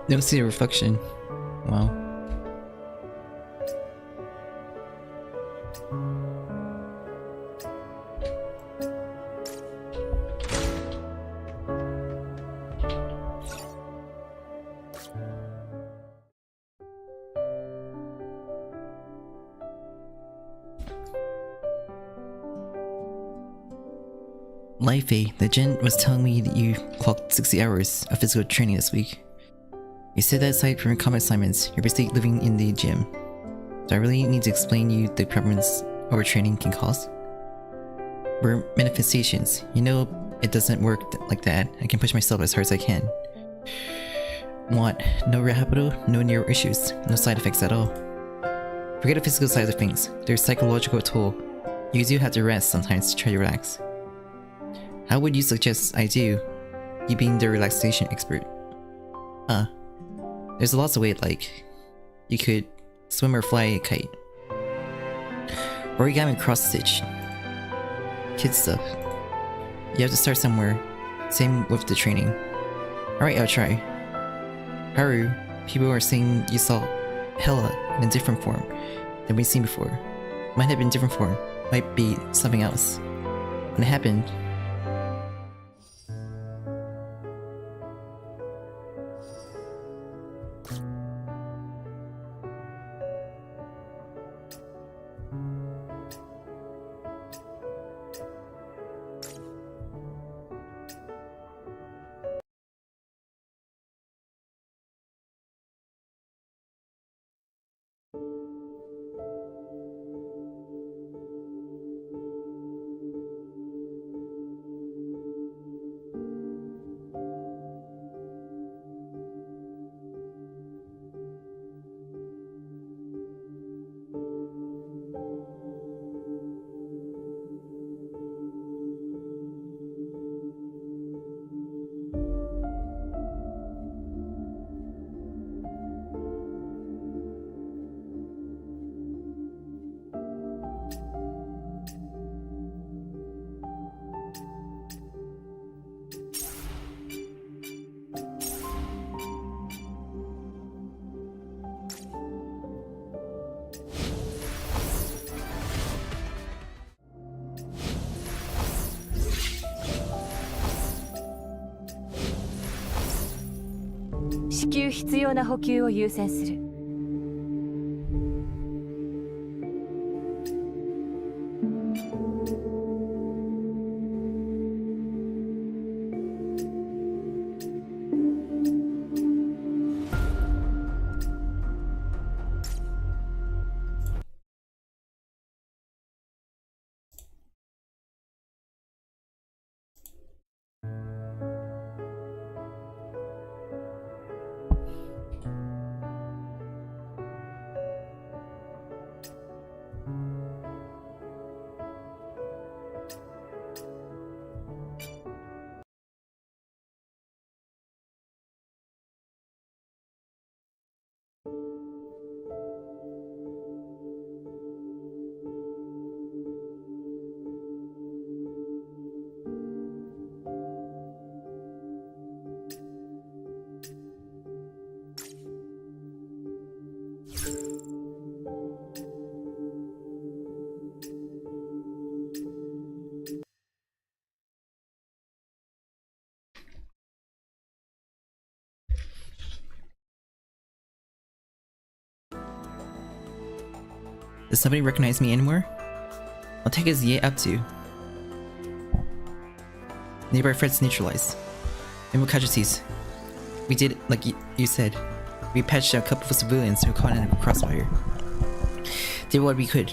Don't see a reflection. Wow. Lifey, the gent was telling me that you clocked 60 hours of physical training this week. You said that aside from your common assignments, you're basically living in the gym. Do I really need to explain you the problems overtraining can cause? We're manifestations. You know it doesn't work like that. I can push myself as hard as I can. What? No rehabilitation, no neuro issues, no side effects at all. Forget the physical side of things. There's psychological toll. You do have to rest sometimes to try to relax. How would you suggest I do? You being the relaxation expert. There's lots of ways, like you could swim or fly a kite. Origami cross stitch. Kid stuff. You have to start somewhere. Same with the training. Alright, I'll try. Haru, people are saying you saw Hella in a different form than we've seen before. Might have been different form. Might be something else. When it happened,至急必要な補給を優先する。Does somebody recognize me anymore? I'll take his Ye up to. Nearby threats neutralized. No more casualties. We did like you said. We patched a couple of civilians who were caught in a crossfire. Did what we could.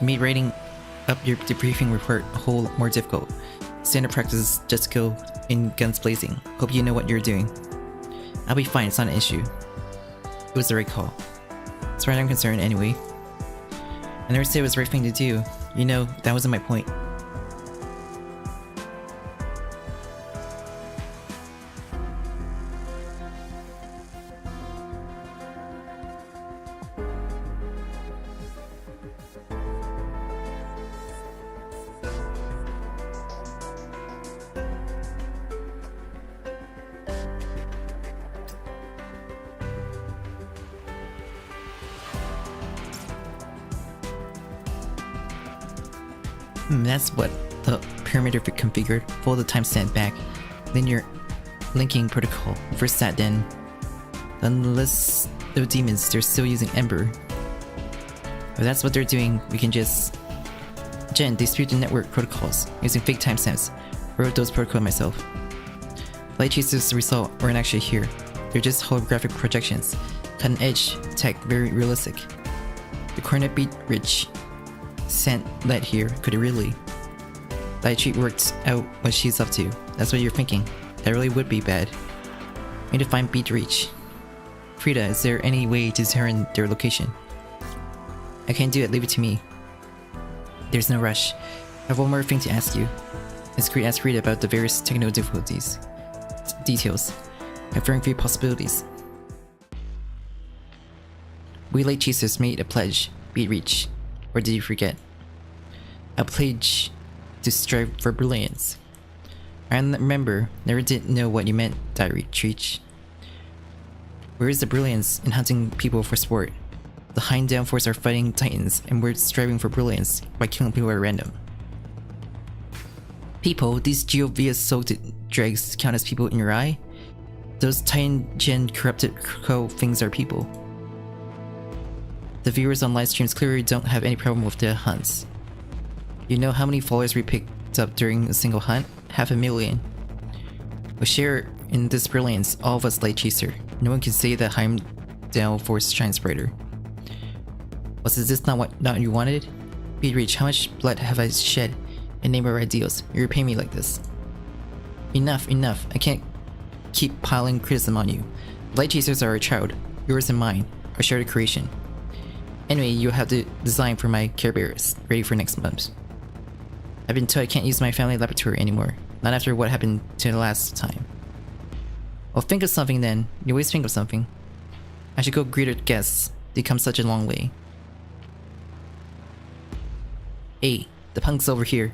Made writing up your debriefing report a whole lot more difficult. Standard practice just go in guns blazing. Hope you know what you're doing. I'll be fine, it's not an issue. It was the right call. As far as I'm concerned, anyway. I never said it was the right thing to do. You know, that wasn't my point. That's what the parameter configured. Pull the timestamp back. Linear linking protocol. Reverse that then. Unless the demons, they're still using Ember. If that's what they're doing, we can just... Jen, dispute the network protocols using fake timestamps. I wrote those protocols myself. Light chasers result weren't actually here. They're just holographic projections. Cutting edge tech, very realistic. The coordinate beat rich. Sent light here, could it really? Light cheat worked out what she's up to. That's what you're thinking. That really would be bad. We need to find beat reach. Frida, is there any way to determine their location? I can't do it, leave it to me. There's no rush. I have one more thing to ask you. Ms. Creed asked Frida about the various technical difficulties. Details. I have very few possibilities. We Light Chasers made a pledge. Beat reach. Or did you forget? A pledge to strive for brilliance. I remember, never did know what you meant, reach. Where is the brilliance in hunting people for sport? The Hind Downforce are fighting titans, and we're striving for brilliance by killing people at random. People, these Geovia-soaked dregs count as people in your eye? Those Titan Gen corrupted crow things are people. The viewers on live streams clearly don't have any problem with the hunts. You know how many followers we picked up during a single hunt? 500,000. We share in this brilliance, all of us Light Chaser. No one can say that Hind Downforce shines brighter. Was this not you wanted? Beat reach, how much blood have I shed in name of our ideals? You repay me like this. Enough. I can't keep piling criticism on you. Light Chasers are a child, yours and mine, our shared creation. Anyway, you'll have to design for my Care Bears, ready for next month. I've been told I can't use my family laboratory anymore, not after what happened to the last time. Well, think of something then. You always think of something. I should go greet our guests. They come such a long way. Hey, the punk's over here.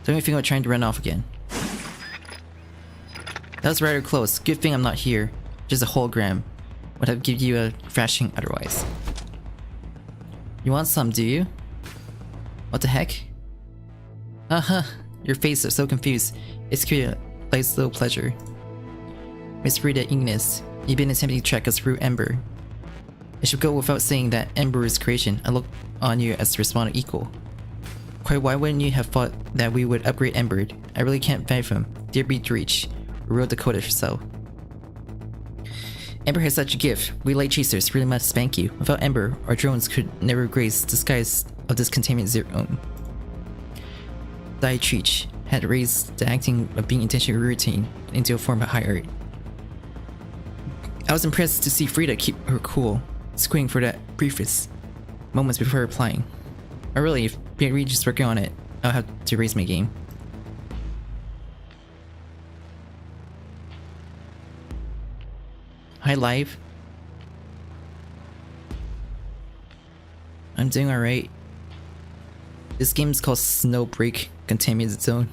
Don't even think about trying to run off again. That was rather close. Good thing I'm not here. Just a hologram. Would have given you a thrashing otherwise. You want some, do you? What the heck? Your face is so confused. It's cute, like it's little pleasure. Miss JP-rKyECtnz, you've been attempting to track us through Ember. It should go without saying that Ember is creation. I look on you as the respondent equal. Quite why wouldn't you have thought that we would upgrade Ember? I really can't fathom. Dear Beat Reach, who wrote the code herself. Ember has such a gift. We Light Chasers really must spank you. Without Ember, our drones could never grace the skies of this Containment zone. Reach had raised the acting of being intentionally routine into a form of high art. I was impressed to see Frida keep her cool, squinting for that briefest moments before replying. Or really, if Reach is working on it, I'll have to raise my game. Hi live. I'm doing alright. This game's called Snowbreak Containment Zone.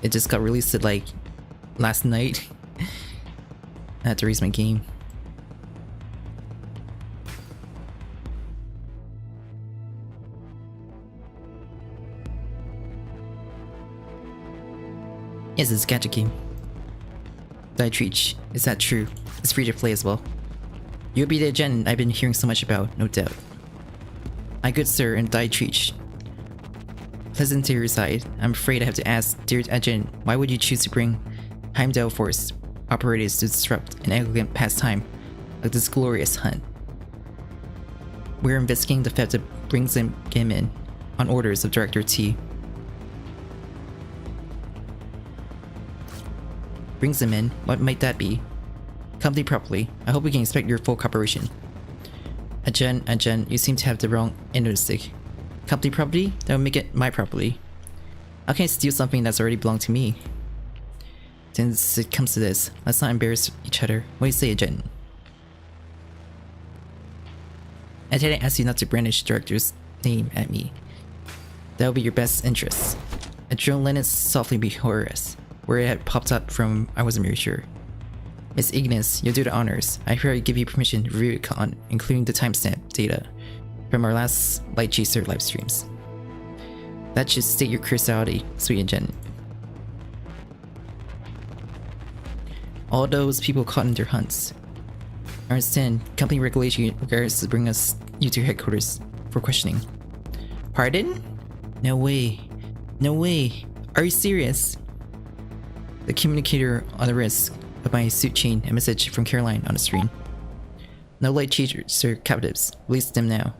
It just got released like last night. I had to raise my game. Yes, it's a gacha game. Reach, is that true? It's free to play as well. You'll be the Jen I've been hearing so much about, no doubt. My good sir and Reach. Pleasant to your side. I'm afraid I have to ask, dear Ajin, why would you choose to bring Hind Downforce operators to disrupt an elegant pastime like this glorious hunt? We're investigating the theft that brings them in on orders of Director T. Brings them in? What might that be? Company properly. I hope we can expect your full cooperation. Ajin, you seem to have the wrong end of the stick. Company property? That would make it my property. How can I steal something that's already belonged to me? Since it comes to this, let's not embarrass each other. What do you say, Ajin? I didn't ask you not to brandish Director's name at me. That would be your best interest. A drone landed softly before us. Where it had popped up from, I wasn't very sure. Miss Ignis, you'll do the honors. I hear I give you permission to review it, including the timestamp data from our last Light Chaser live streams. That should state your curiosity, sweet agent. All those people caught in their hunts. I understand company regulation requires to bring you to headquarters for questioning. Pardon? No way. No way. Are you serious? The communicator on the wrist of my suit chain a message from Caroline on the screen. No light cheaters or captives. Release them now.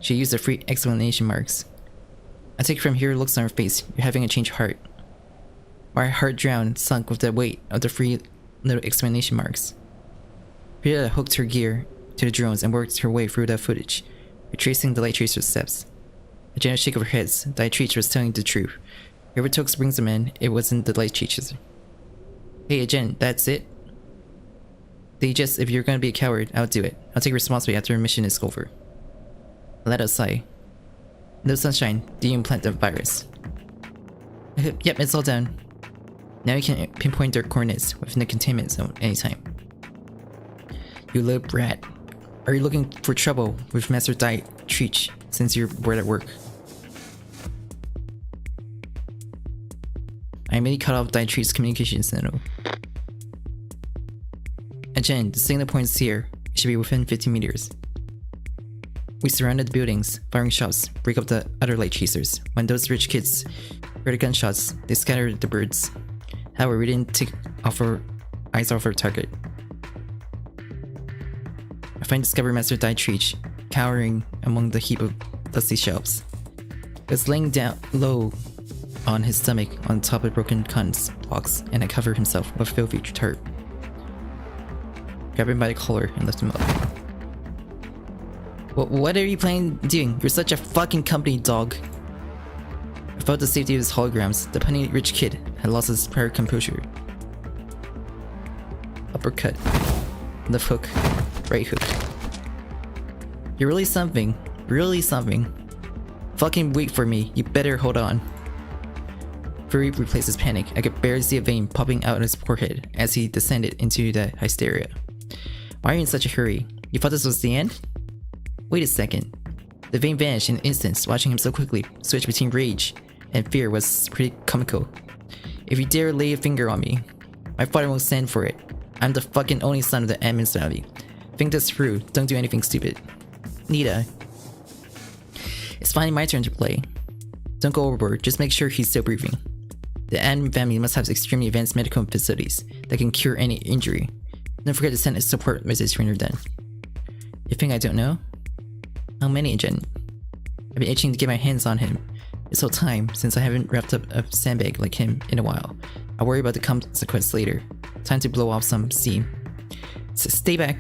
She used the free exclamation marks. I take from here looks on her face. You're having a change of heart. My heart drowned, sunk with the weight of the free little exclamation marks. Rita hooked her gear to the drones and worked her way through the footage, retracing the light tracer's steps. A general shake of her head, the light tracer was telling the truth. Whoever Tox brings them in, it wasn't the light tracer. Hey agent, that's it? They just, if you're gonna be a coward, I'll do it. I'll take responsibility after the mission is over. Let us sigh. No sunshine, do you implant the virus? Yep, it's all done. Now you can pinpoint their coordinates within the containment zone anytime. You little brat. Are you looking for trouble with Master Treach since you're bored at work? I immediately cut off Treach's communication signal. Agent, the signal points here. It should be within 15 meters. We surrounded the buildings, firing shots, break up the other light chasers. When those rich kids heard the gunshots, they scattered the birds. However, we didn't take our eyes off our target. I find Discover Master Treach cowering among the heap of dusty shelves. He was laying down low on his stomach on top of broken cons blocks, and I covered himself with a filthy tarp. Grabbed him by the collar and lifted him up. What are you planning on doing? You're such a fucking company dog. I felt the safety of his holograms. The punny rich kid had lost his prior composure. Uppercut. Left hook. Right hook. You're really something. Really something. Fucking wait for me. You better hold on. Fury replaced his panic. I could barely see a vein popping out of his forehead as he descended into the hysteria. Why are you in such a hurry? You thought this was the end? Wait a second. The vein vanished in an instant. Watching him so quickly switch between rage and fear was pretty comical. If you dare lay a finger on me, my father won't stand for it. I'm the fucking only son of the admin family. Think this through. Don't do anything stupid. Nita. It's finally my turn to play. Don't go overboard. Just make sure he's still breathing. The admin family must have extremely advanced medical facilities that can cure any injury. Don't forget to send a support message when you're done. You think I don't know? How many, agent? I've been itching to get my hands on him. It's whole time since I haven't wrapped up a sandbag like him in a while. I'll worry about the consequence later. Time to blow off some steam. So stay back.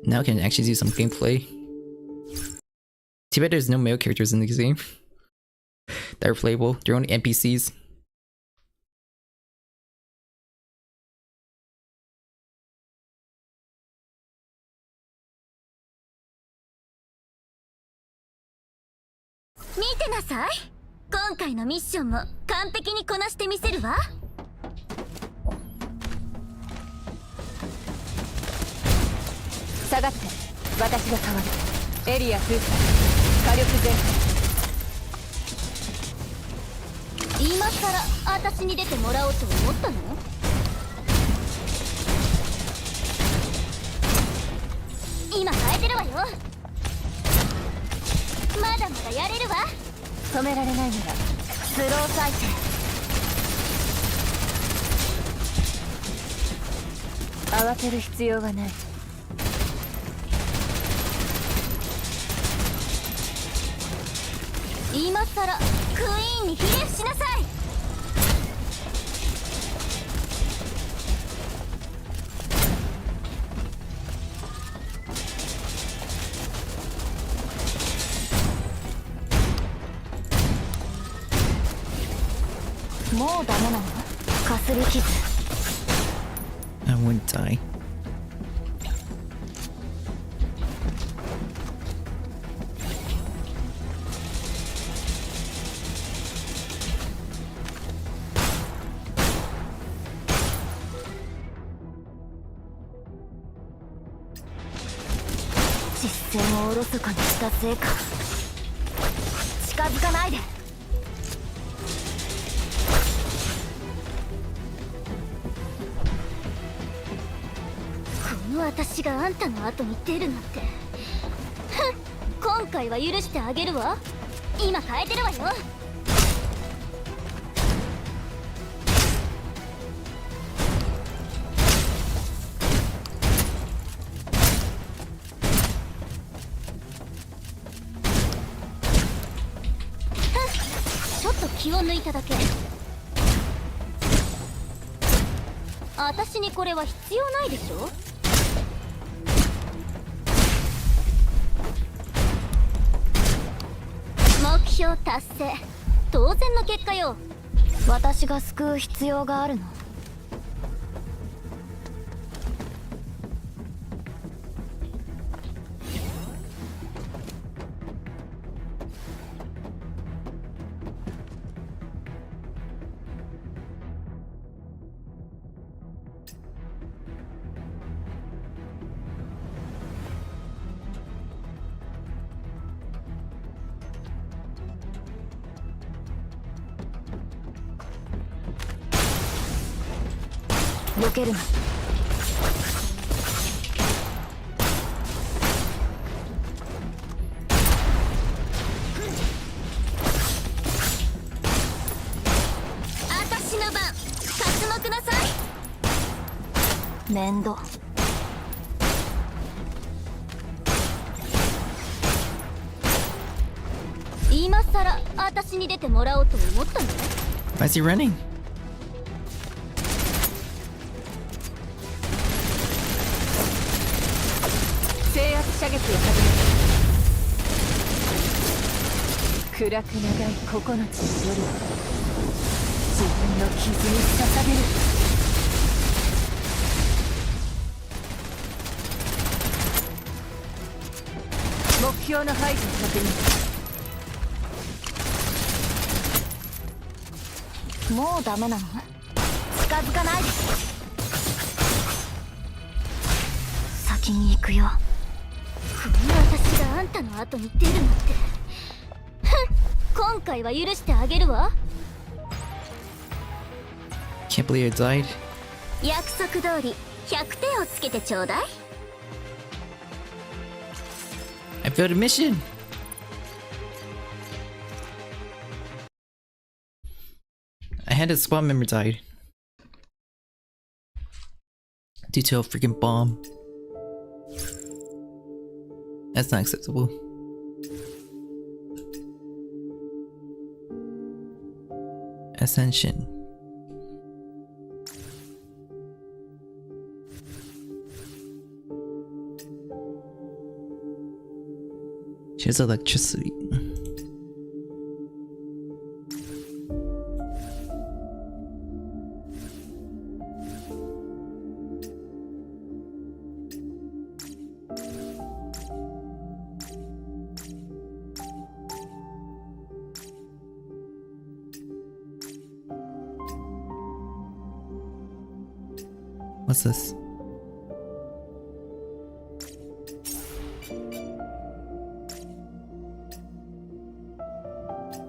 Now I can actually do some gameplay. Too bad there's no male characters in this game that are playable. They're only NPCs. I wouldn't die. 実戦をおろそかにしたせいか。近づかないで。この私があんたの後に出るなんて。今回は許してあげるわ。今変えてるわよ。ちょっと気を抜いただけ。私にこれは必要ないでしょ。目標達成、当然の結果よ。私が救う必要があるの？避けるな。私の番、刮目なさい。面倒。今さら私に出てもらおうと思ったの？ Why is he running? 制圧射撃を始める。暗く長い9つの夜は自分の傷に捧げる。目標の排除確認。もうダメなの？近づかないで。先に行くよ。この私があんたの後に出るなんて。今回は許してあげるわ。 Can't believe I died. 約束通り100点をつけてちょうだい。 I failed a mission. I had a squad member died due to a freaking bomb. That's not acceptable. Ascension. She has electricity. What's this?「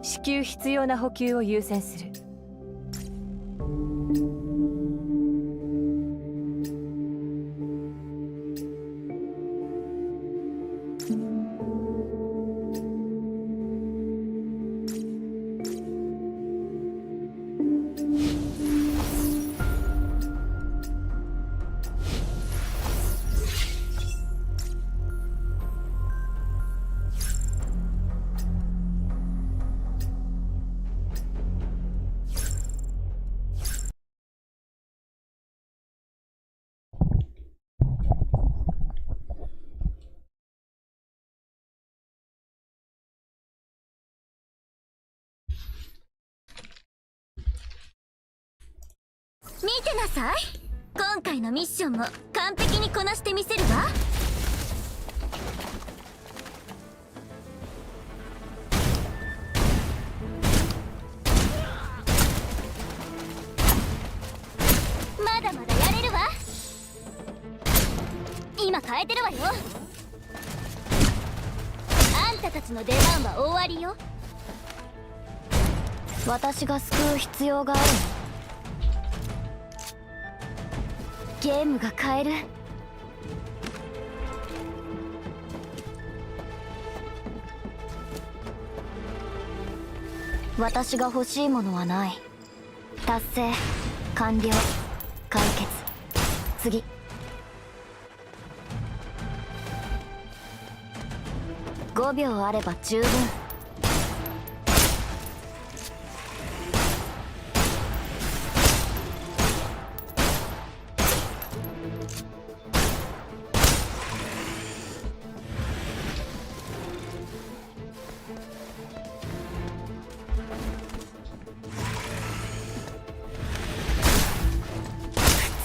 至急必要な補給を優先する」。見てなさい。今回のミッションも完璧にこなしてみせるわ。まだまだやれるわ。今変えてるるわよ。あんたたちの出番は終わりよ。私が救う必要があるの。ゲームが変える。私が欲しいものはない。達成完了解決。次。5秒あれば十分。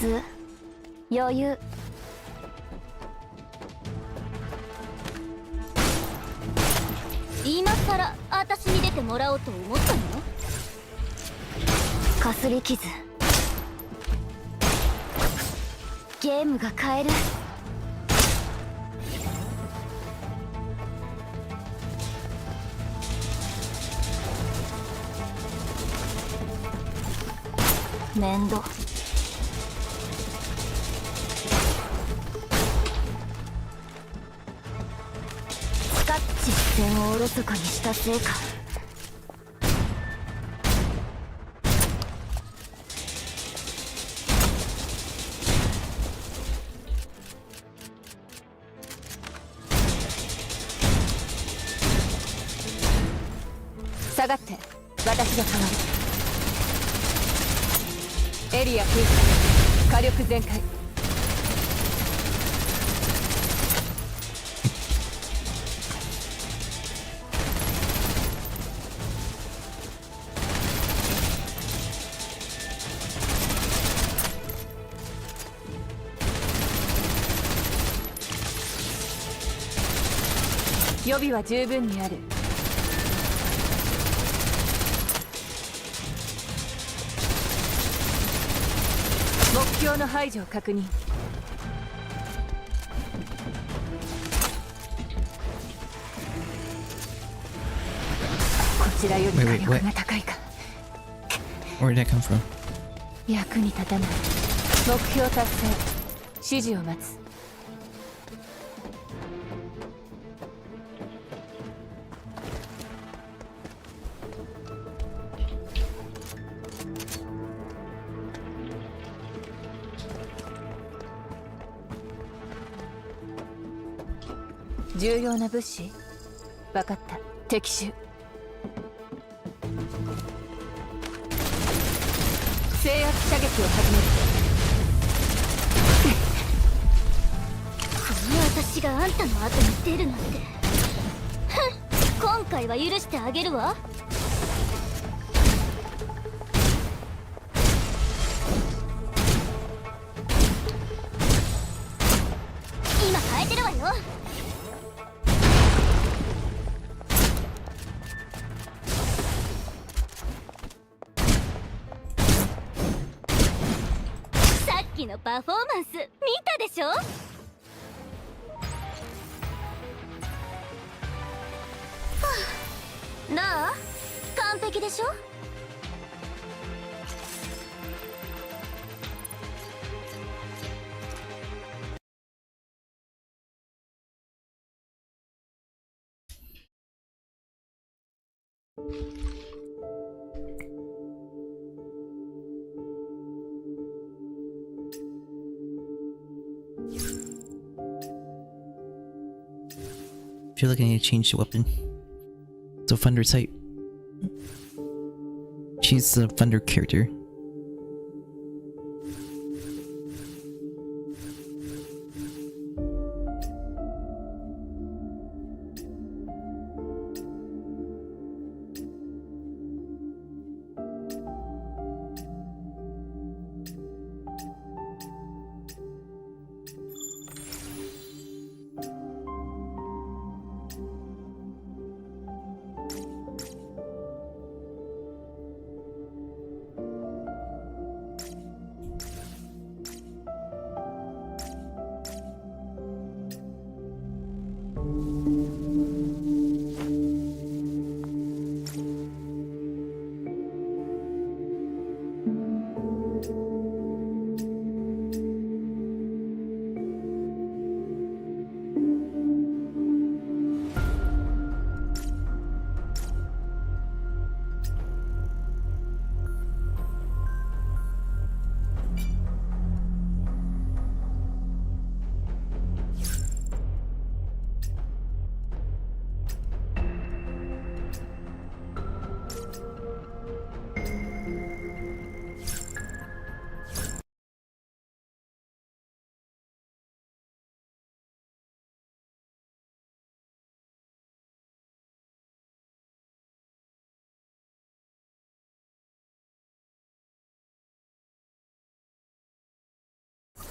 普通余裕。今さら私に出てもらおうと思ったの？かすり傷。ゲームが変える。面倒。実戦をおろそかにしたせいか。下がって私が変わる。エリア封鎖火力全開。予備は十分にある。目標の排除を確認。こちらより火力が高いか。Where did that come from? 役に立たない。目標達成。指示を待つ。重要な物資？分かった。敵襲。制圧射撃を始める。この私があんたの後に出るなんて。今回は許してあげるわ。今変えてるわよ。さっきのパフォーマンス見たでしょ？どう？完璧でしょ？Feel like I need to change the weapon. So Thunder type. She's the Thunder character.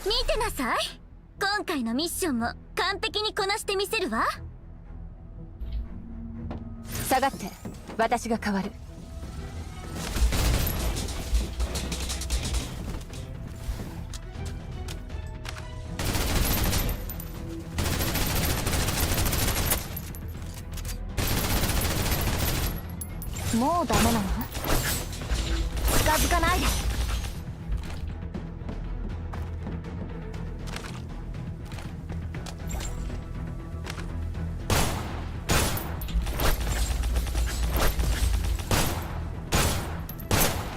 見てなさい。今回のミッションも完璧にこなしてみせるわ。下がって、私が代わる。もうダメなの？近づかないで。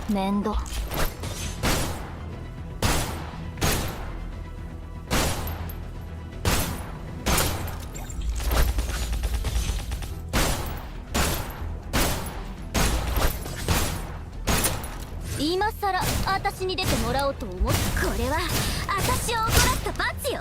面倒。今さら私に出てもらおうと思った。これは私を怒らせた罰よ。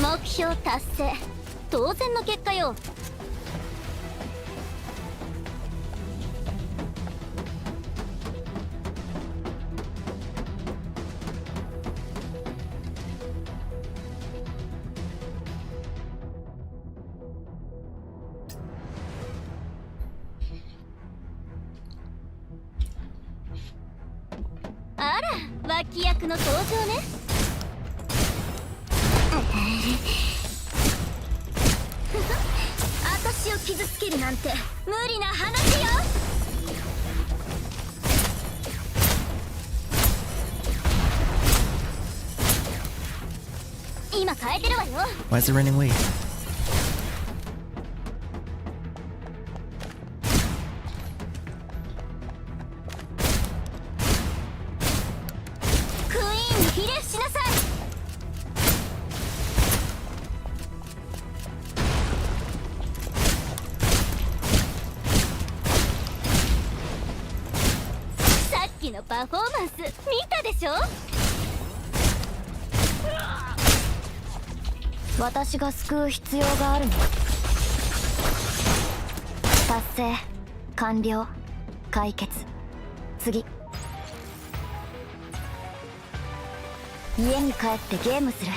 目標達成。当然の結果よ。あら、脇役の登場ね。私を傷つけるなんて無理な話よ。今変えてるわよ。 Why is it running away? クイーンにひれ伏しなさい。さっきのパフォーマンス見たでしょ。私が救う必要があるの。達成完了解決。次。家に帰ってゲームする。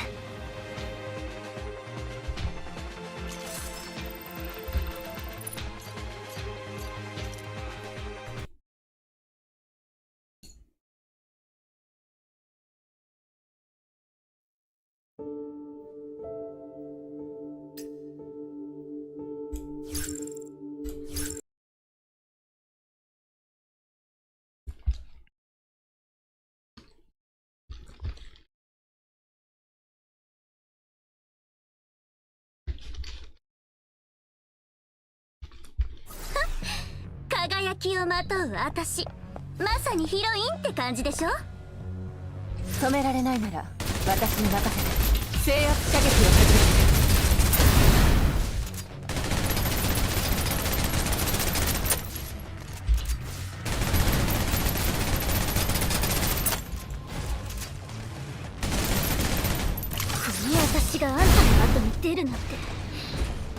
輝きをまとう私、まさにヒロインって感じでしょ。止められないなら私に任せて制圧射撃を始める。この私があんたの後に出るなんて。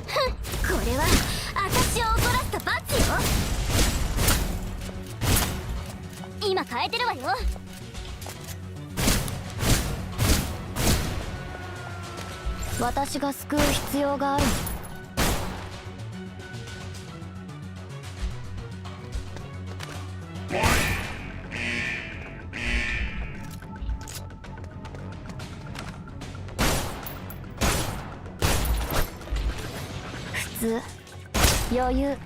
ふん、これは私を怒らせた罰よ。今変えてるわよ。私が救う必要がある。普通、余裕。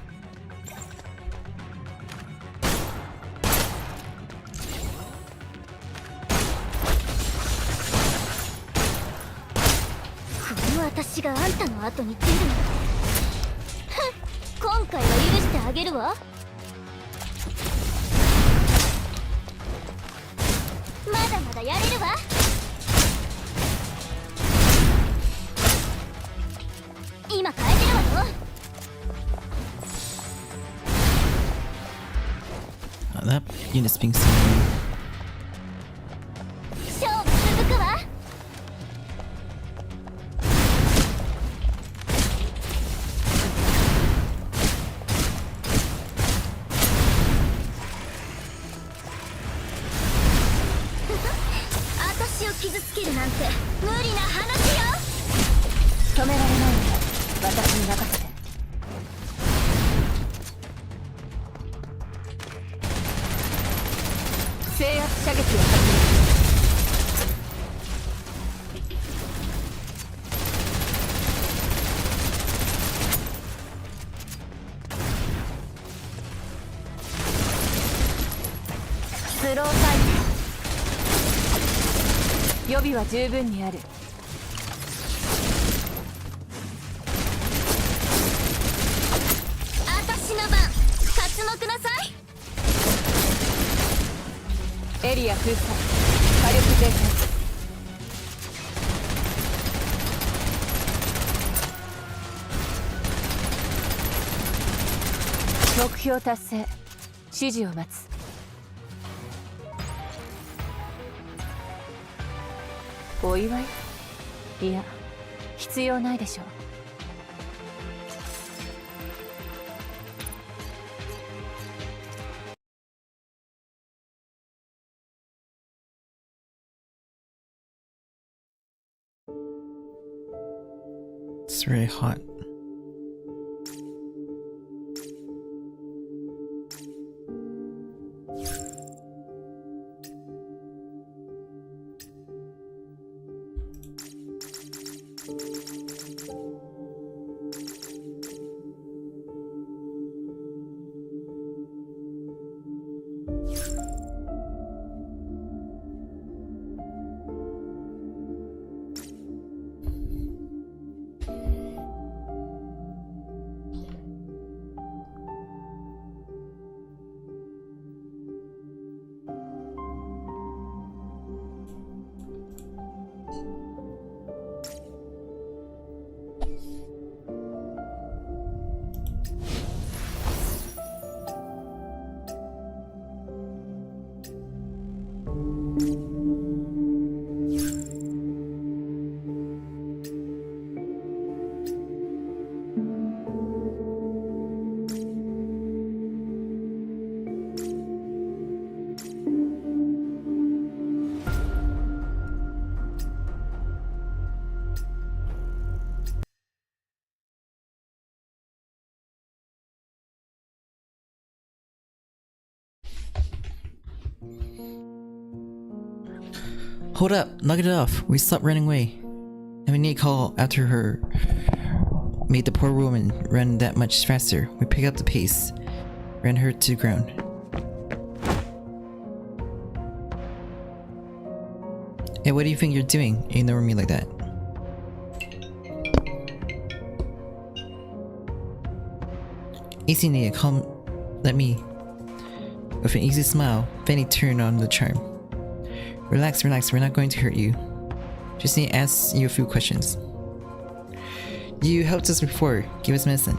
私があんたの後に出るなんて。ふん、今回は許してあげるわ。まだまだやれるわ。今変えてるわよ。That unit's being so 勝負続くわ。私を傷つけるなんて無理な話よ。止められないので私に任せて。制圧射撃を始める。スローサイ予備は十分にある。私の番。刮目なさい。エリア封鎖、火力全開。目標達成。指示を待つ。お祝い？いや、必要ないでしょう。It's really hot. Hold up, knock it off. We stopped running away. And we need to call after her made the poor woman run that much faster. We picked up the pace, ran her to the ground. Hey, what do you think you're doing, ignoring me like that? Easy, Nia, come. Let me. With an easy smile, Fanny turned on the charm. Relax, relax, we're not going to hurt you. Just need to ask you a few questions. You helped us before, give us medicine.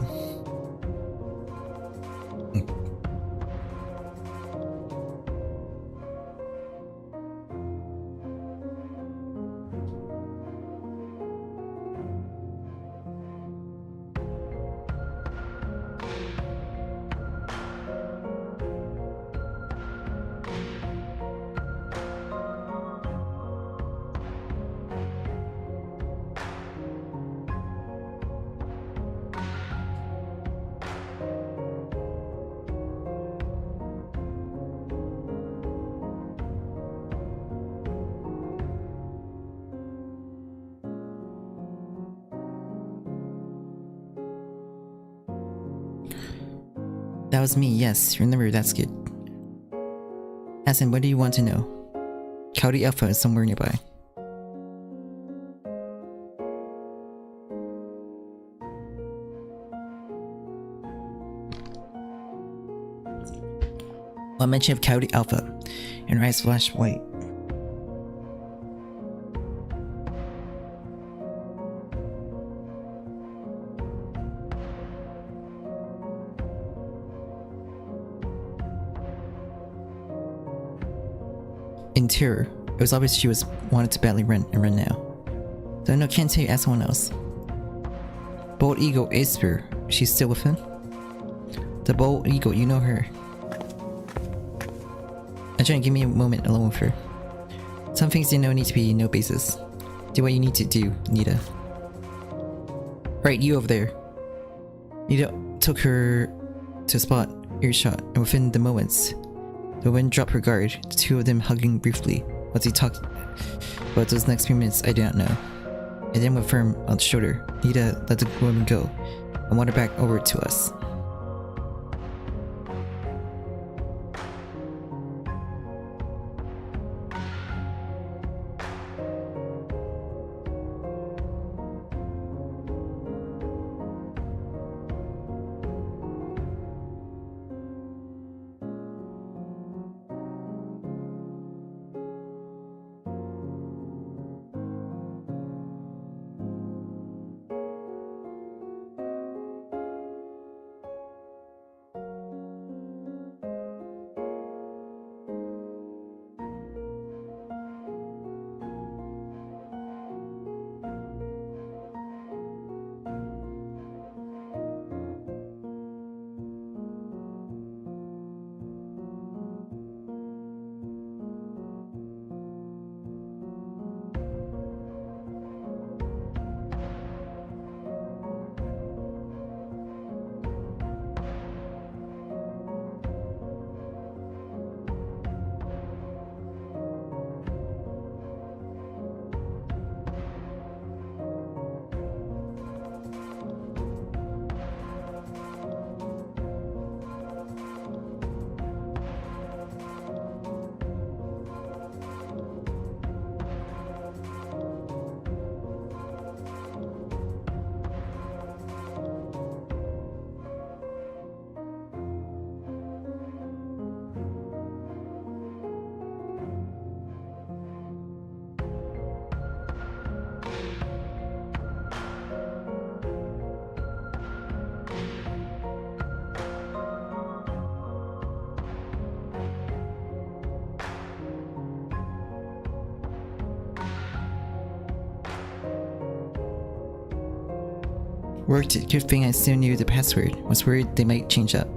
That was me, yes. Remember, that's good. Asin, what do you want to know? Coyote Alpha is somewhere nearby. One mention of Coyote Alpha, and her eyes flash white. In terror, it was obvious she wanted to badly run now. Though no, can't tell you, ask someone else. Bold Eagle Aesper, she's still with him? The Bold Eagle, you know her. I'm trying to give me a moment alone with her. Some things you know need to be no basis. Do what you need to do, Nita. Right, you over there. Nita took her to a spot, earshot, and within the moments, the wind dropped her guard, the two of them hugging briefly. What they talked about those next few minutes, I do not know. And then with firm on the shoulder, Nita let the woman go and wandered back over to us. Worked. Good thing I still knew the password. Was worried they might change up.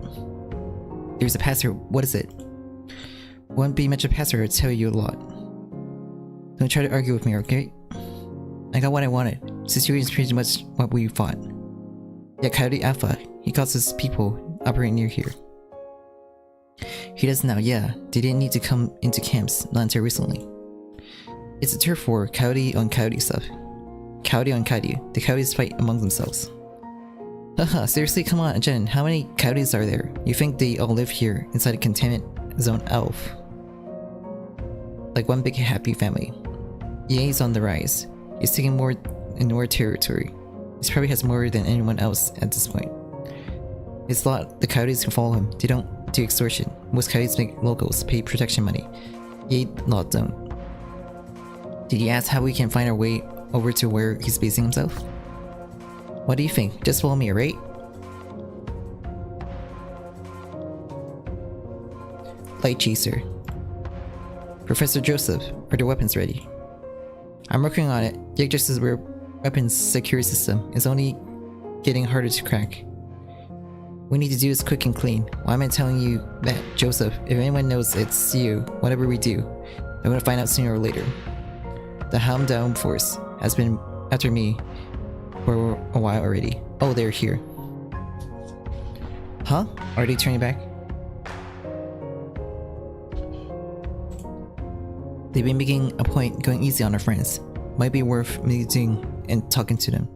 There's a password. What is it? Won't be much of a password. I'll tell you a lot. Don't try to argue with me, okay? I got what I wanted. Situation's pretty much what we fought. Yeah, Coyote Alpha. He calls his people operating near here. He does now, yeah. They didn't need to come into camps, not until recently. It's a turf war, coyote on coyote stuff. Coyote on coyote. The coyotes fight among themselves. Haha, seriously, come on, Jen, how many coyotes are there? You think they all live here, inside a containment zone elf? Like one big happy family. EA's on the rise. He's taking more and more territory. He probably has more than anyone else at this point. It's a lot, the coyotes can follow him. They don't do extortion. Most coyotes make locals pay protection money. EA lot don't. Did you ask how we can find our way over to where he's basing himself? What do you think? Just follow me, right? Light Chaser. Professor Joseph, are the weapons ready? I'm working on it. Yggdrasil's weapons security system is only getting harder to crack. What we need to do is quick and clean. Why am I telling you that, Joseph? If anyone knows it's you, whatever we do, I'm gonna find out sooner or later. The Helm Force has been after me for a while already. Oh, they're here. Huh? Are they turning back? They've been making a point going easy on our friends. Might be worth meeting and talking to them.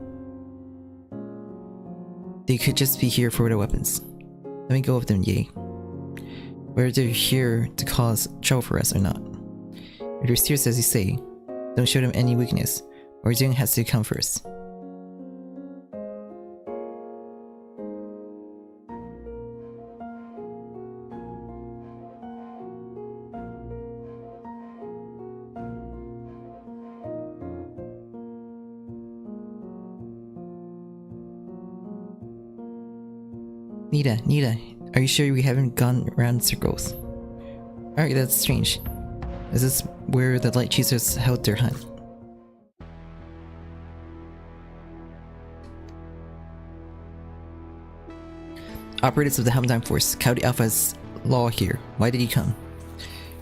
They could just be here for the weapons. Let me go with them, yay. Whether they're here to cause trouble for us or not. If they're serious as you say, don't show them any weakness, or doing has to come first. Nita, are you sure we haven't gone around in circles? Alright, that's strange. Is this where the light chasers held their hunt? Operatives of the Helmdime Force, Coyote Alpha's law here. Why did he come?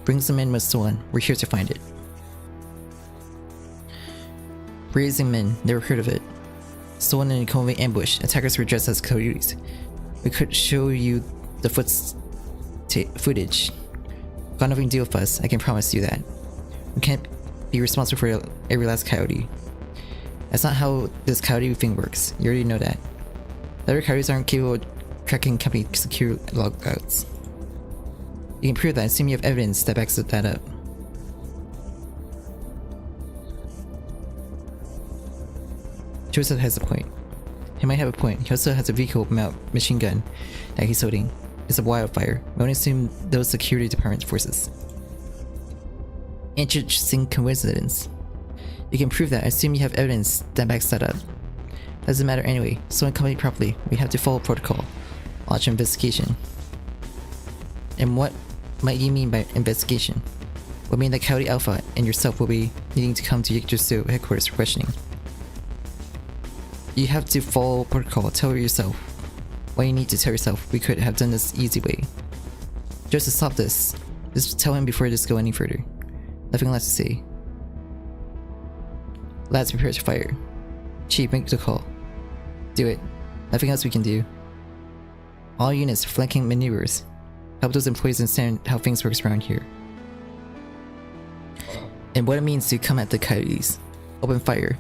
Bring some men with Wulan. We're here to find it. Raising men, never heard of it. Stolen in a convoy ambush. Attackers were dressed as coyotes. We could show you the footage. Got nothing to do with us, I can promise you that. We can't be responsible for every last coyote. That's not how this coyote thing works. You already know that. The other coyotes aren't capable of cracking company secure logouts. You can prove that. I assume you have evidence that backs that up. Joseph has a point. He might have a point. He also has a vehicle mount machine gun that he's holding. It's a wildfire. We only assume those security department forces. Interesting coincidence. You can prove that. I assume you have evidence that backs that up. Doesn't matter anyway. So in company properly, we have to follow protocol. Launch an investigation. And what might you mean by investigation? Would mean that Coyote Alpha and yourself will be needing to come to Yukitomo headquarters for questioning. You have to follow protocol. Tell yourself what you need to tell yourself. We could have done this easy way. Just to stop this. Just tell him before this go any further. Nothing left to say. Lads, prepare to fire. Chief, make the call. Do it. Nothing else we can do. All units, flanking maneuvers. Help those employees understand how things work around here. And what it means to come at the coyotes. Open fire.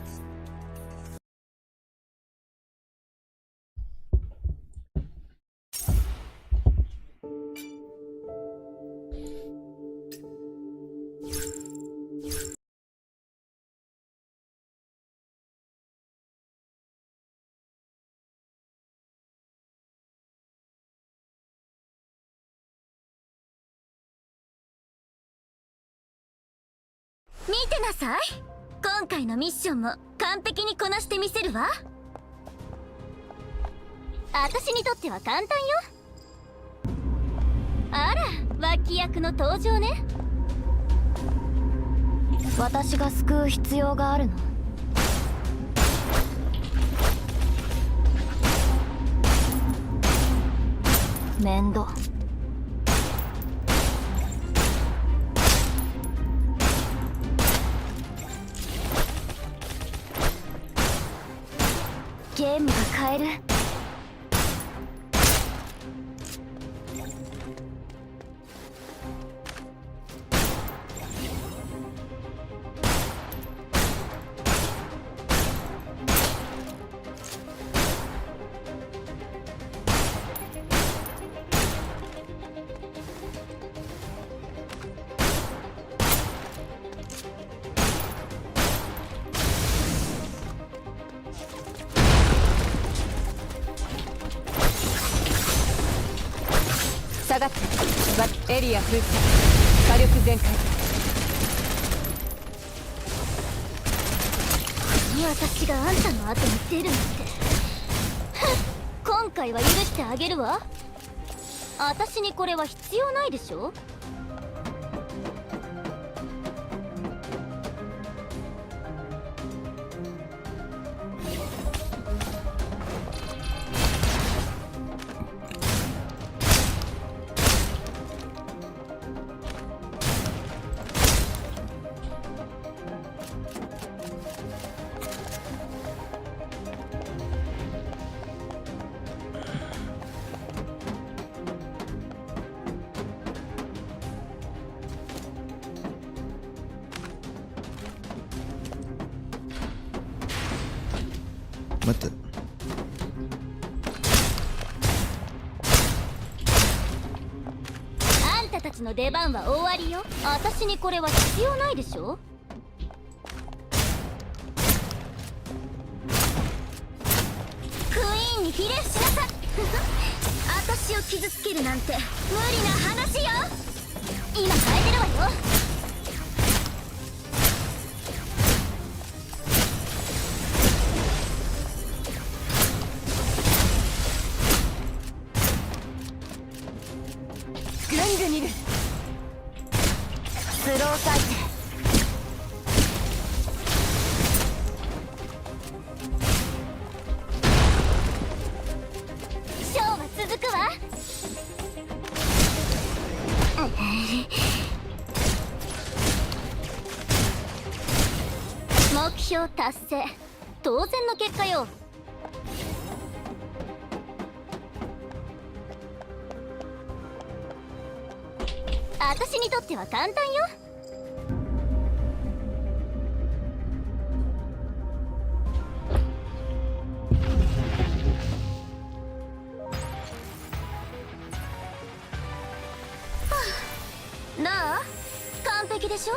Area封鎖。火力全開。私があんたの後に出るなんて。今回は許してあげるわ。私にこれは必要ないでしょ。What the? たたちの出番は終わりよ。私にこれは必要ないでしょ。クイーンにひれ伏しなさい。私を傷つけるなんて無理な話よ。今変えてるわよ。ぐんぐんいる。スロー回転。ショーは続くわ。目標達成。当然の結果よ。私にとっては簡単よ。どう？完璧でしょ。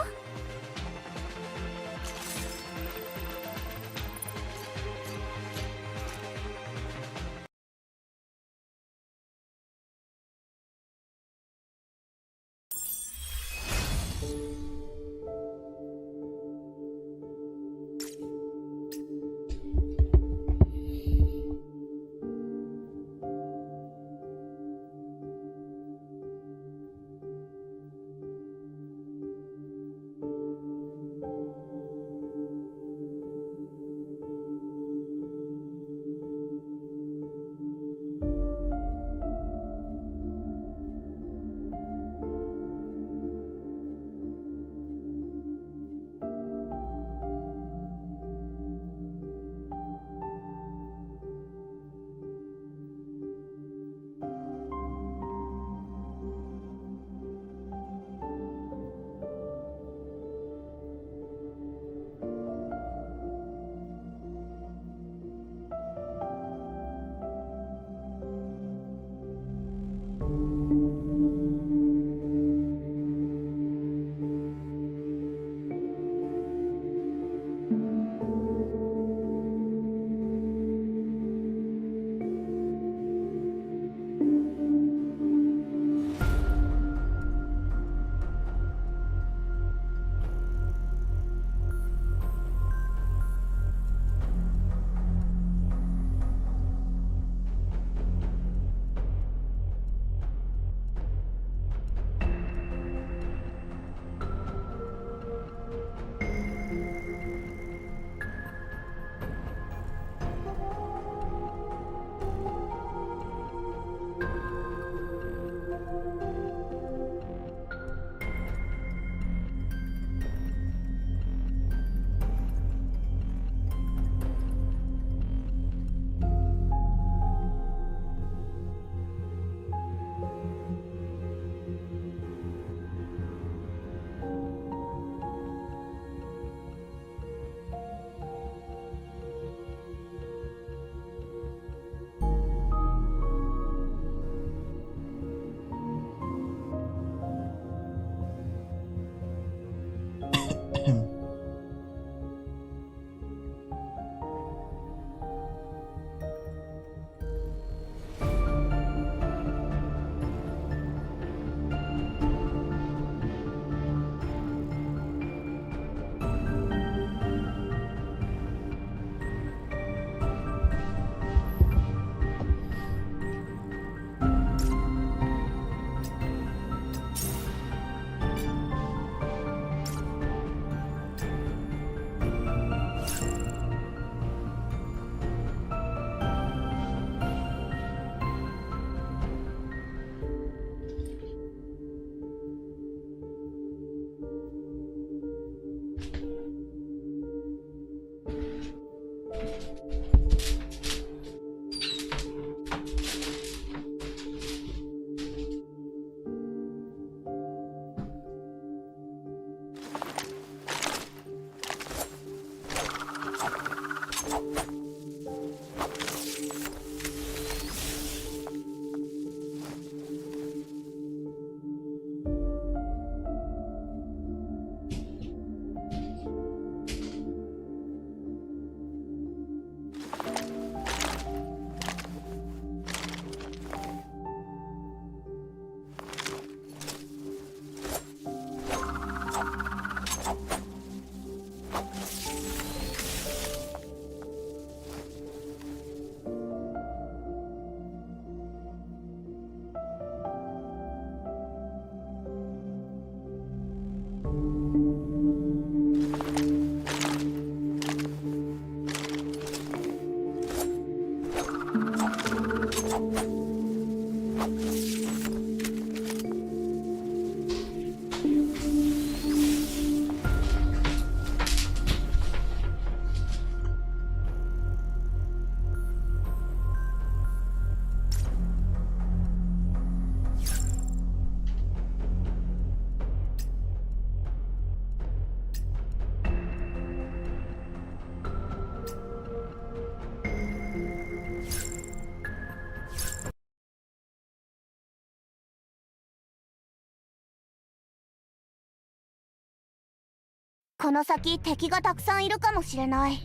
この先敵がたくさんいるかもしれない。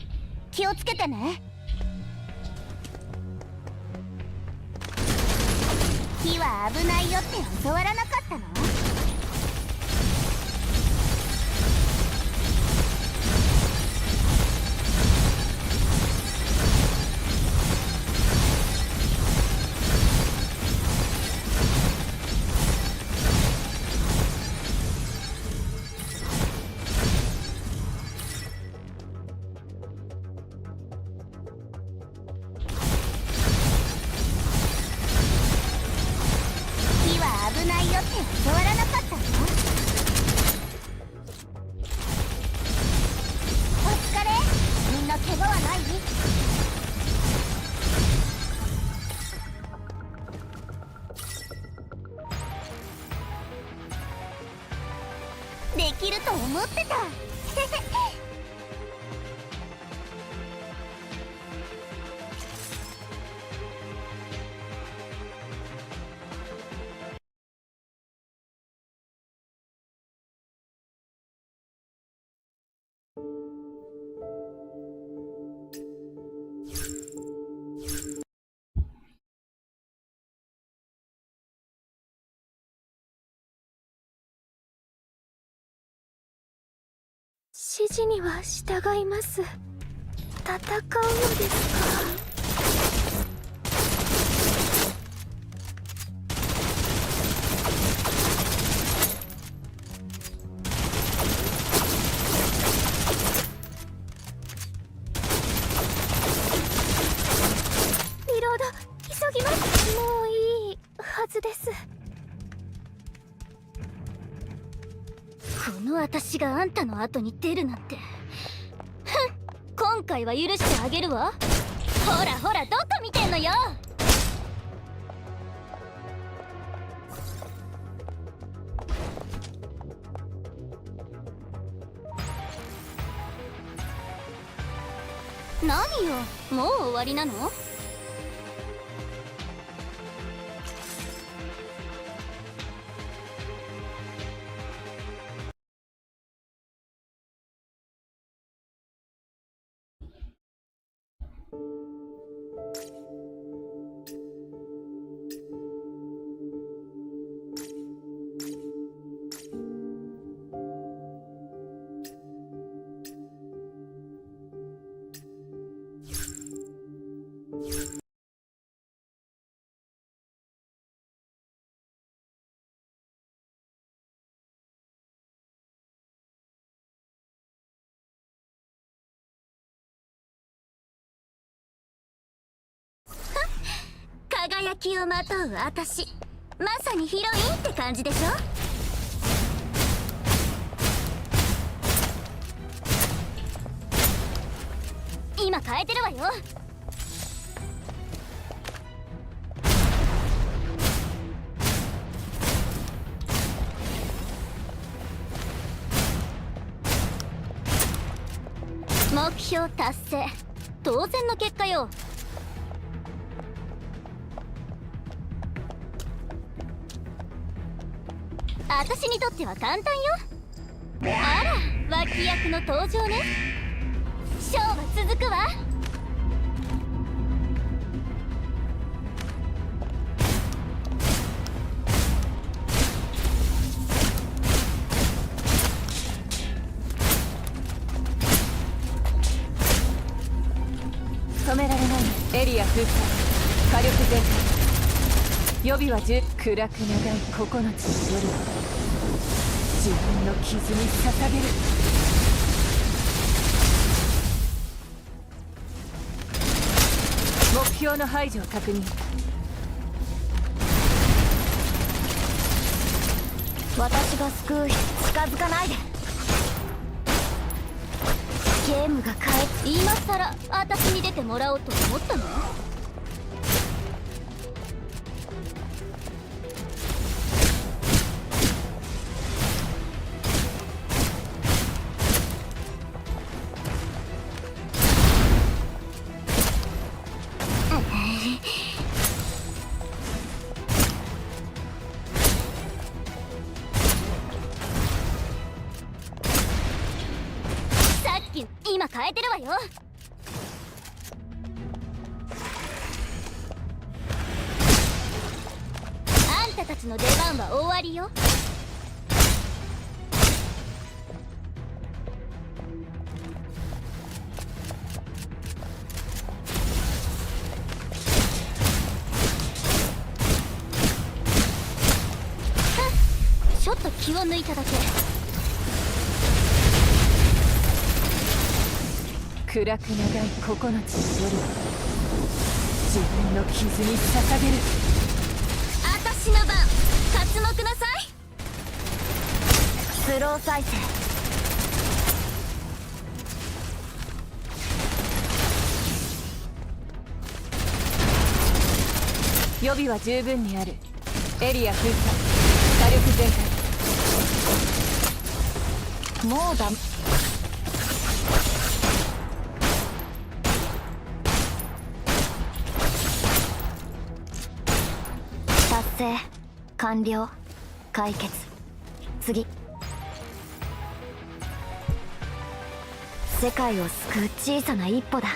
気をつけてね。火は危ないよって教わらなかったの？できると思ってた。指示には従います。戦うのですか？リロード急ぎます。もういいはずです。この私があんたの後に出るなんて、ふん、今回は許してあげるわ。ほらほら、どこ見てんのよ。何よ、もう終わりなの？輝きをまとう私、まさにヒロインって感じでしょ。今変えてるわよ。目標達成、当然の結果よ。私にとっては簡単よ。あら、脇役の登場ね。ショーは続くわ。止められない。エリア封鎖、火力全開。予備は10。暗く長い9つの夜を自分の傷に捧げる。目標の排除を確認。私が救う人近づかないで。ゲームが今さら私に出てもらおうと思ったの？今変えてるわよ。あんたたちの出番は終わりよ。ちょっと気を抜いただけ。暗く長い9つの夜を自分の傷に捧げる。私の番、刮目なさい。スロー再生。予備は十分にある。エリア封鎖、火力全開。もうダメ。達成完了。解決。次。世界を救う小さな一歩だ。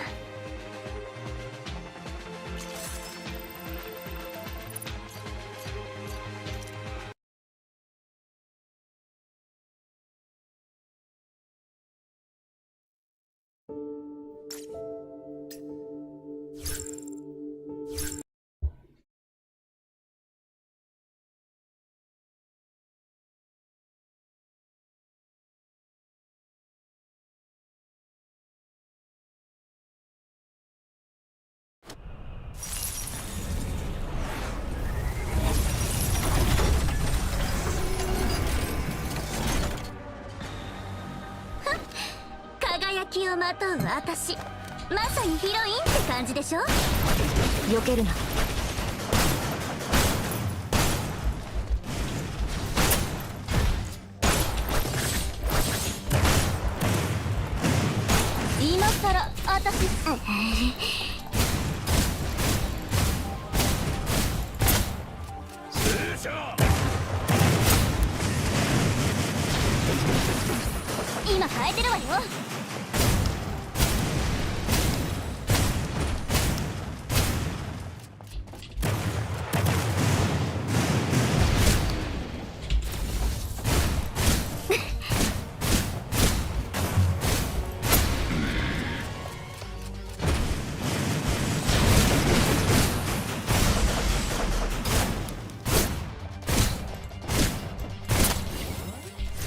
輝きをまとう私、まさにヒロインって感じでしょ。避けるな。今さら私今変えてるわよ。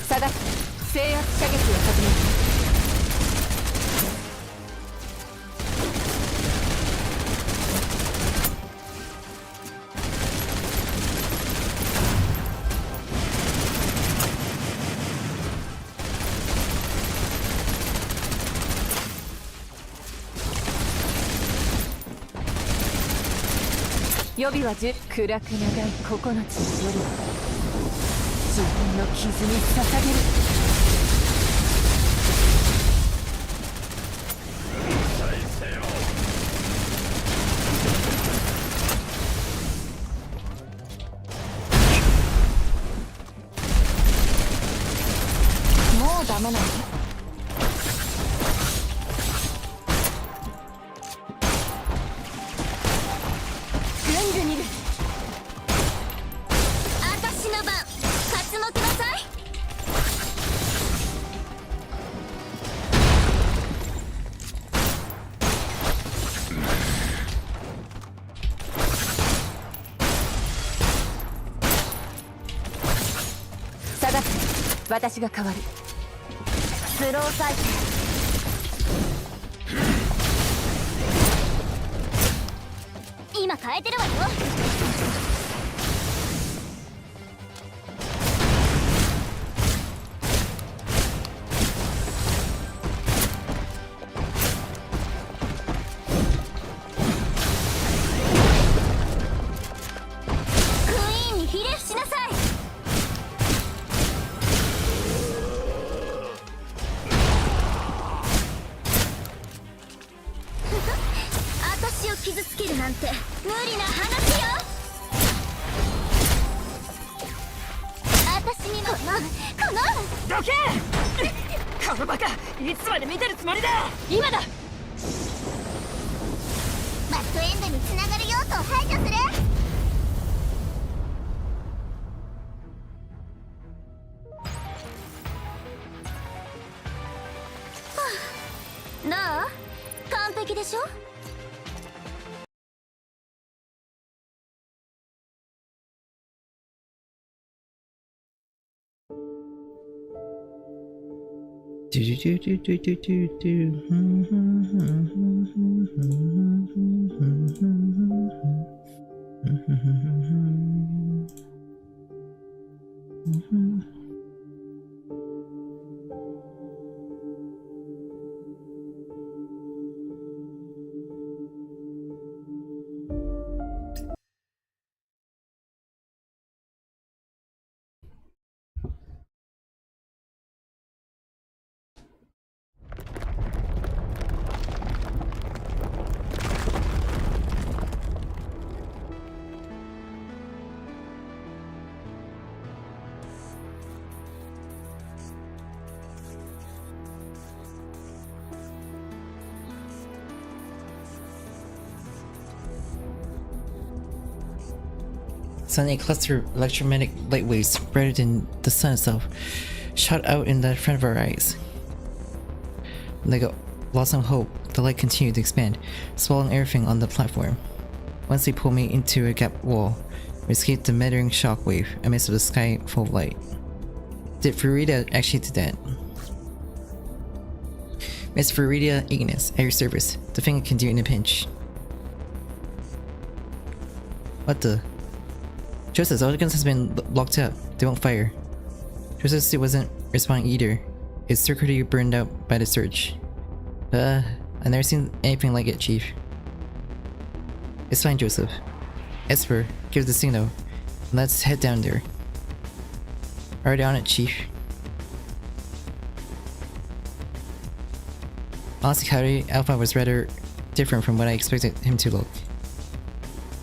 探す。制圧射撃を始める。予備は10。暗く長い9つの夜を自分の傷に捧げる。もうダメなの？ぐんぐんいる。私の番、刮目なさい。探す。私が変わる。スロー再生。今変えてるわよ。けるなんて無理な話よ。私にもこのどけこのバカいつまで見てるつもりだ。今だ。バッドエンドにつながる要素を排除する。どう？完璧でしょ。Suddenly a cluster of electromagnetic light waves, brighter than the sun itself, shot out in the front of our eyes. Like a blossom of hope, the light continued to expand, swallowing everything on the platform. Once they pulled me into a gap wall, we escaped the mettering shockwave amidst the sky full of light. Did Farida actually do that? Miss JP-rKyECtnz, at your service. The thing can do in a pinch. What the? Joseph's all the guns has been locked up. They won't fire. Joseph's suit wasn't responding either. Its circuitry burned out by the surge. I've never seen anything like it, Chief. It's fine, Joseph. Esper, give the signal. Let's head down there. Already on it, Chief. Honestly, Kaori Alpha was rather different from what I expected him to look.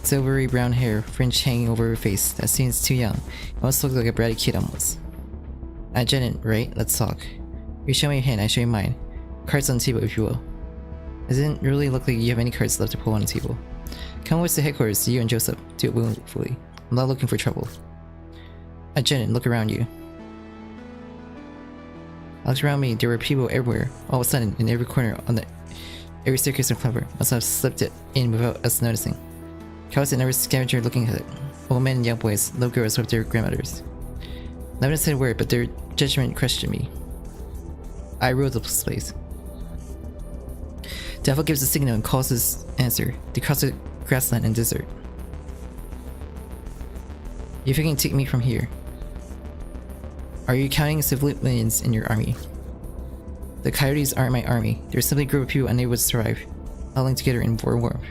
Silvery brown hair, fringe hanging over her face that seems too young. It must look like a bratty kid almost. Janet, right? Let's talk. You show me your hand, I show you mine. Cards on the table, if you will. It doesn't really look like you have any cards left to pull on the table. Come with the headquarters, you and Joseph. Do it willfully. I'm not looking for trouble. Janet, look around you. I looked around me, there were people everywhere. All of a sudden, in every corner, on every staircase and clever, must have slipped it in without us noticing. Cows had never scavenger looking at it. Old men and young boys, little girls with their grandmothers. None of them said a word, but their judgment questioned me. I ruled the place. Devil gives a signal and calls his answer. They cross the grassland and desert. You think you can take me from here? Are you counting civilians in your army? The coyotes aren't my army. They're simply a group of people unable to survive, huddling together in warmth.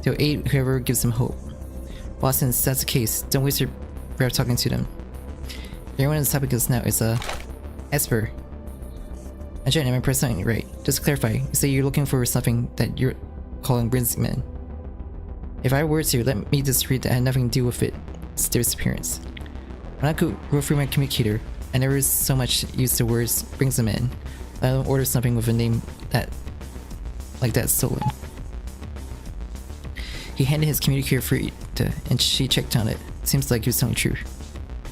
They'll aid whoever gives them hope. Well, since that's the case, don't waste your breath talking to them. Everyone on the topic is now is Esper. I'm trying to remember something right. Just to clarify, you say you're looking for something that you're calling Brinsman. If I were to, let me just read that had nothing to do with its disappearance. When I could go through my communicator, I never so much used the words brings them in. I don't order something with a name like that stolen. He handed his communicator for Ita, and she checked on it. Seems like he was telling the truth.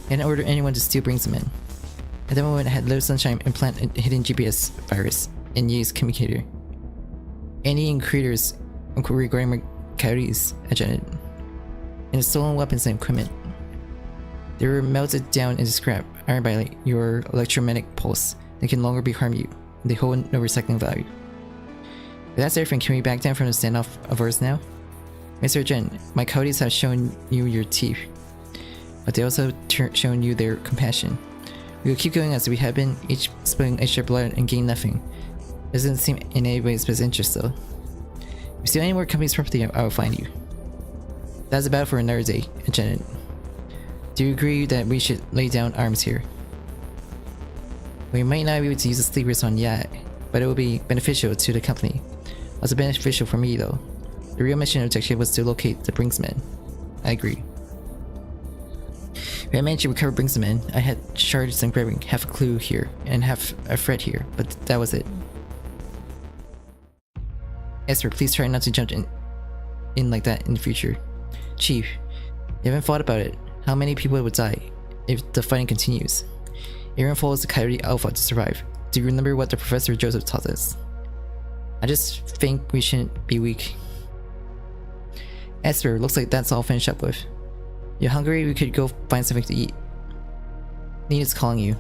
He didn't order anyone to steal brings them in. At that moment, I had Little Sunshine implant a hidden GPS virus in Ye's communicator. Any creators regarding my coyotes, agented. And the stolen weapons and equipment. They were melted down into scrap, ironed by your electromagnetic pulse. They can no longer harm you. They hold no recycling value. If that's everything, can we back down from the standoff of ours now? Mr. Jen, my coyotes have shown you your teeth, but they also shown you their compassion. We will keep going as we have been, each spilling extra blood and gain nothing. It doesn't seem in anybody's best interest though. If you steal any more company's property, I will find you. That's about for another day, Janet. Do you agree that we should lay down arms here? We might not be able to use the sleepers on yet, but it will be beneficial to the company. Also beneficial for me though. The real mission objective was to locate the Brinksman. I agree. If I managed to recover Brinksman, I had shards and grabbing half a clue here and half a thread here, but that was it. Esper, please try not to jump in like that in the future. Chief, you haven't thought about it. How many people would die if the fighting continues? Everyone follows the Coyote Alpha to survive. Do you remember what the Professor Joseph taught us? I just think we shouldn't be weak. Esper, looks like that's all finished up with. You're hungry? We could go find something to eat. Nina's calling you.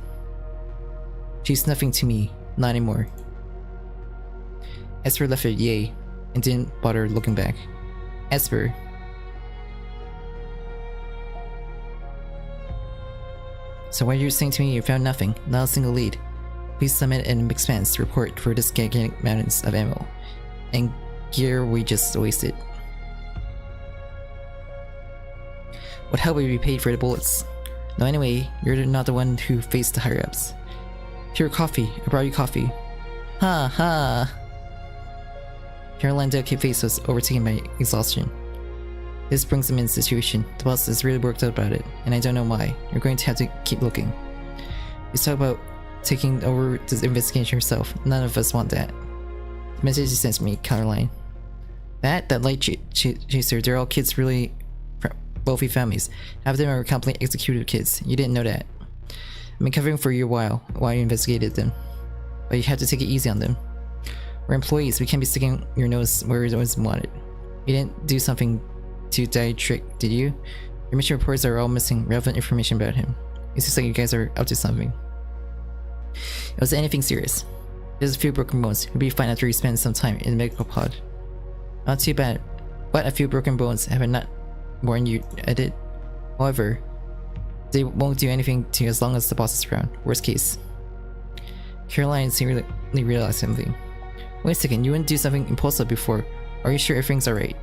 She's nothing to me. Not anymore. Esper left it yay and didn't bother looking back. Esper. So what you're saying to me, you found nothing, not a single lead. Please submit an expense report for this gigantic mountains of ammo and gear we just wasted. What hell will we be paid for the bullets? No, anyway, you're not the one who faced the higher-ups. Here, coffee. I brought you coffee. Ha ha! Caroline's delicate face was overtaken by exhaustion. This brings them in situation. The boss is really worked out about it, and I don't know why. You're going to have to keep looking. You talk about taking over this investigation yourself. None of us want that. The message you sent me, Caroline. That light chaser, they're all kids really wealthy families. Half of them are completely executed kids. You didn't know that. I've been covering for you a while you investigated them. But you have to take it easy on them. We're employees, we can't be sticking your nose where it wasn't wanted. You didn't do something to die trick, did you? Your mission reports are all missing relevant information about him. It seems like you guys are up to something. It was anything serious. There's a few broken bones. You'll be fine after you spend some time in the medical pod. Not too bad. But a few broken bones have I not warned you at it. However, they won't do anything to you as long as the boss is around. Worst case. Caroline seemingly realized something. Wait a second, you wouldn't do something impulsive before. Are you sure everything's alright?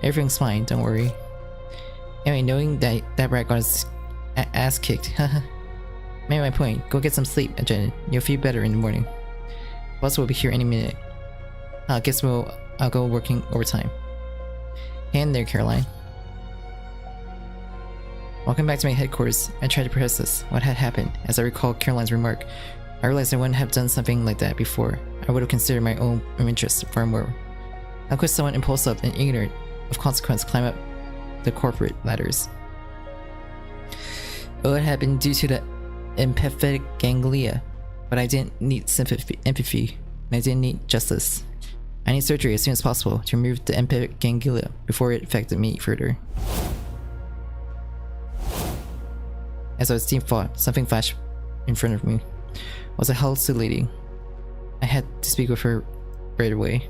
Everything's fine, don't worry. Anyway, knowing that rat got his ass kicked, haha. Made my point. Go get some sleep, Janet. You'll feel better in the morning. Boss will be here any minute. I guess I'll go working overtime. Hand there, Caroline. Welcome back to my headquarters. I tried to process what had happened. As I recall Caroline's remark, I realized I wouldn't have done something like that before. I would have considered my own interests far more. How could someone impulsive and ignorant of consequence climb up the corporate ladders? Well, it had been due to the empathetic ganglia, but I didn't need empathy, and I didn't need justice. I need surgery as soon as possible to remove the empathetic ganglia before it affected me further. As I was deep thought, something flashed in front of me. It was a hallucinating. I had to speak with her right away.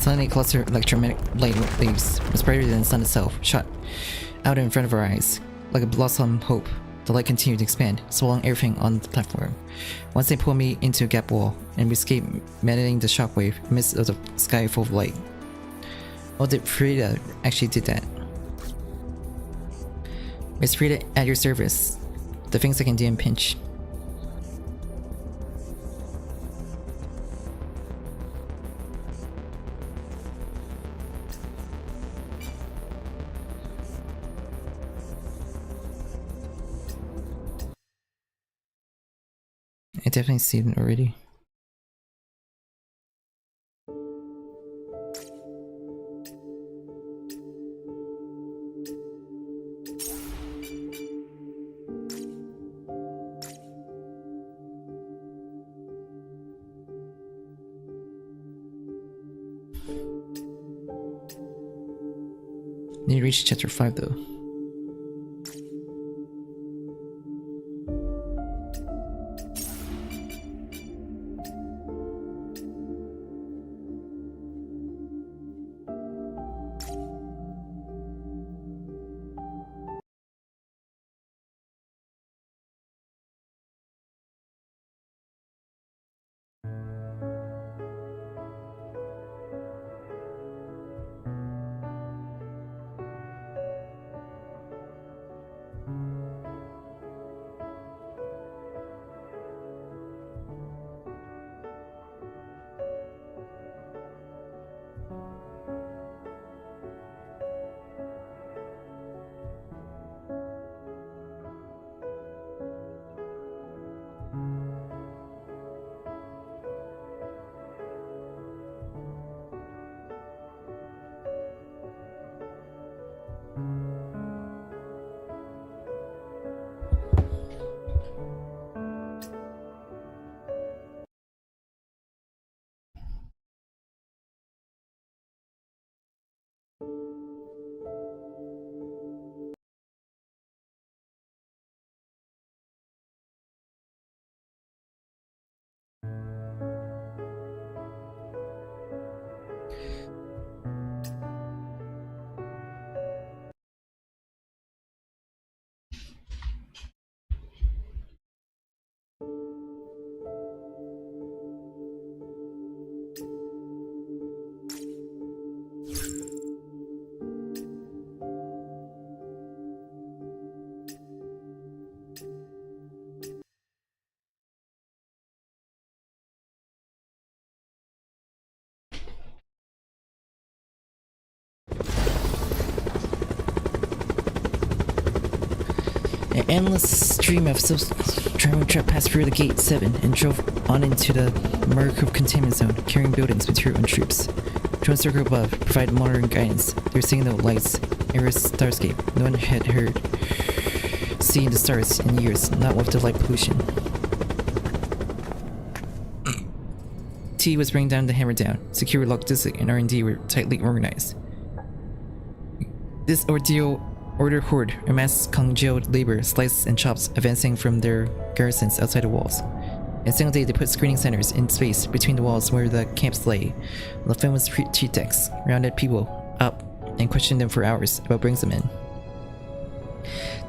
Suddenly a cluster of electromagnetic light waves was brighter than the sun itself, shot out in front of our eyes. Like a blossom hope, the light continued to expand, swallowing everything on the platform. Once they pulled me into a gap wall, and we escaped, managing the shockwave amidst of the sky full of light. Oh, Frida actually did that. Miss Frida at your service. The things I can do in pinch. I definitely see it already. Need to reach chapter 5 though. An endless stream of driving truck passed through the gate 7 and drove on into the Murk containment zone, carrying buildings, material, and troops. Drone circle above provided monitoring guidance. They were seeing the lights, Eris starscape. No one had seen the stars in years, not with the light pollution. T was bringing down the hammer down. Secure logistic and R&D were tightly organized. This order horde, a mass congealed labor, sliced and chops, advancing from their garrisons outside the walls. In a single day, they put screening centers in space between the walls where the camps lay. The famous cheat decks rounded people up and questioned them for hours about brings them in.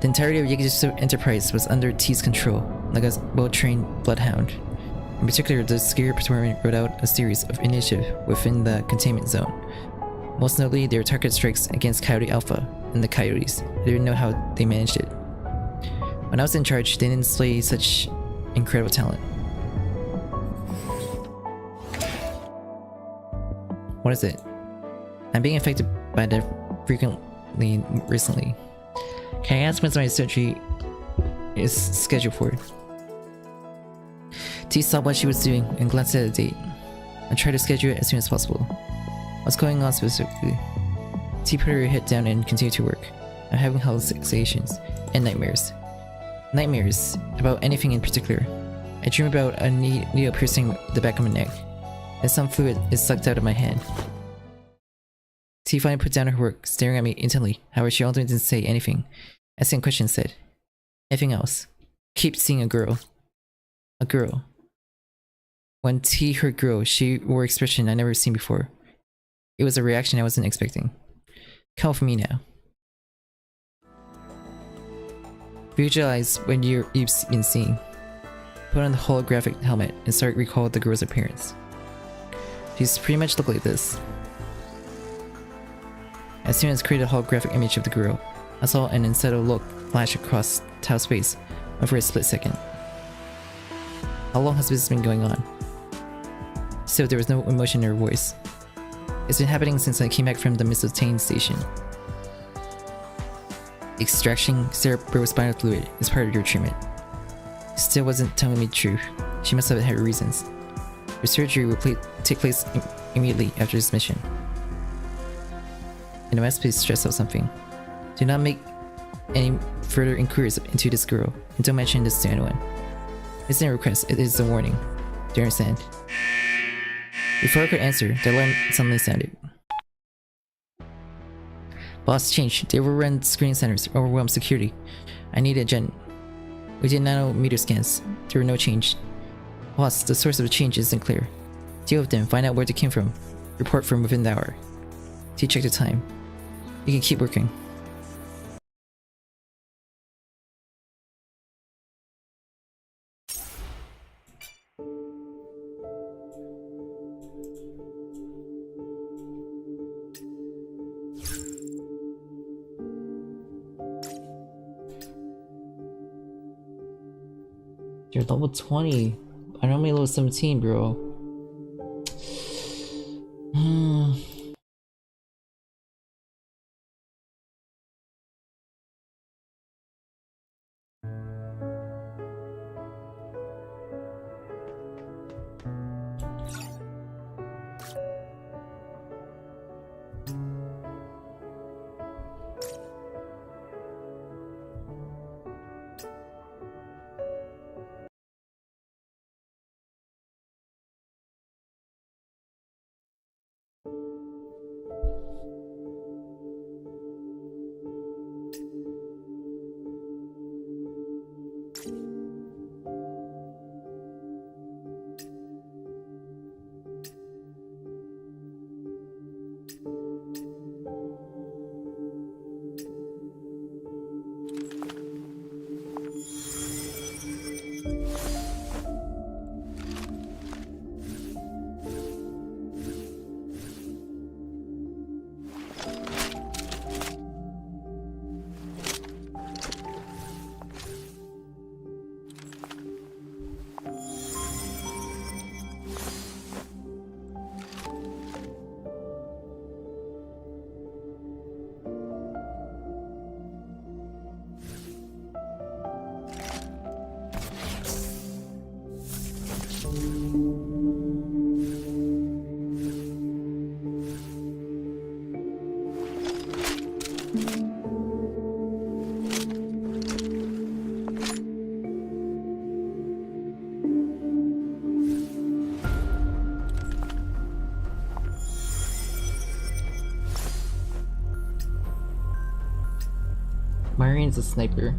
The entirety of Yukitomo Enterprise was under T's control, like a well-trained bloodhound. In particular, the Security Department wrote out a series of initiatives within the containment zone. Most notably, their target strikes against Coyote Alpha and the Coyotes. I didn't know how they managed it. When I was in charge, they didn't display such incredible talent. What is it? I'm being affected by that frequently recently. Can I ask when my surgery is scheduled for? T saw what she was doing and glanced at the date. I tried to schedule it as soon as possible. What's going on specifically? T put her head down and continued to work. I'm having hallucinations and nightmares. Nightmares about anything in particular. I dream about a needle piercing the back of my neck, and some fluid is sucked out of my hand. T finally put down her work, staring at me intently. However, she ultimately didn't say anything. Asking questions said, anything else? Keep seeing a girl. A girl. When T heard girl, she wore an expression I never seen before. It was a reaction I wasn't expecting. Come for me now. Visualize what you've been seeing. Put on the holographic helmet and start to recall the girl's appearance. She's pretty much look like this. As soon as I created a holographic image of the girl, I saw an unsettled look flash across Tao's face for a split second. How long has this been going on? Still, there was no emotion in her voice. It's been happening since I came back from the Mistletoe station. Extracting cerebrospinal fluid is part of your treatment. Still wasn't telling me the truth. She must have had reasons. Your surgery will take place immediately after this mission. And I must be stressed out something. Do not make any further inquiries into this girl, and don't mention this to anyone. It's not a request, it is a warning. Do you understand? Before I could answer, the alarm suddenly sounded. Boss changed. They overrun screening centers, overwhelmed security. I need a gen. We did nanometer scans. There were no change. Boss, the source of the change isn't clear. Deal with them, find out where they came from. Report from within the hour. Do check the time. You can keep working. You're level 20. I'm only level 17, bro. Marian's a sniper.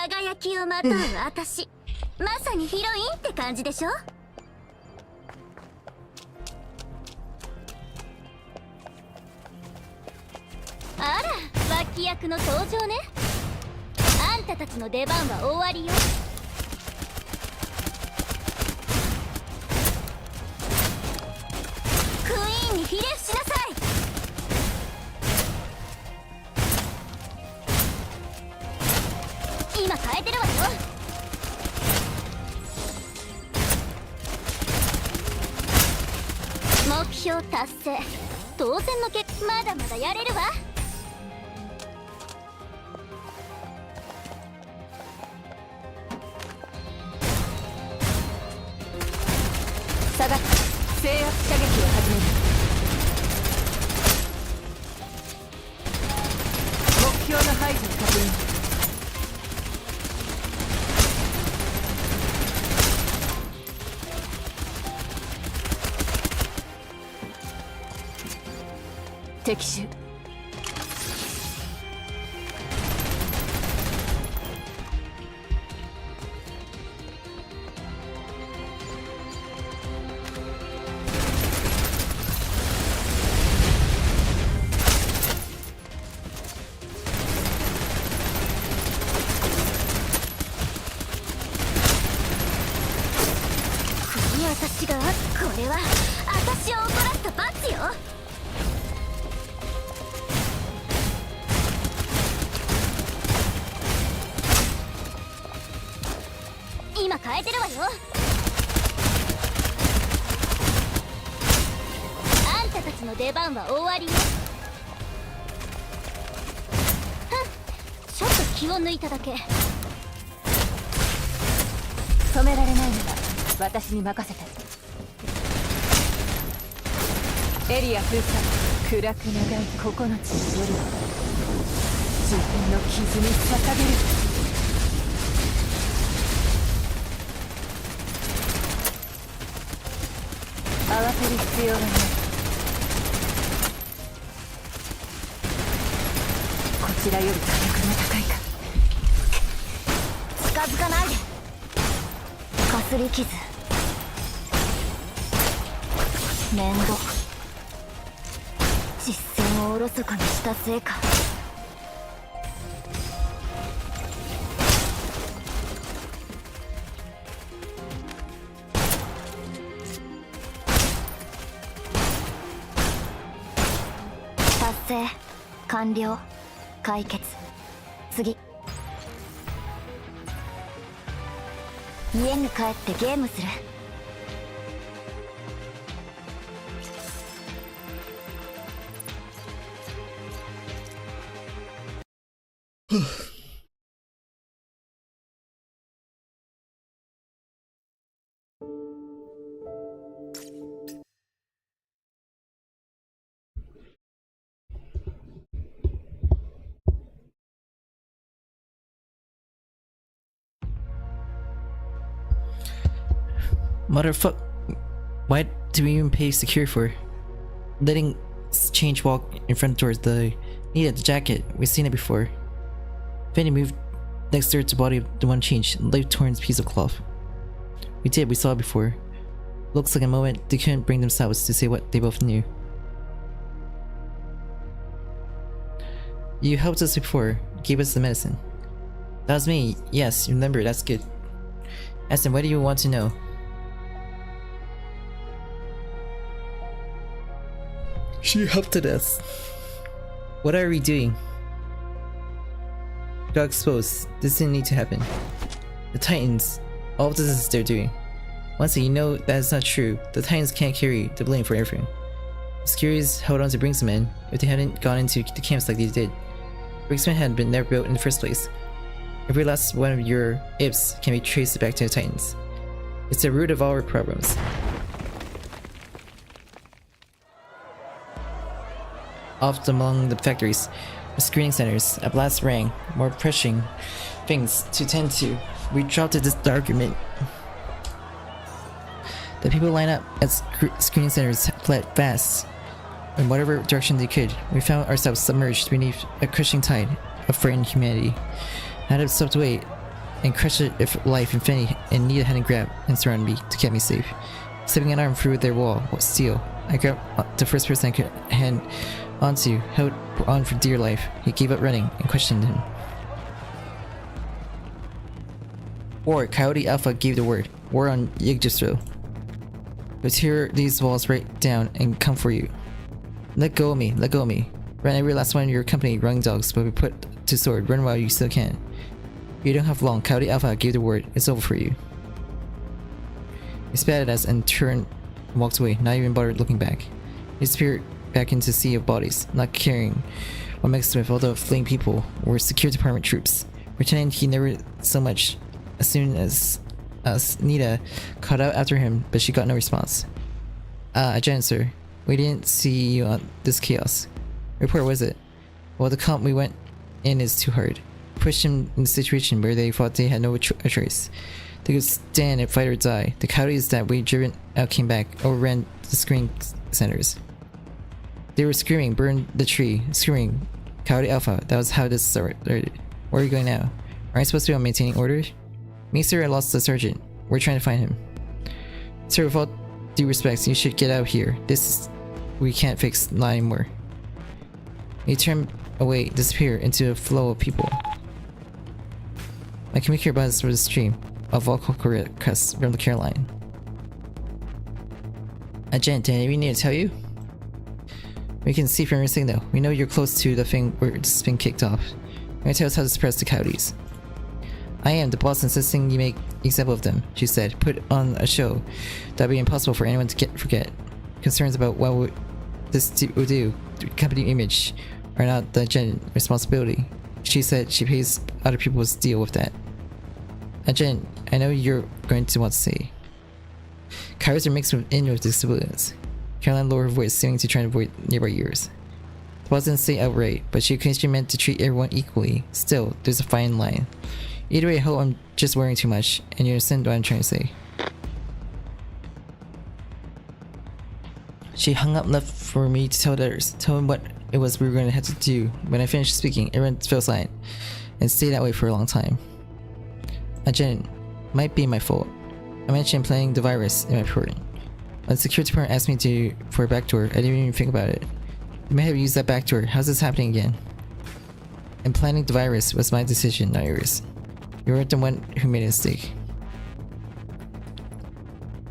輝きをまとう私、まさにヒロインって感じでしょ。あら、脇役の登場ね。あんたたちの出番は終わりよ。クイーンにひれ伏しなさい。今変えてるわよ。目標達成。当然の結果、まだまだやれるわ。下がって制圧射撃を始める。目標の排除を確認。敵手。私が、これは私を怒らせた罰よ。今変えてるわよ。あんたたちの出番は終わりよ。ちょっと気を抜いただけ。止められないなら私に任せて。エリア封鎖。暗く長い9つの夜を自分の傷に捧げる。慌てる必要はない。こちらより火力が高いか。近づかないで。かすり傷。面倒。実戦をおろそかにしたせいか。達成完了。解決。次。家に帰ってゲームする。Motherfuck. Why do we even pay secure for? Letting change walk in front towards the needed the jacket. We've seen it before. Fanny moved next to the body of the one change, life torn piece of cloth. We saw it before. Looks like a moment they couldn't bring themselves to say what they both knew. You helped us before, gave us the medicine. That was me, yes, remember, that's good. Ask them, what do you want to know? She helped us. What are we doing? Got exposed. This didn't need to happen. The Titans. All of this is they're doing. Once you know that is not true, the Titans can't carry the blame for everything. Securities held on to Brinksman if they hadn't gone into the camps like they did. Brinksman had been never built in the first place. Every last one of your ifs can be traced back to the Titans. It's the root of all our problems. Off among the factories, the screening centers, a blast rang, more pressing things to tend to. We dropped this argument. The people lined up at screening centers fled fast in whatever direction they could. We found ourselves submerged beneath a crushing tide of frightened humanity. Had it swept away and crushed it if life Infinity and Nita hadn't grabbed and surrounded me to keep me safe. Slipping an arm through their wall was steel. I grabbed the first person I could hand onto, held on for dear life. He gave up running and questioned him. War. Coyote Alpha gave the word. War on Yggdrasil. Let's tear these walls right down and come for you. Let go of me, let go of me. Run, every last one of your company running dogs will be put to sword. Run while you still can. You don't have long. Coyote Alpha gave the word. It's over for you. He spat at us and turned and walked away, not even bothered looking back. He disappeared back into the sea of bodies, not caring what mixed with all the fleeing people were security department troops. Pretending he never so much. As soon as Nita caught out after him, but she got no response. Agent, sir. We didn't see you on this chaos. Report, was it? Well, the comp we went in is too hard. Pushed him in a situation where they thought they had no choice. They could stand and fight or die. The coyotes that we driven out came back, overran the screening centers. They were screaming, burn the tree, screaming, Coyote Alpha. That was how this started. Where are you going now? Aren't you supposed to be on maintaining order? Me, sir, I lost the sergeant. We're trying to find him. Sir, with all due respect, you should get out here. We can't fix, not anymore. He turned away, disappear into a flow of people. I can make your buzz through the stream of vocal requests from the Caroline. Agent, did I even need to tell you? We can see from your signal. We know you're close to the thing where it's been kicked off. You're gonna tell us how to suppress the coyotes. I am the boss insisting you make example of them, she said. Put on a show that would be impossible for anyone to forget. Concerns about what this would do to company image are not the agent responsibility. She said she pays other people to deal with that. Agent, I know you're going to want to say. Coyotes are mixed in with the civilians. Caroline lowered her voice, seeming to try to avoid nearby ears. The boss didn't say outright, but she meant to treat everyone equally. Still, there's a fine line. Either way, I hope I'm just worrying too much, and you understand what I'm trying to say. She hung up, left for me to tell others, tell him what it was we were going to have to do. When I finished speaking, everyone fell silent, and stayed that way for a long time. Agent, might be my fault. I mentioned playing the virus in my report. When the security department asked me for a backdoor, I didn't even think about it. They may have used that backdoor. How's this happening again? And planning the virus was my decision, not yours. You weren't the one who made a mistake.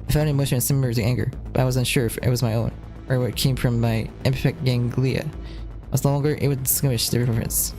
I found emotion similar to anger, but I was unsure if it was my own, or what came from my empathetic ganglia. I was no longer able to distinguish the difference.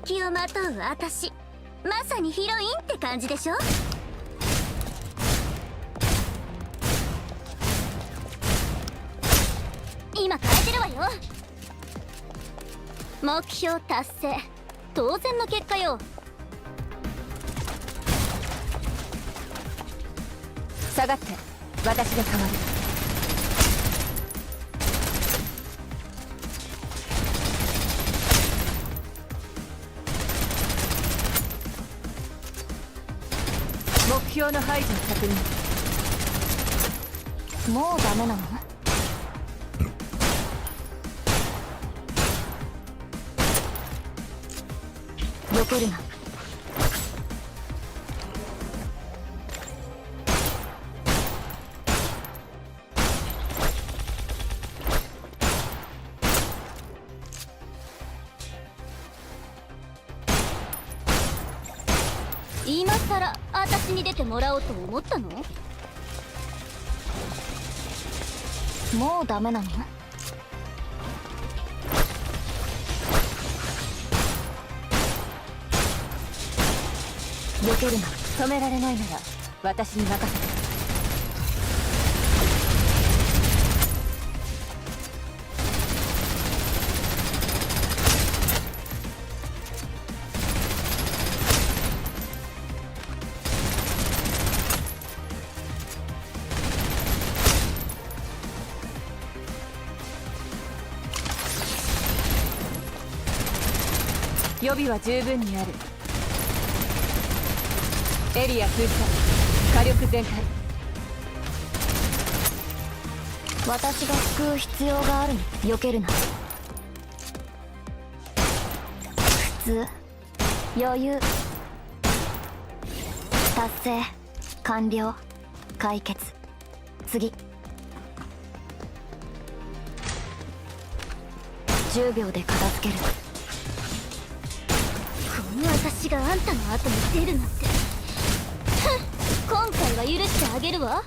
敵をまとう私、まさにヒロインって感じでしょ。今変えてるわよ。目標達成、当然の結果よ。下がって、私が変わる。目標の排除を確認。もうダメなの？避けるな。今さら私に出てもらおうと思ったの？もうダメなの？避けるな。止められないなら私に任せて。予備は十分にある。エリア封鎖、火力全開。私が救う必要があるの。避けるな。普通、余裕、達成、完了、解決。次。10秒で片付ける。この私があんたの後に出るなんて。今回は許してあげるわ。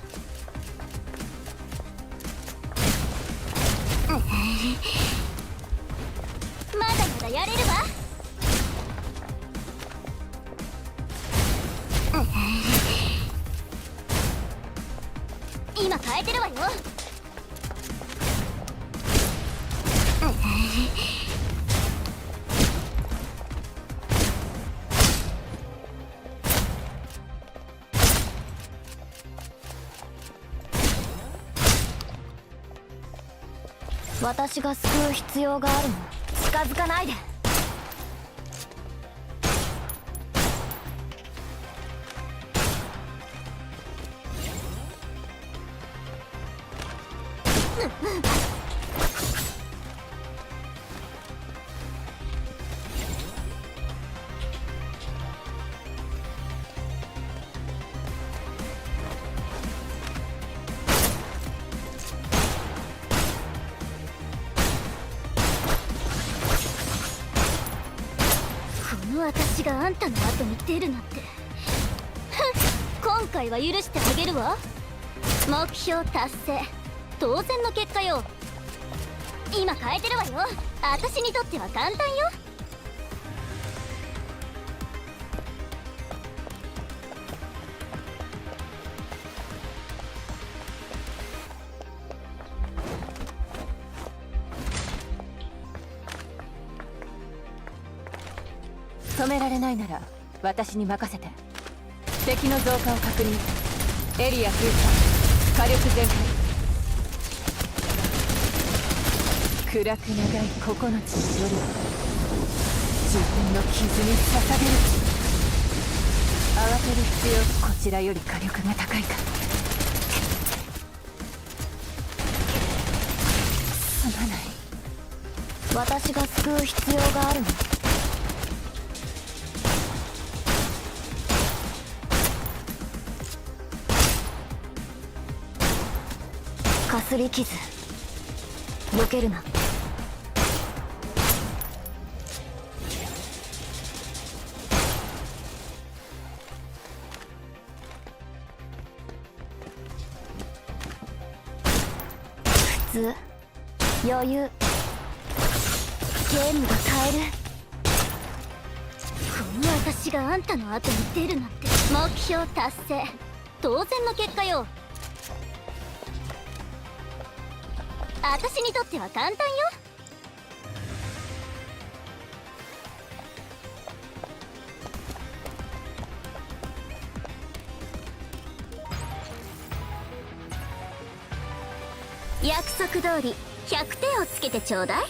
まだまだやれるわ。今変えてるわよ。私が救う必要があるの。近づかないで。私があんたの後に出るなんて。今回は許してあげるわ。目標達成、当然の結果よ。今変えてるわよ。私にとっては簡単よ。止められないなら私に任せて。敵の増加を確認。エリア封鎖、火力全開。暗く長い9つの夜を自分の傷に捧げる。慌てる必要。こちらより火力が高いか。すまない。私が救う必要があるの。かすり傷、避けるな。普通、余裕。ゲームが変える。私があんたの後に出るなんて。目標達成、当然の結果よ。私にとっては簡単よ。約束通り100点をつけてちょうだい。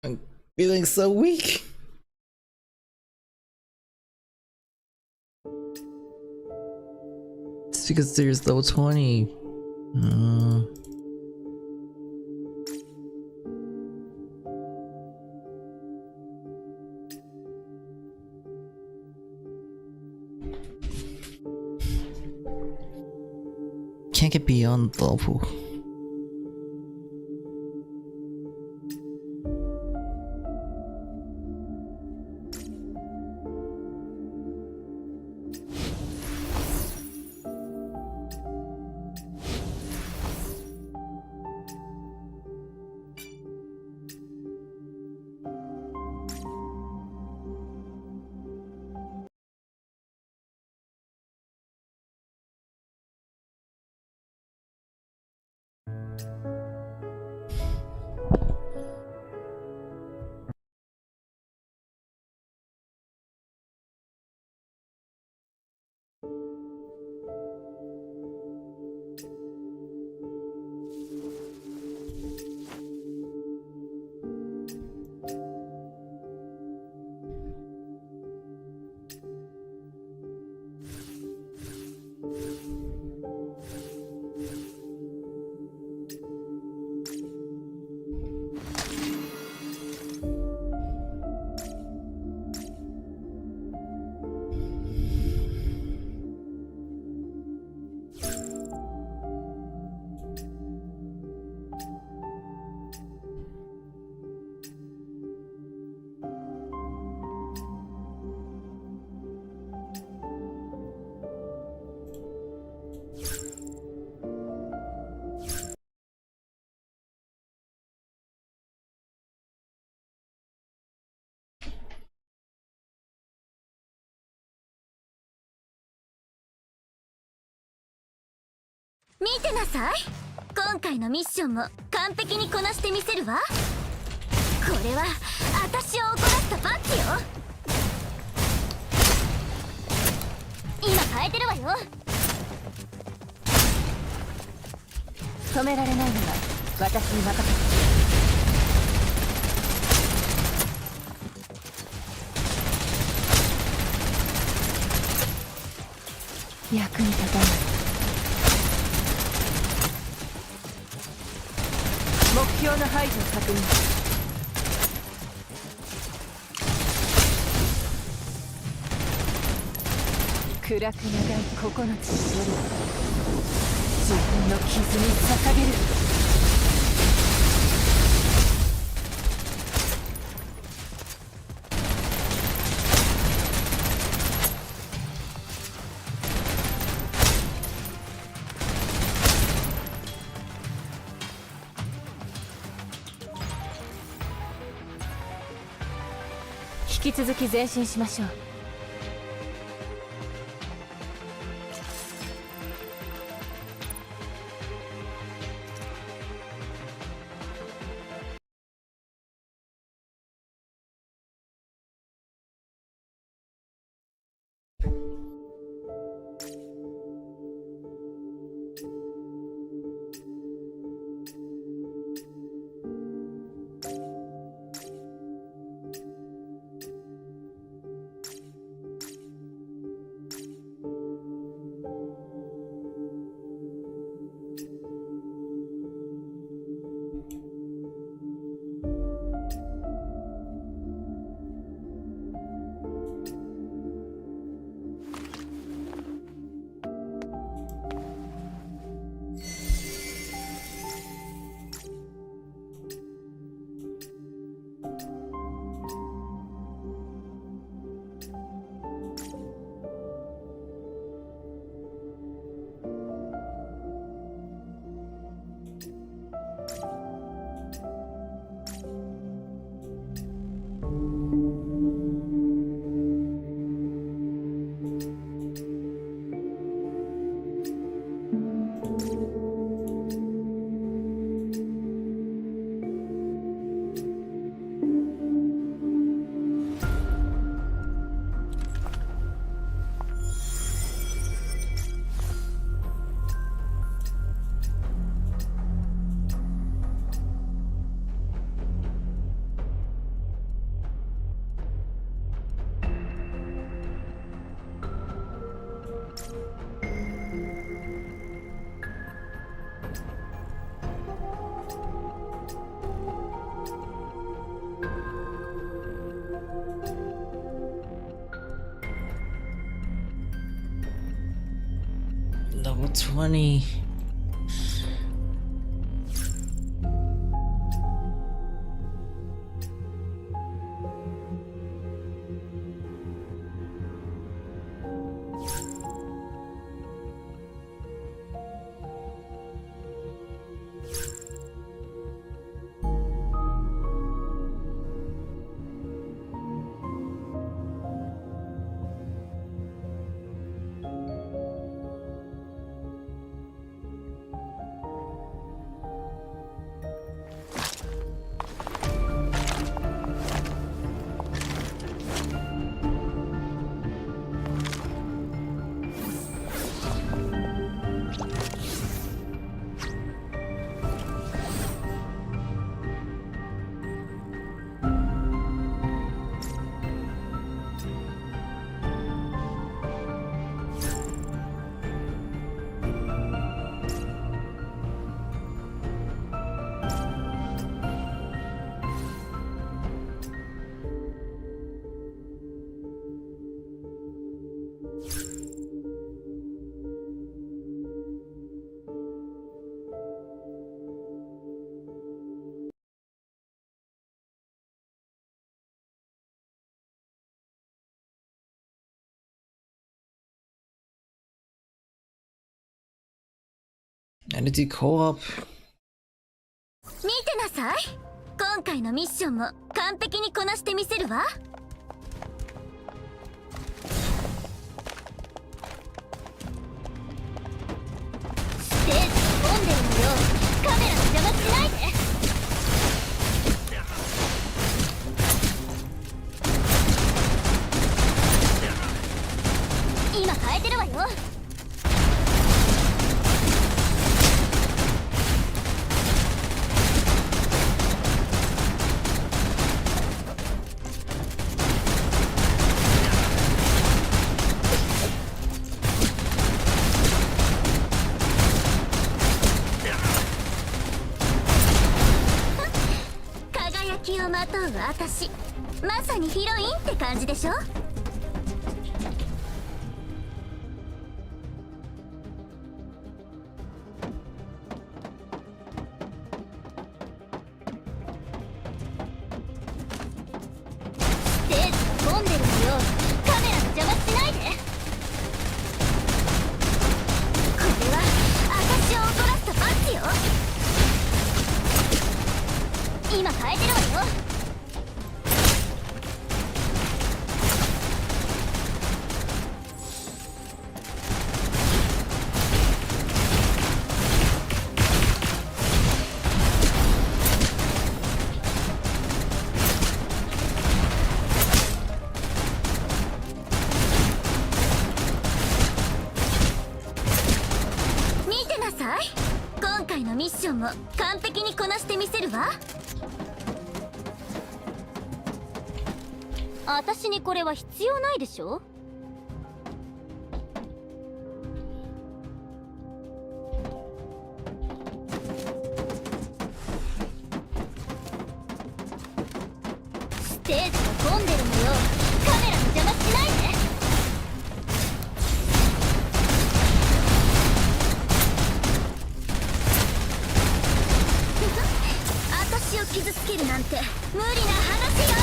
I'm feeling so weak. It's because there's level 20. Can't get beyond the level.「見てなさい、今回のミッションも完璧にこなしてみせるわ。これは私を怒らせたバッジよ。今変えてるわよ。止められないのは私に任せて。役に立たない。目標の排除を確認。暗く長い9つの夜、自分の傷に捧げる。引き続き前進しましょう。Level 20. And do co-op. 見てなさい。今回のミッションも完璧にこなしてみせるわ。ステージ混んでるのよ。カメラの邪魔しないで。今変えてるわよ。まとう私、まさにヒロインって感じでしょ。ステージが混んでるのよ。カメラの邪魔しないで。これは私を怒らせた罰よ。今変えてるわよ。見てなさい。今回のミッションも完璧にこなしてみせるわ。私にこれは必要ないでしょ。ステージが混んでるのよ。カメラの邪魔しないで。私を傷つけるなんて無理な話よ。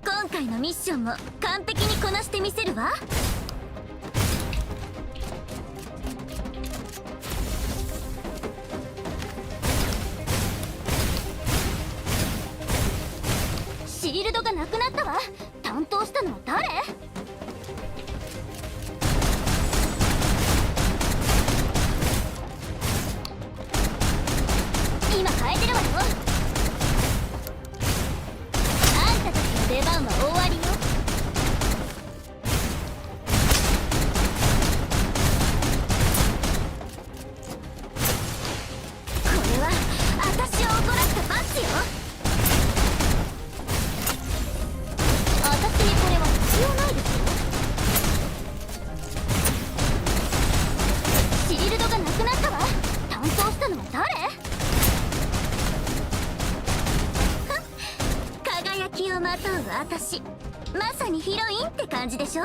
今回のミッションも完璧にこなしてみせるわ。シールドがなくなったわ。担当したのは誰？今変えてるわよ。あんたたちの出番は終わりよ。これは私を怒らせた罰よ。まとう私、まさにヒロインって感じでしょ。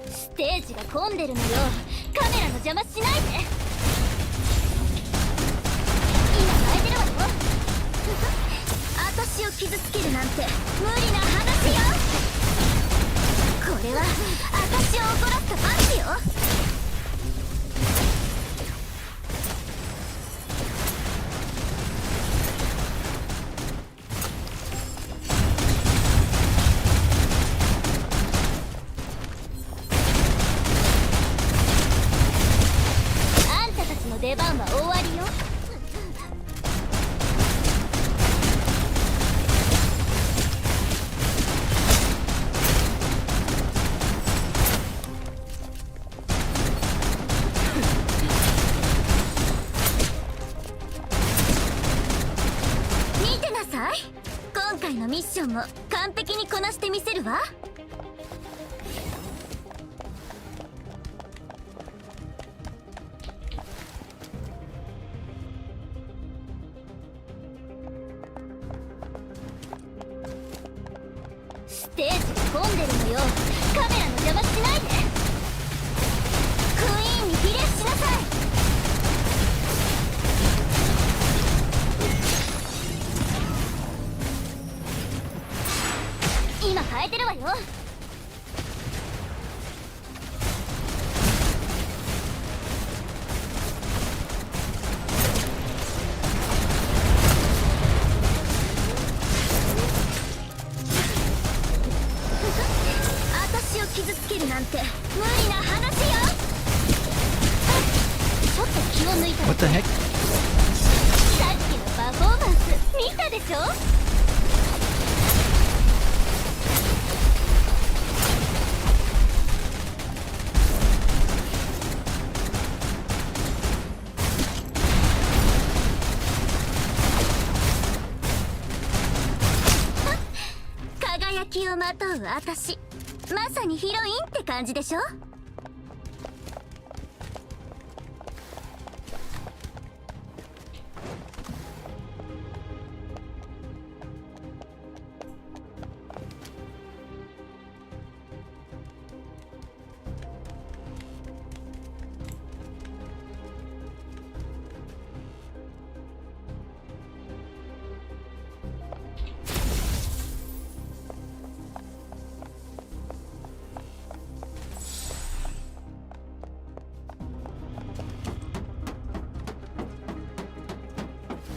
ステージが混んでるのよ。カメラの邪魔しないで。今泣いてるわよ。私を傷つけるなんて無理な話よ。これは私を怒らせたパンチよ。あんたたちの出番は終わりよ。見てなさい。今回のミッションも完璧にこなしてみせるわ。ステージが混んでるのよ。カメラの邪魔しないで。クイーンに比例しなさい。今変えてるわよ。私を傷つけるなんて無理な話よ。ちょっと気を抜いた。 What the heck? さっきのパフォーマンス見たでしょ。輝きをまとう私、まさにヒロインって感じでしょ。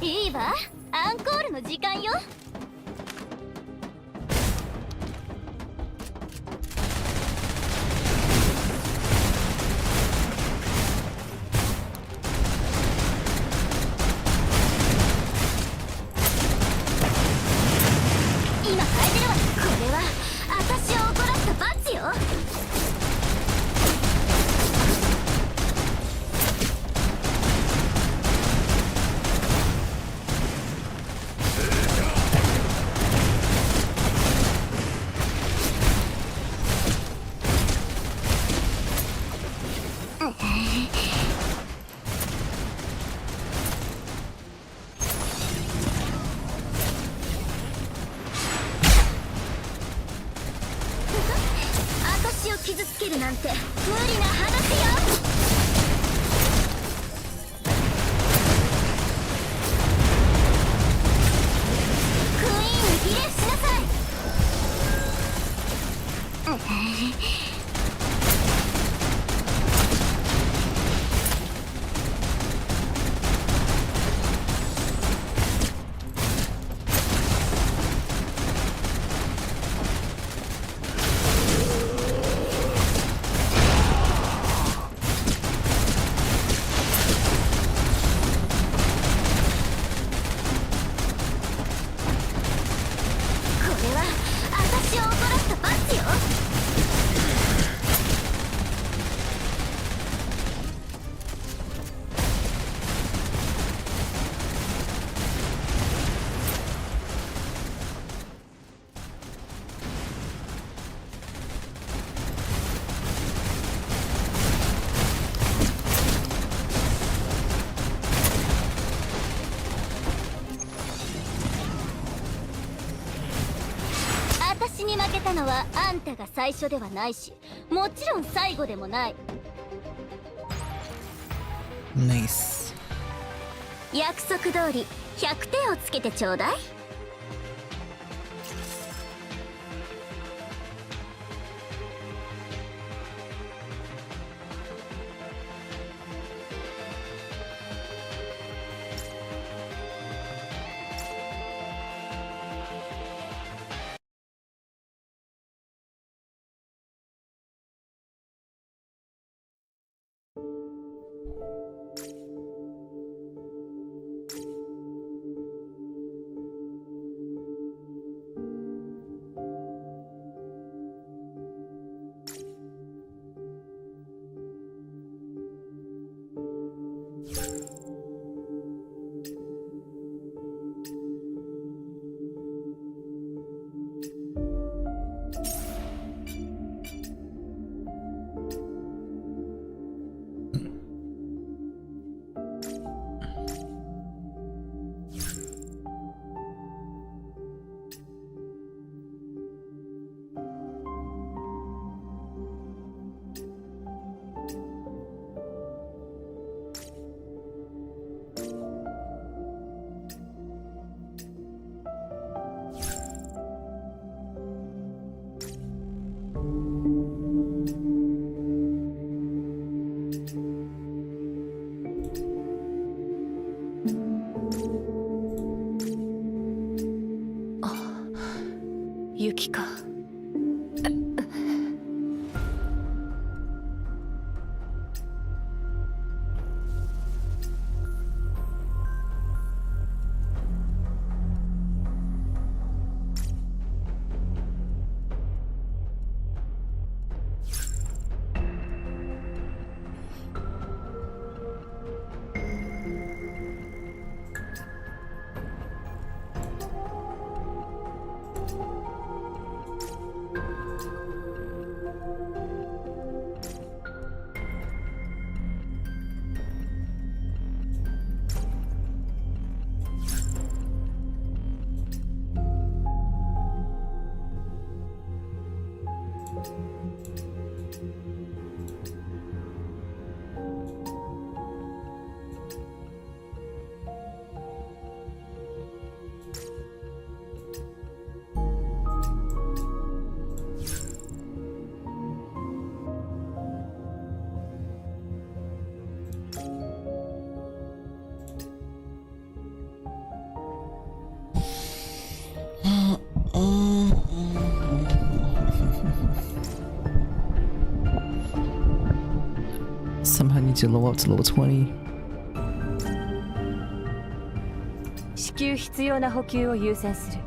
いいわ、アンコールの時間よ。今変えてるわ。これは私を怒らせたパンチよ。私を傷つけるなんて無理な話よ。クイーンに比例しなさい。私に負けたのはあんたが最初ではないし、もちろん最後でもない。ナイス。約束通り100点をつけてちょうだい。雪か。Somehow need to level up to level 20. 至急必要な補給を優先する。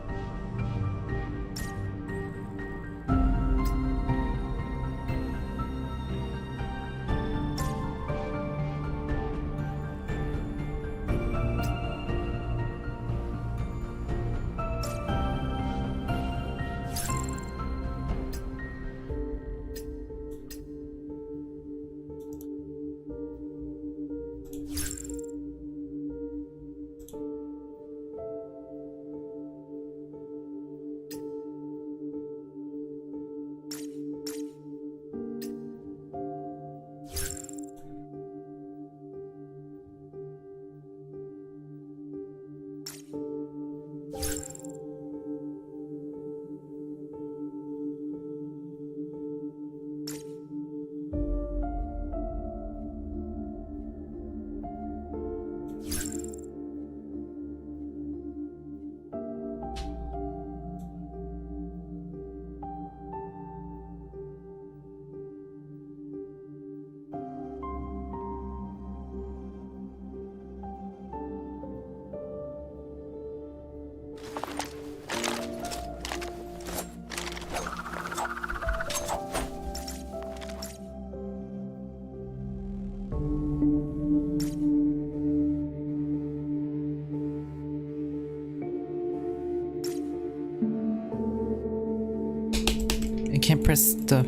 I can't press the...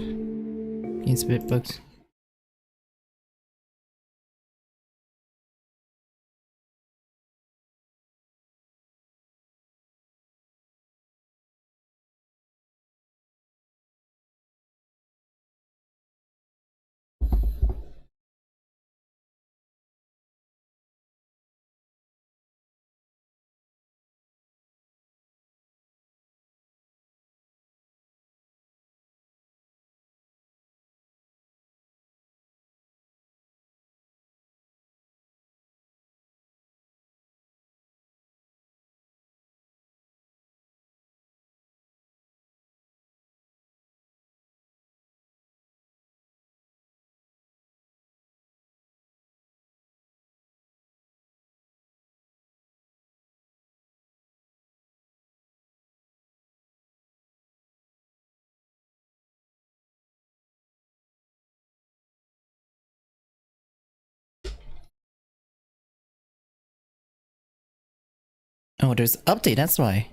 It's a bit bugged. Oh, there's update, that's why.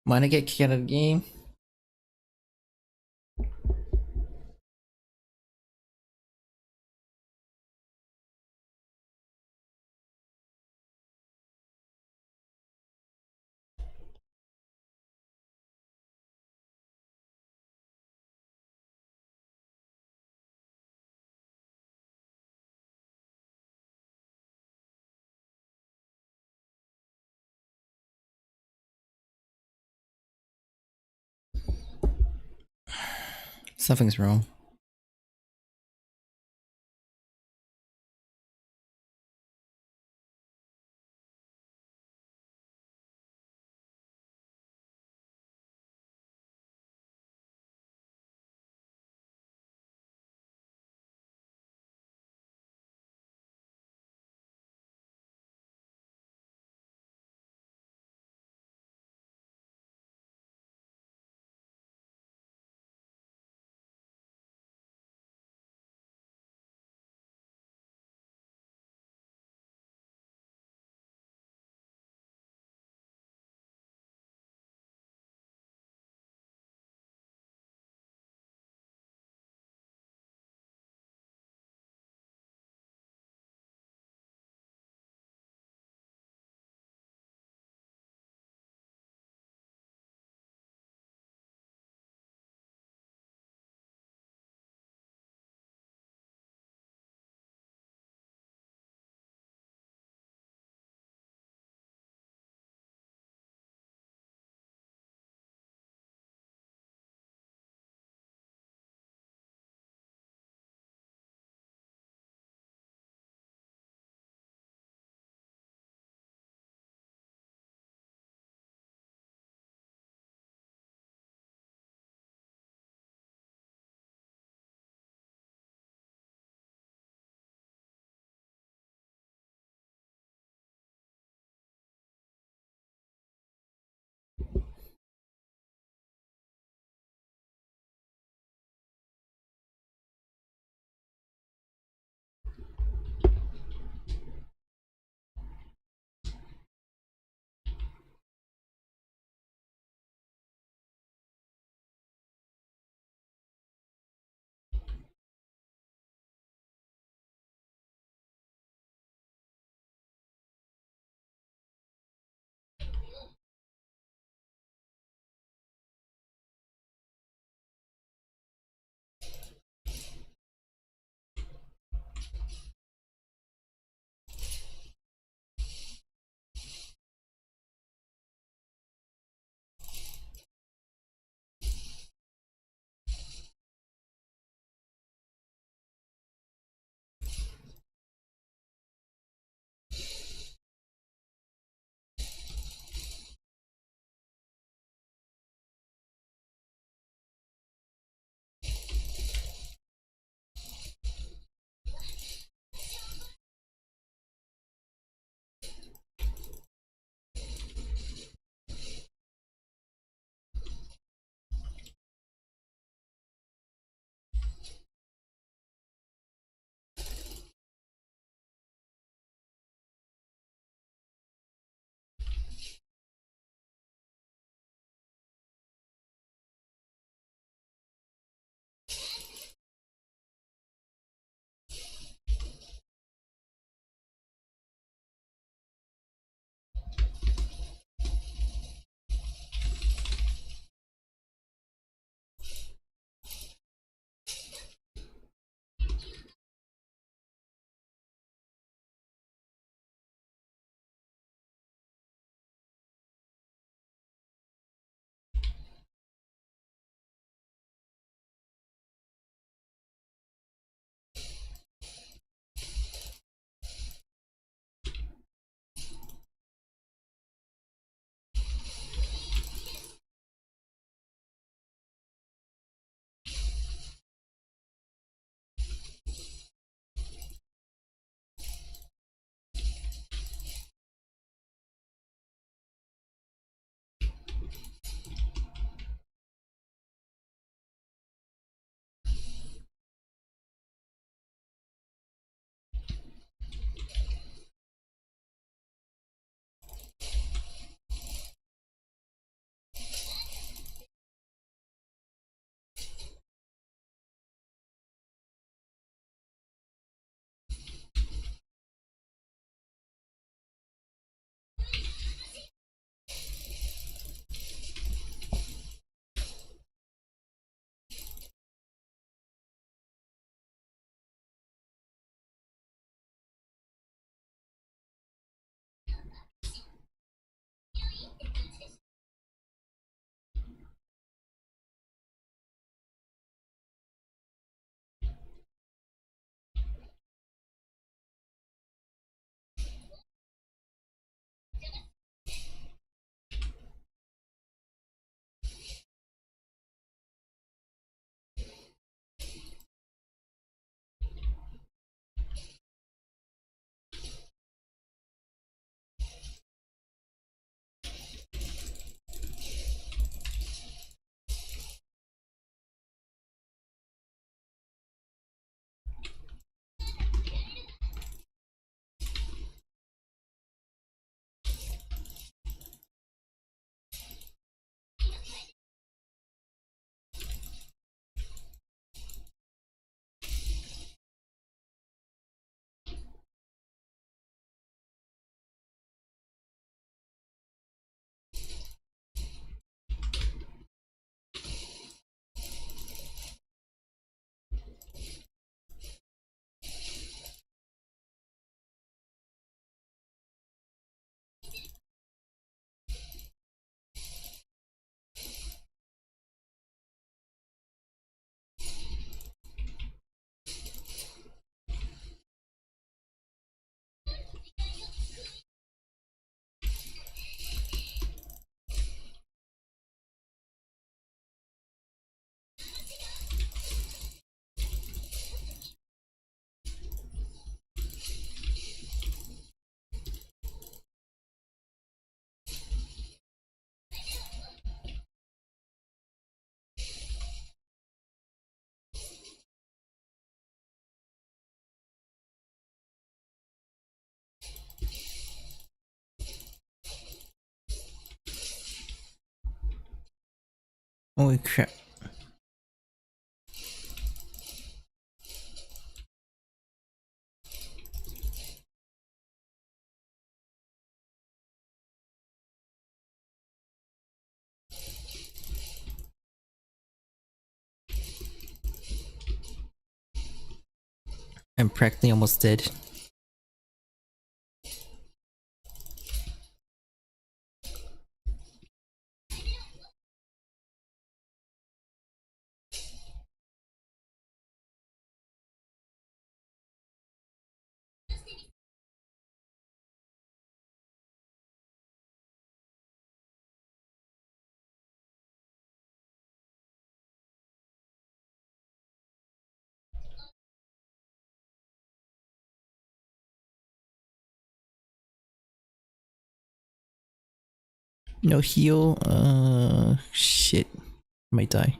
Wanna get kicked out of the game? Something's wrong. Holy crap. I'm practically almost dead. No heal, shit. Might die.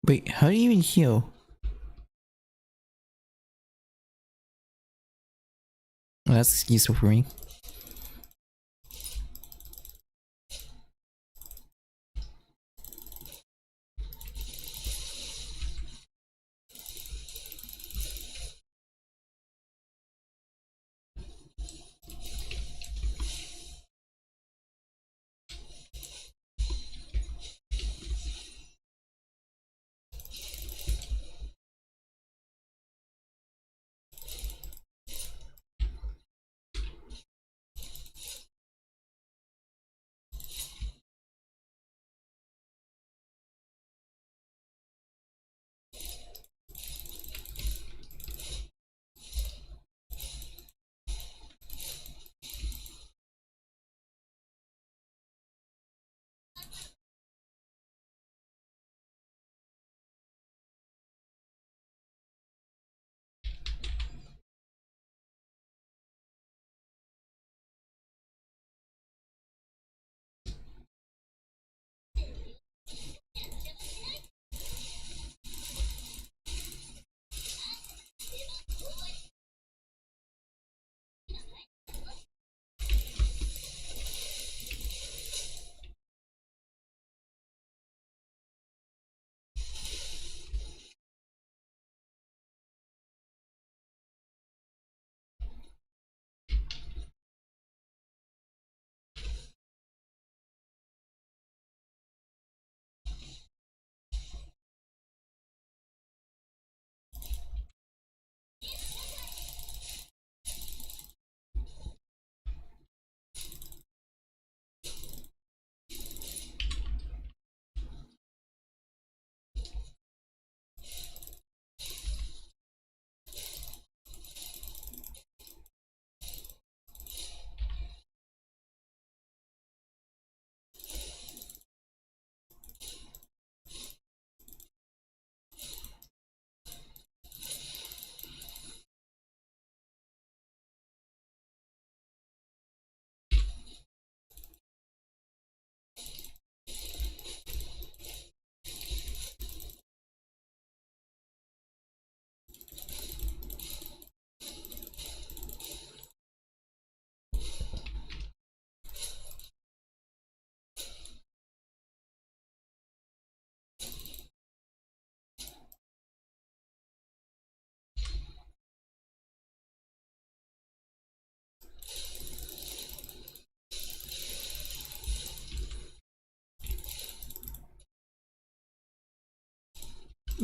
Wait, how do you even heal? Oh, that's useful for me.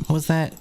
What was that?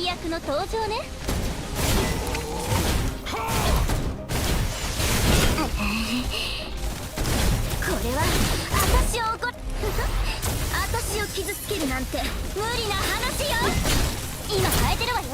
敵役の登場ね。これは私を怒る私を傷つけるなんて無理な話よ。今変えてるわよ。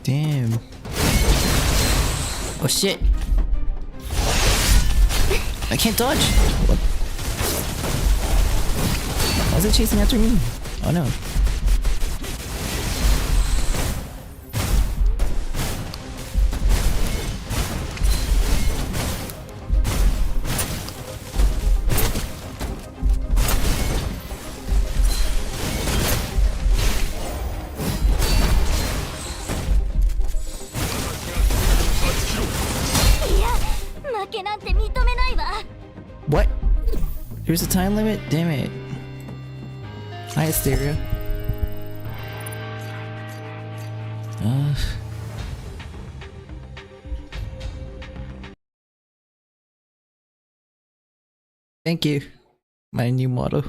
Damn. Oh shit. I can't dodge. What? Why is it chasing after me? Oh no. What? There's a time limit? Damn it. Hi, Asteria. Thank you. My new motto.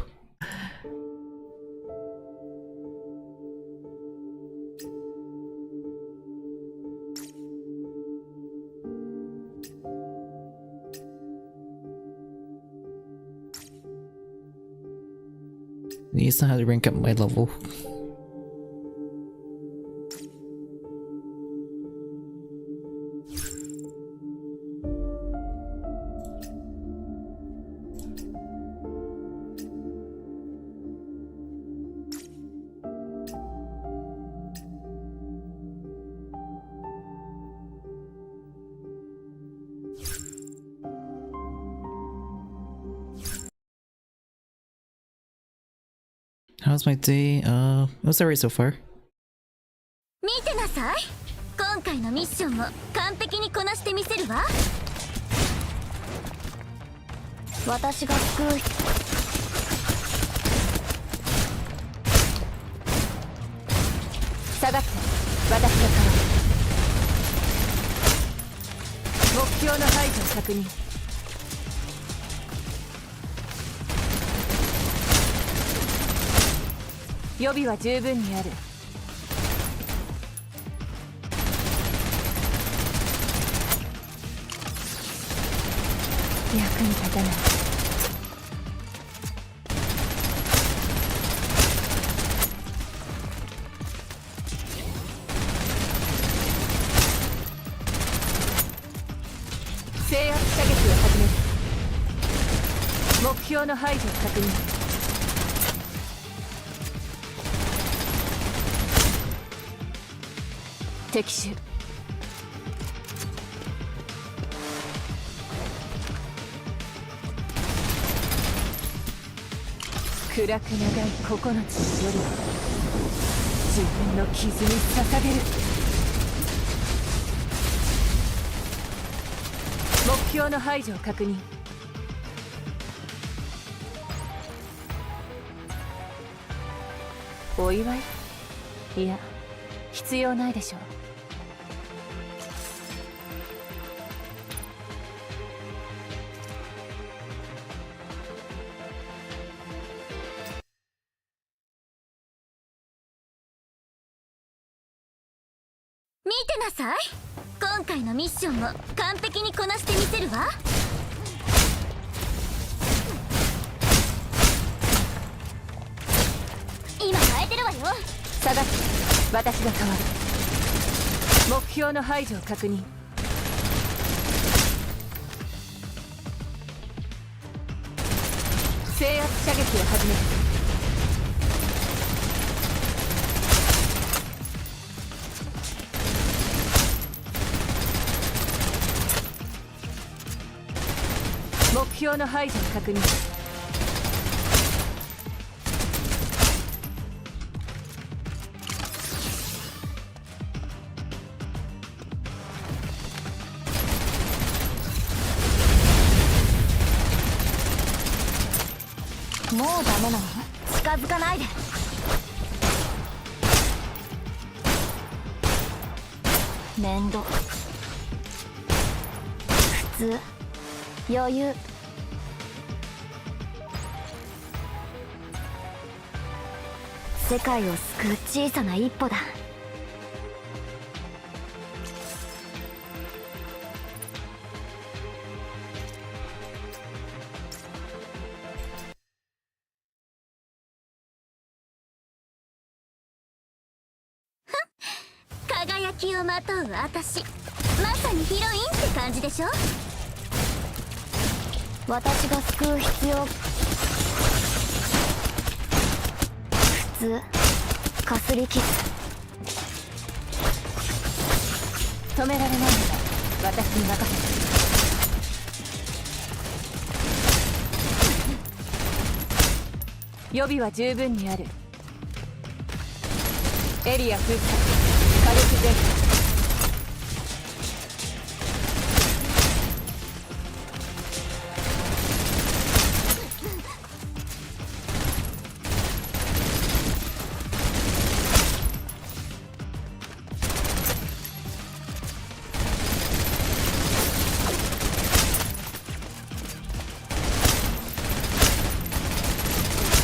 I need to know how to rank up my level. How's my day? It was alright so far. 見てなさい。今回のミッションも完璧にこなしてみせるわ。私が救う。下がって、私が代わる。目標の排除を確認。予備は十分にある。役に立たない。制圧射撃を始める。目標の排除を確認。敵手。暗く長い9つの夜を自分の傷に捧げる。目標の排除を確認。お祝い？いや、必要ないでしょう。見てなさい。今回のミッションも完璧にこなしてみせるわ。今変えてるわよ。下がって、私が変わる。目標の排除を確認。制圧射撃を始める。目標の排除を確認。もうダメなの？近づかないで。面倒。普通。余裕。世界を救う小さな一歩だ。輝きをまとう私、まさにヒロインって感じでしょ。私が救う必要。普通。かすり傷。止められないなら私に任せて。予備は十分にある。エリア封鎖、火力全開。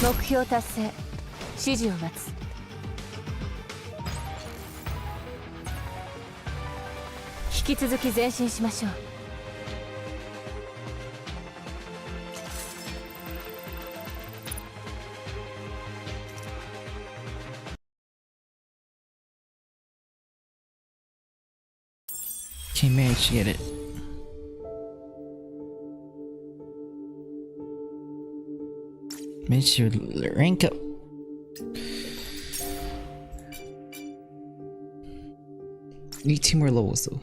目標達成。指示を待つ。引き続き前進しましょう。Can't manage to get it. Managed to rank up. Need 2 more levels though.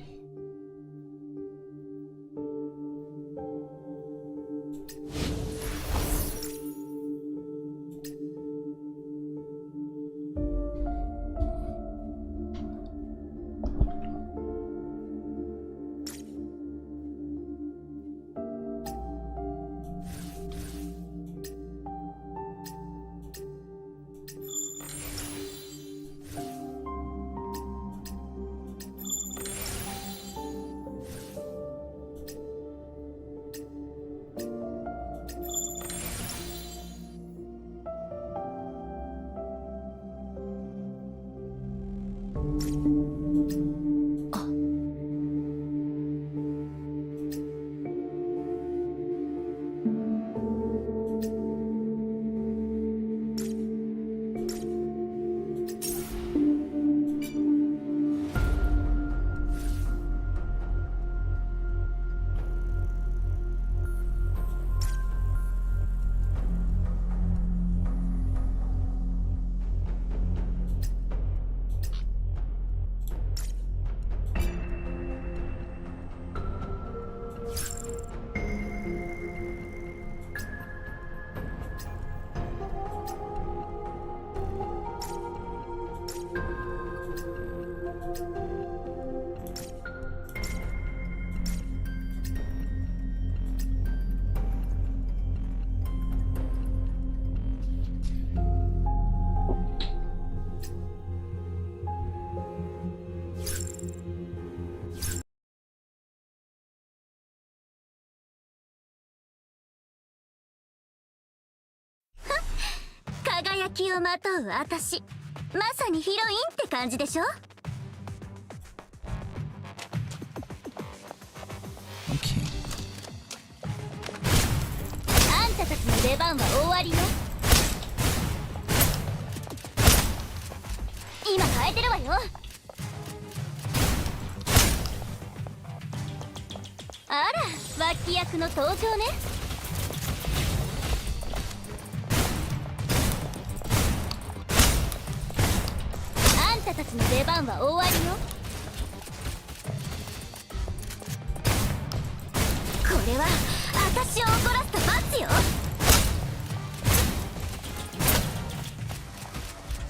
輝きをまとう私、まさにヒロインって感じでしょ。Okay. あんたたちの出番は終わりよ。今変えてるわよ。あら、脇役の登場ね。あんたたちの出番は終わりよ。これは私を怒らせた罰よ。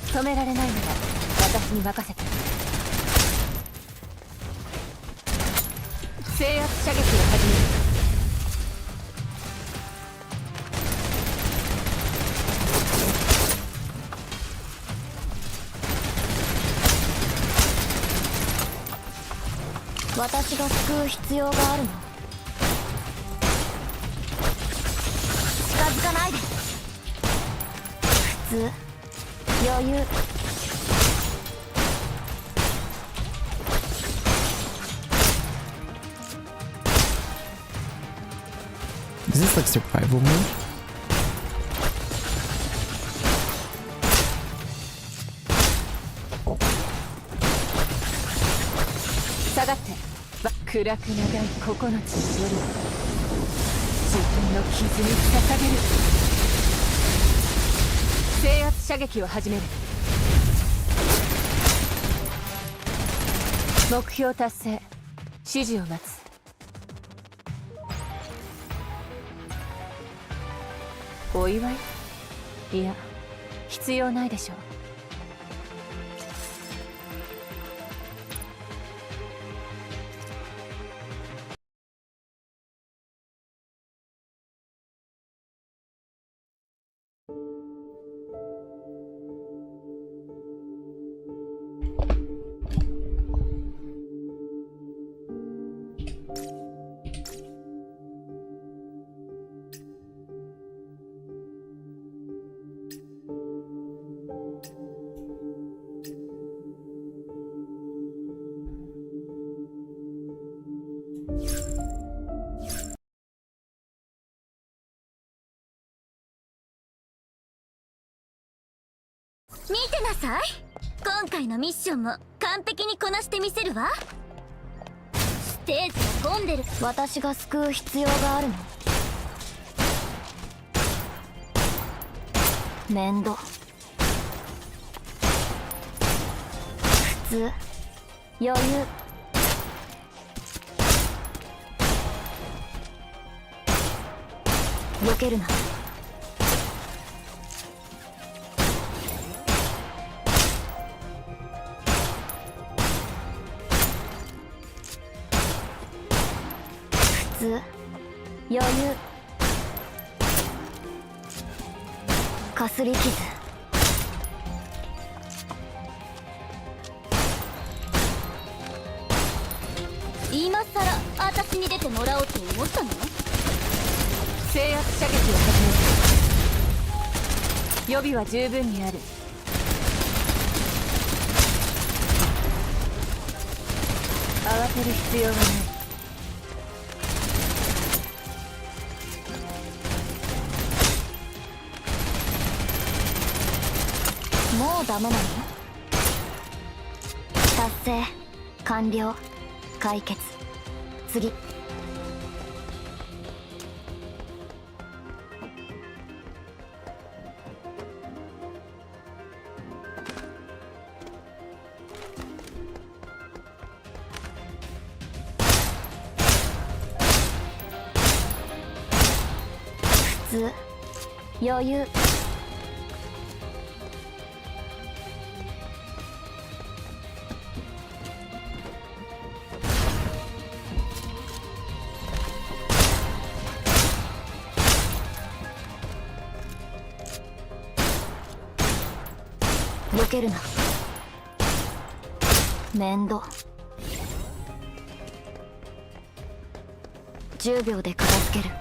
止められないなら私に任せて。制圧射撃を始める。私が救う必要があるの。近づかないで。普通、余裕。Is this like survival mode? 下がって。暗く長い9つの夜は自分の傷に捧げる。制圧射撃を始める。目標達成。指示を待つ。お祝い？いや、必要ないでしょう。見てなさい。今回のミッションも完璧にこなしてみせるわ。ステージが混んでる。私が救う必要があるの。面倒。普通、余裕。避けるな。余裕。かすり傷。今さら私に出てもらおうと思ったの？制圧射撃を始める。予備は十分にある。慌てる必要はない。もうダメなの？達成、完了、解決。次。普通、余裕。避けるな。面倒。10秒で片付ける。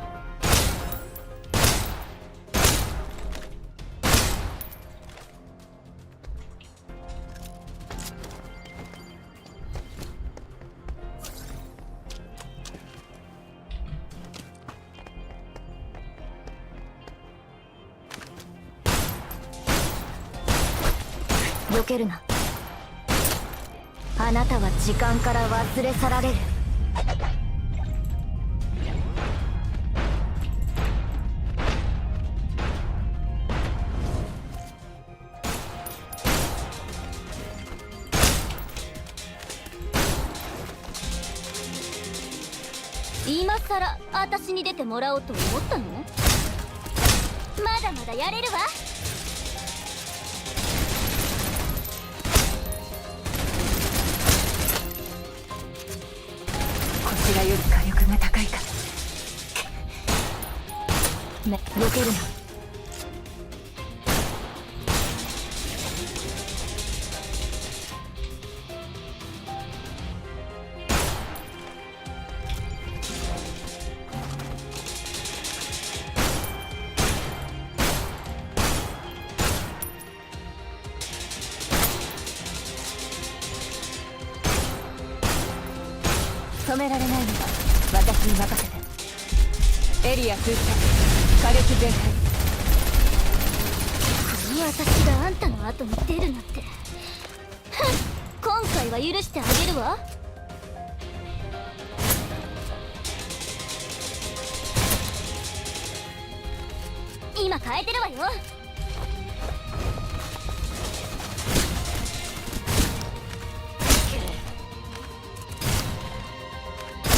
避けるな。あなたは時間から忘れ去られる。今さら私に出てもらおうと思ったの？まだまだやれるわ。こちらより火力が高いか。避けるな。止められないのは私に任せて。エリア封鎖、火力全開。私があんたの後に出るなんて。今回は許してあげるわ。今変えてるわよ。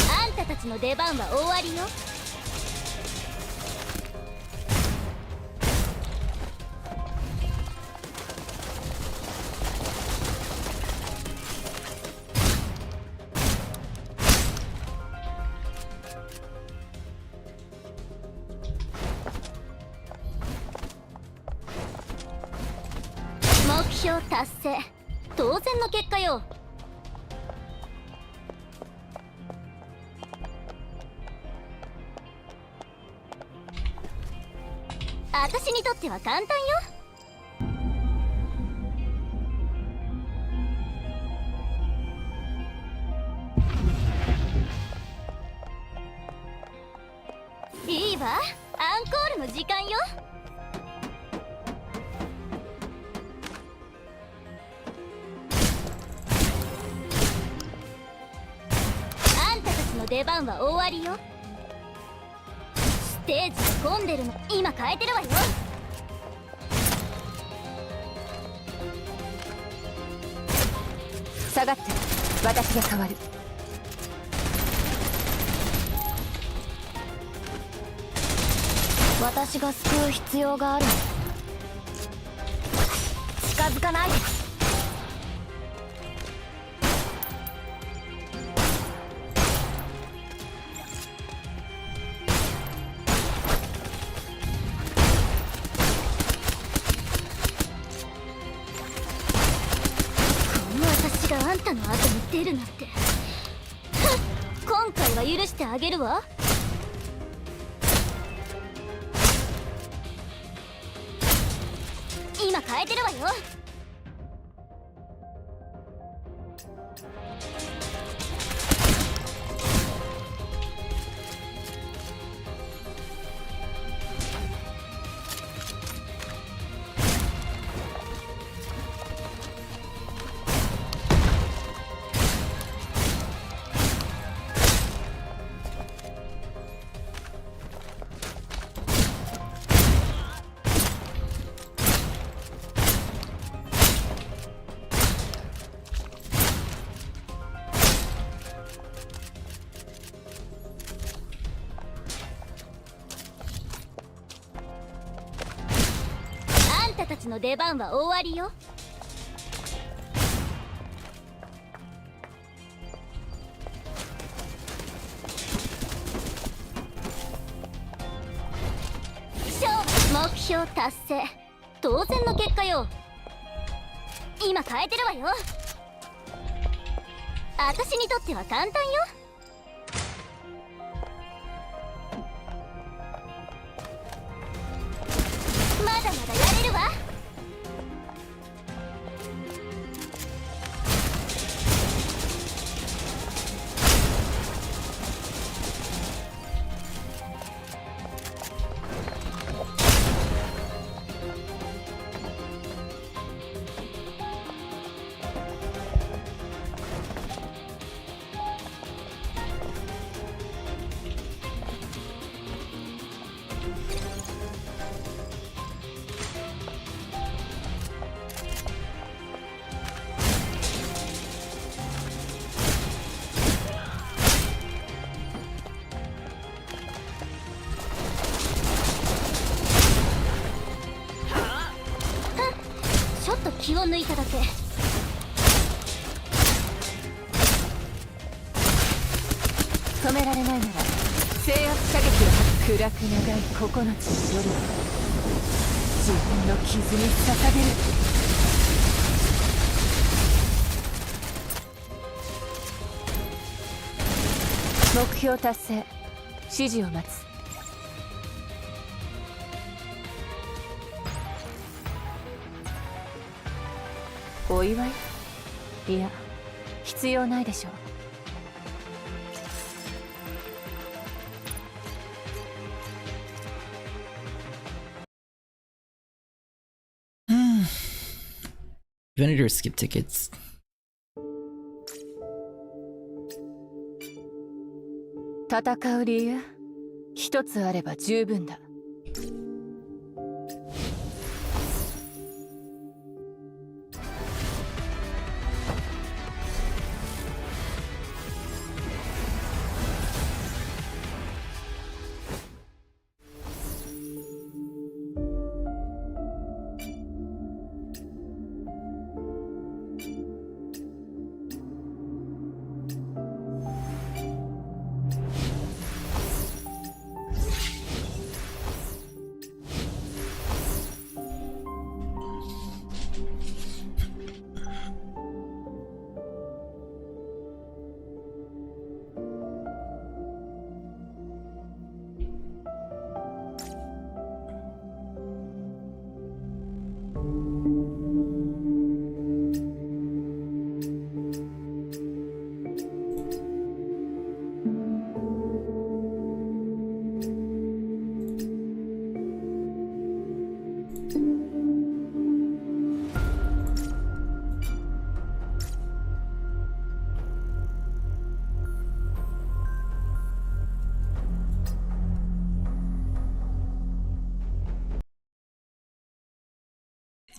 あんたたちの出番は終わりよ。目標達成、当然の結果よ。私にとっては簡単よ。いいわ、アンコールの時間よ。あんたたちの出番は終わりよ。ステージが混んでるの。今変えてるわよ。下がって、私が変わる。私が救う必要があるの。近づかないで。私があんたの後に出るなんて。今回は許してあげるわ。今変えてるわよ。あんたたちの出番は終わりよ。目標達成、当然の結果よ。今変えてるわよ。私にとっては簡単よ。まだまだやれるわ。ちょっと気を抜いただけ。止められないなら制圧射撃は暗く長い9つの夜を自分の傷に捧げる。目標達成。指示を待つ。お祝い？いや、必要ないでしょう。Vendor skip tickets. 戦う理由一つあれば十分だ。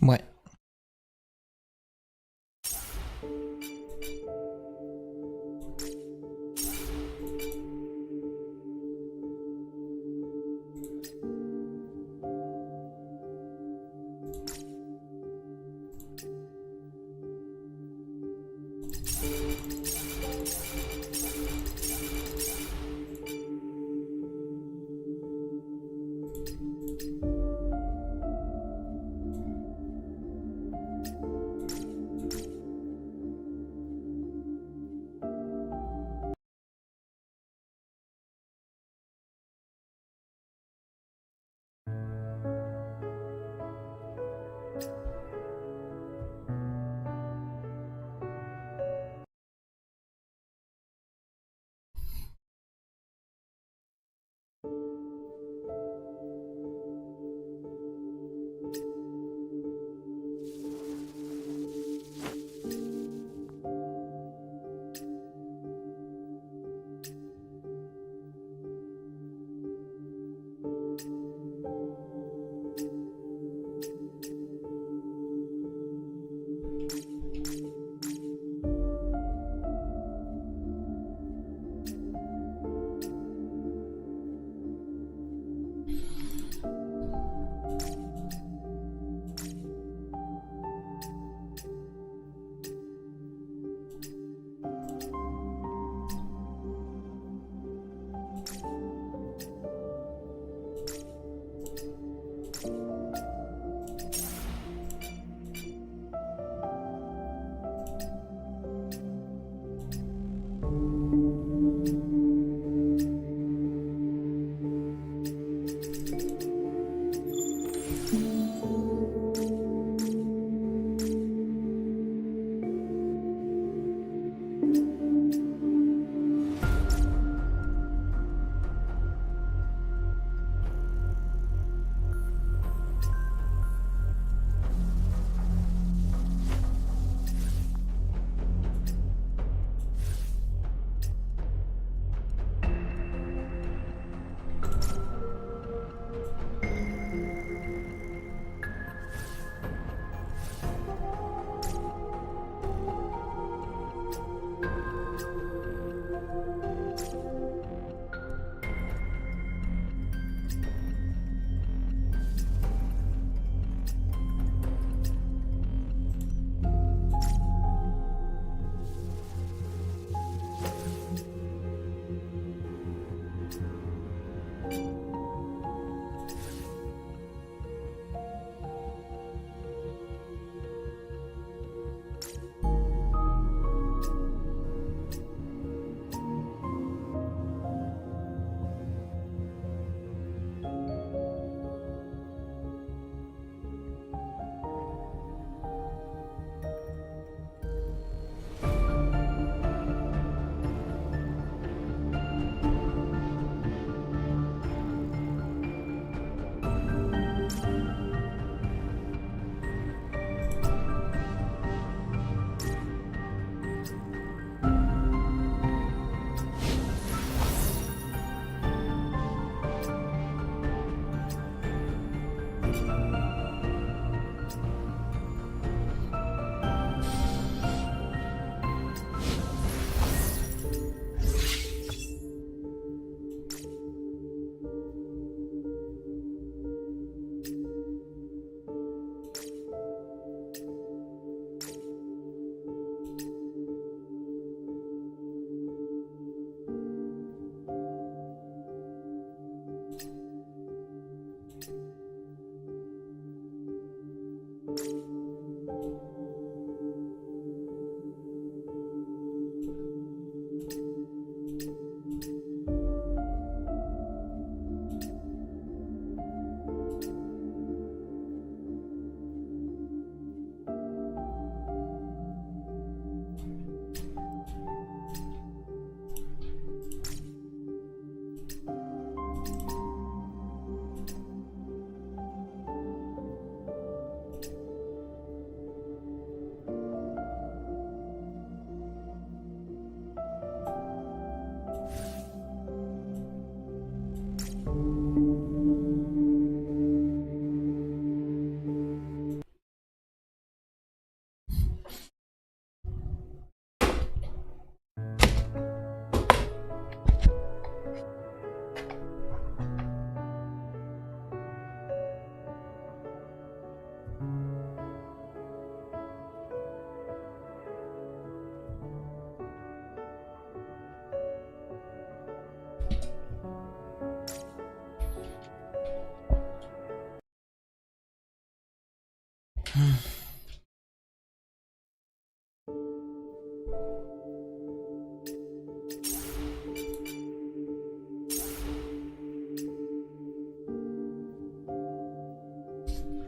What?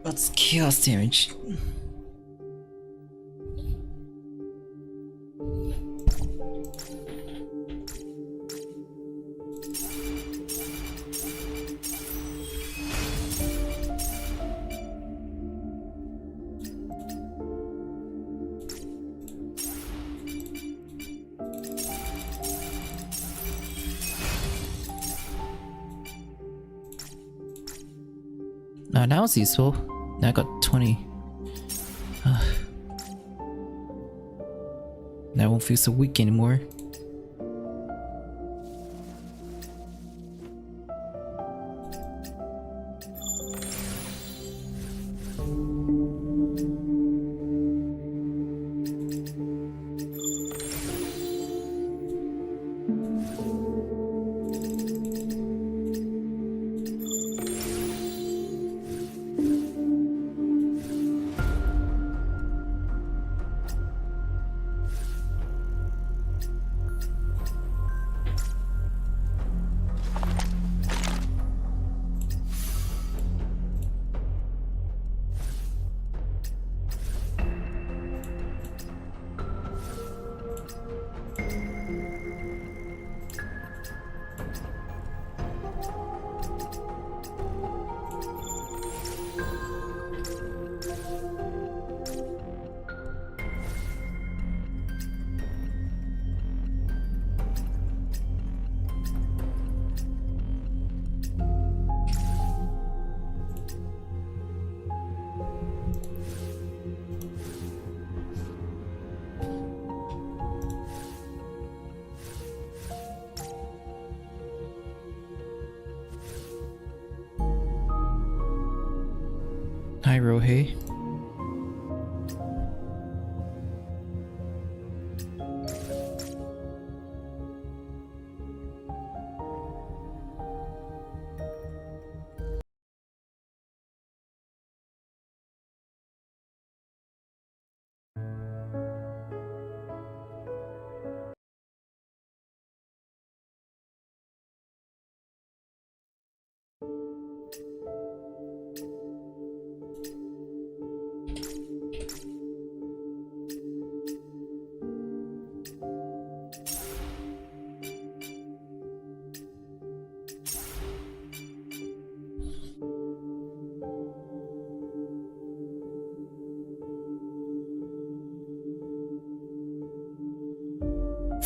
What's chaos damage? Now it's useful. Now I got 20. Now I won't feel so weak anymore. Hi, Rohei.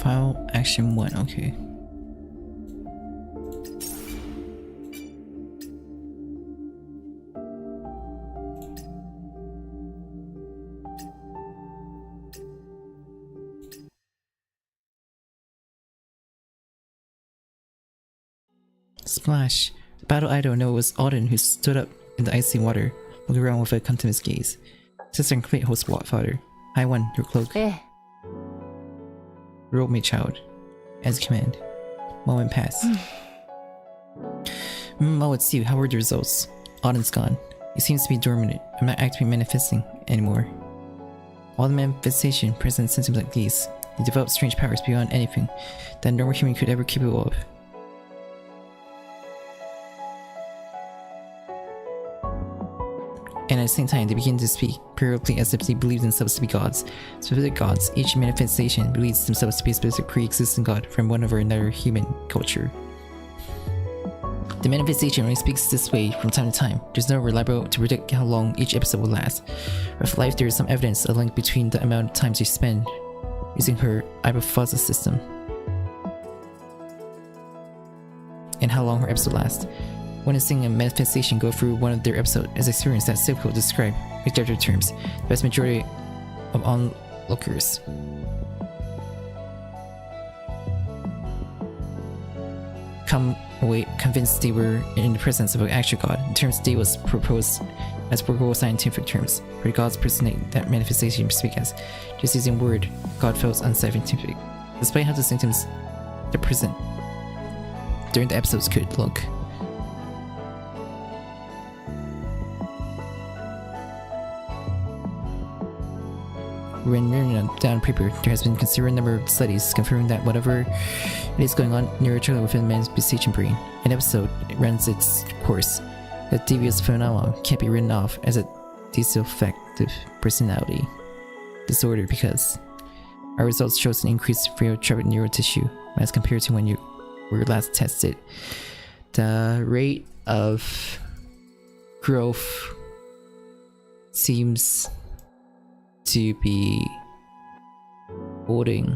File action 1, okay. Splash. The battle idol know it was Auden who stood up in the icy water, looking around with a continuous gaze. Sister and complete host father. I won, your cloak. Roll me, child. As command. Moment passed. Oh, it's you. How were the results? Auden's gone. He seems to be dormant. I'm not actively manifesting anymore. All the manifestation presents symptoms like these. They develop strange powers beyond anything that a normal human could ever capable of. And at the same time, they begin to speak, periodically as if they believe themselves to be gods. Specific gods, each manifestation believes themselves to be a specific pre-existing god from one or another human culture. The manifestation only speaks this way from time to time. There's no reliable to predict how long each episode will last. With life, there is some evidence, a link between the amount of time she spent using her hypothesis system and how long her episode lasts. When seeing a manifestation go through one of their episodes is experience that's difficult to describe with objective terms. The vast majority of onlookers come away convinced they were in the presence of an actual god. In terms they was proposed as protocol scientific terms, where the gods personate that manifestation speak as. Just using word, God felt unscientific. Despite how the symptoms they're present during the episodes could look. When written down paper, there has been a considerable number of studies confirming that whatever it is going on neurologically within the manifestation brain, an episode runs its course. That devious phenomenon can't be written off as a dissociative personality disorder because our results shows an increased phototropic neural tissue as compared to when you were last tested. The rate of growth seems to be holding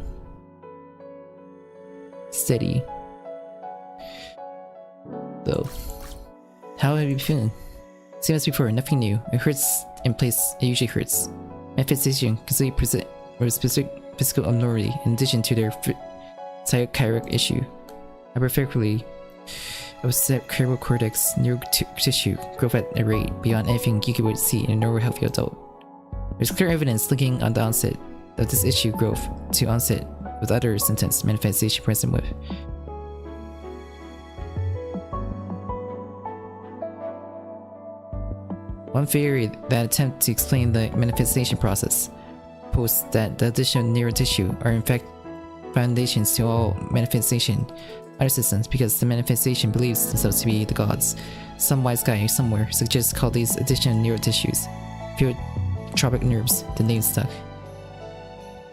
steady though. How have you been feeling? Same as before, nothing new. It hurts in place, it usually hurts. Manifestation consistently present with a specific physical abnormality in addition to their psychiatric issue. Hypertherapically of cerebral cortex neural tissue growth at a rate beyond anything you would see in a normal healthy adult. There's clear evidence linking on the onset of this issue growth to onset with other symptoms manifestation present with. One theory that attempts to explain the manifestation process posts that the additional neural tissue are in fact foundations to all manifestation other systems because the manifestation believes themselves to be the gods. Some wise guy somewhere suggests call these additional neural tissues tropic nerves, the name stuck.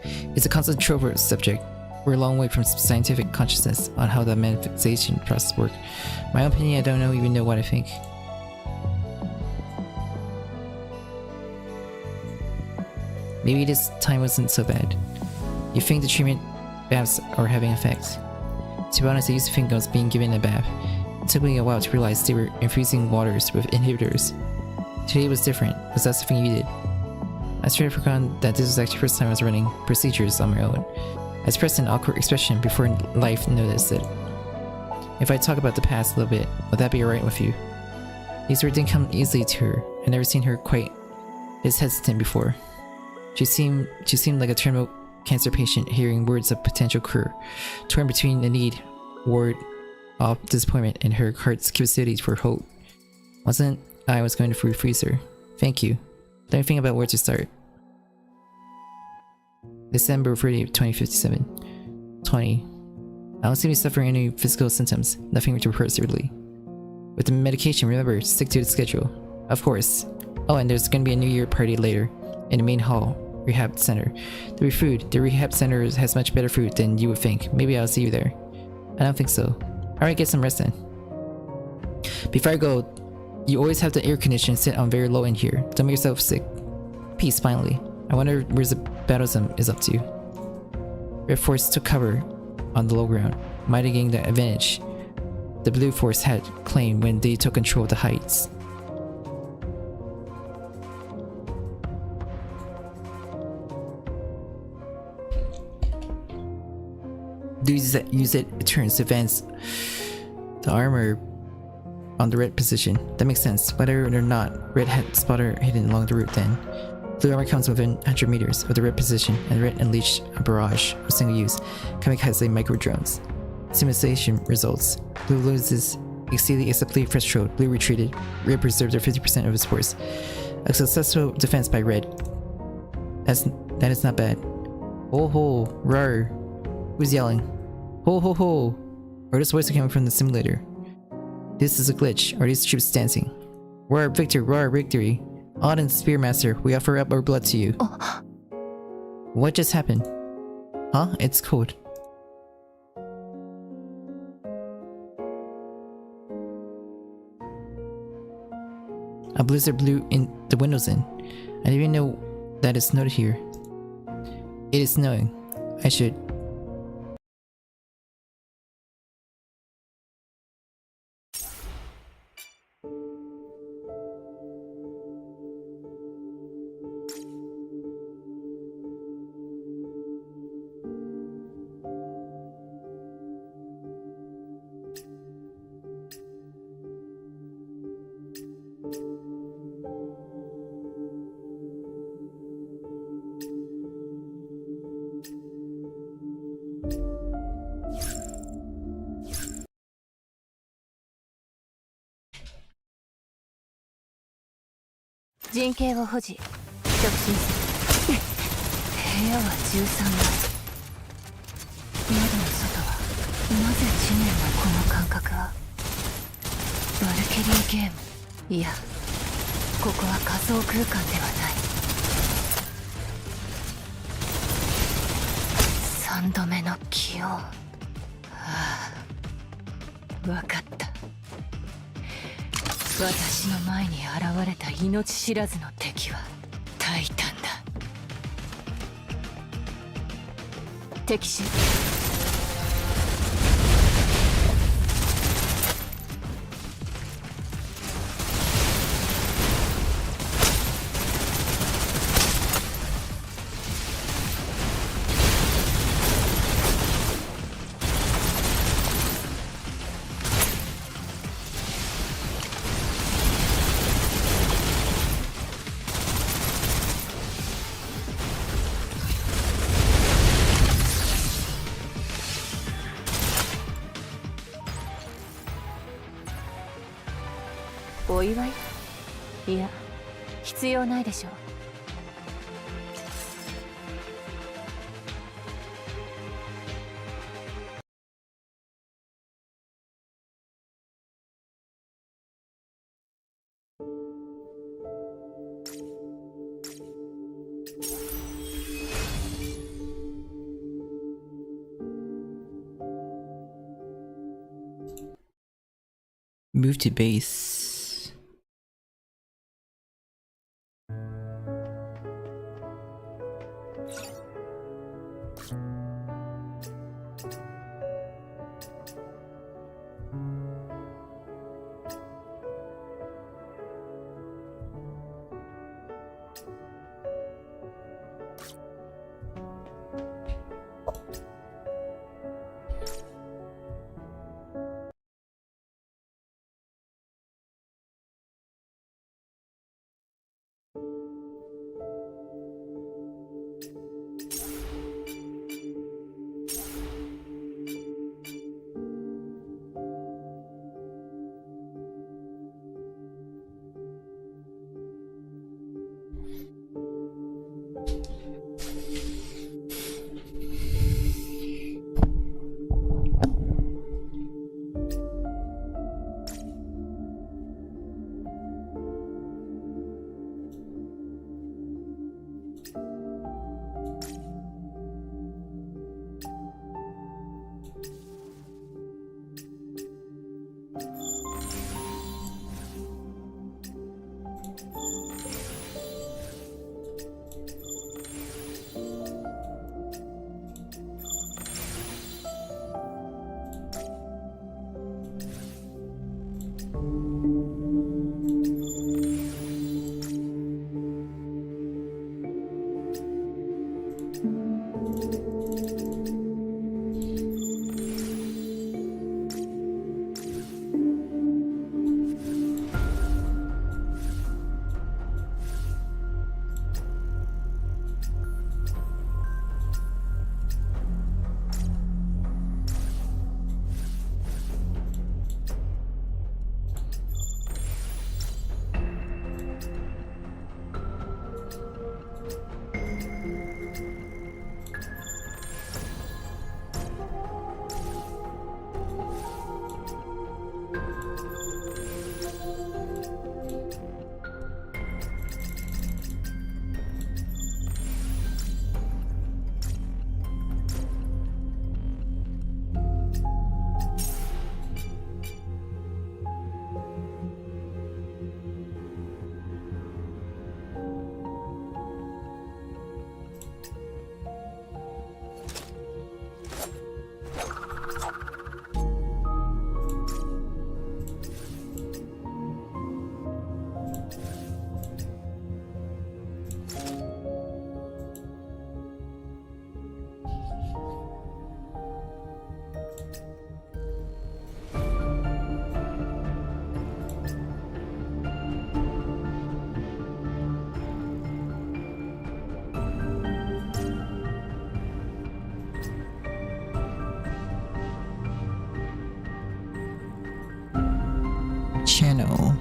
It's a controversial subject. We're a long way from scientific consciousness on how the manifestation process works. My own opinion, I don't even know what I think. Maybe this time wasn't so bad. You think the treatment baths are having effect? To be honest, I used to think I was being given a bath. It took me a while to realize they were infusing waters with inhibitors. Today was different. Was that something you did? I straight forgotten that this was actually the first time I was running procedures on my own. I expressed an awkward expression before life noticed it. If I talk about the past a little bit, would that be alright with you? These words didn't come easily to her. I'd never seen her quite this hesitant before. She seemed like a terminal cancer patient hearing words of potential cure, torn between the need, ward of disappointment, and her heart's capacity for hope. Wasn't I was going to freeze her. Thank you. Don't think about where to start. December 30th, 2057. 20. I don't seem to be suffering any physical symptoms. Nothing to report severely. With the medication, remember, stick to the schedule. Of course. Oh, and there's gonna be a New Year party later. In the main hall. Rehab center. There'll be food. The rehab center has much better food than you would think. Maybe I'll see you there. I don't think so. Alright, get some rest then. Before I go, you always have the air condition set on very low in here. Don't make yourself sick. Peace, finally. I wonder where the battle zone is up to. Red Force took cover on the low ground, mitigating the advantage the Blue Force had claimed when they took control of the heights. Use it turns to advance the armor on the red position. That makes sense. Whether or not red had spotter hidden along the route then. Blue armor comes within 100 meters of the red position, and red unleashed a barrage of single use kamikaze micro drones. Simulation results. Blue loses exceedingly acceptably threshold. Blue retreated. Red preserved their 50% of its force. A successful defense by red. That is not bad. Ho ho, rar. Who's yelling? Ho ho ho! Or this voice coming from the simulator. This is a glitch. Are these troops dancing? Roar victor, roar victory. Auden Spearmaster, we offer up our blood to you. Oh. What just happened? Huh? It's cold. A blizzard blew in the windows in. I didn't even know that it snowed here. It is snowing. I should...陣形を保持直進する部屋は13階窓の外はなぜ地面のこの感覚はバルキリーゲームいやここは仮想空間ではない3度目の起用ああ分かった私の前に現れた命知らずの敵はタイタンだ敵視お祝い？いや、必要ないでしょう。Move to base. Channel.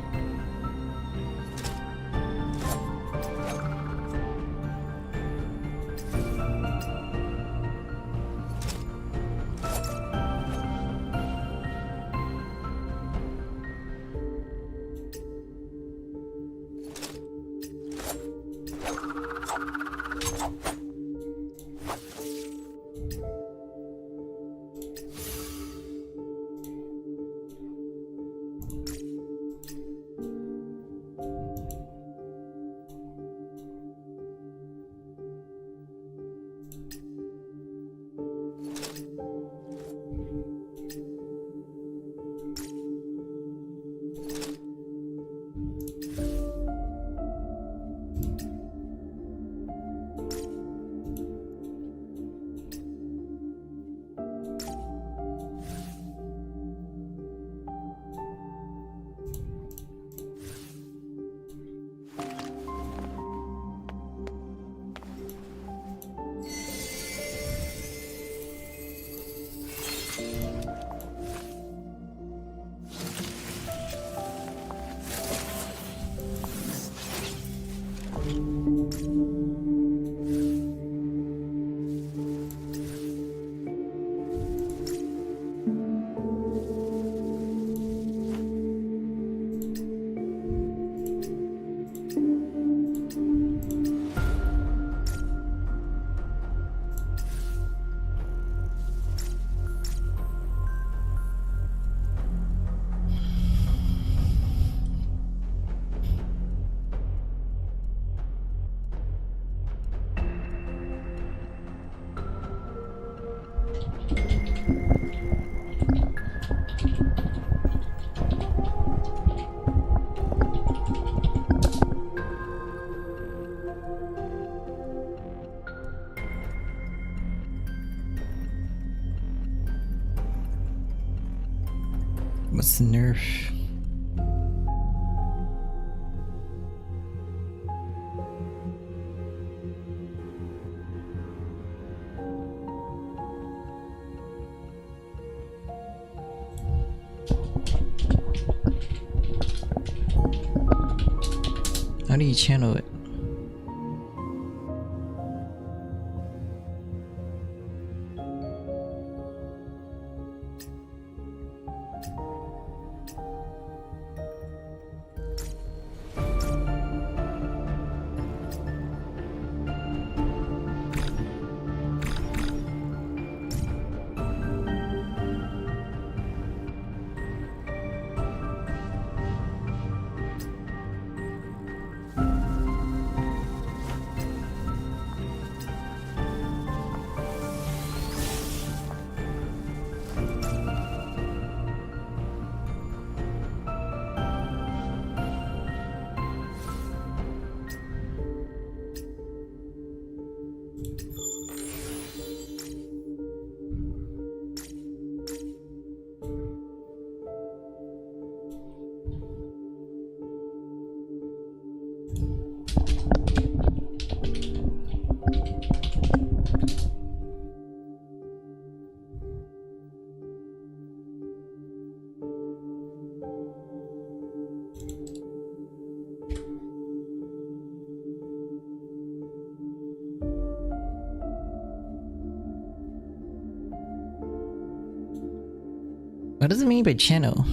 What's the nerf? How do you channel it? What does it mean by channel?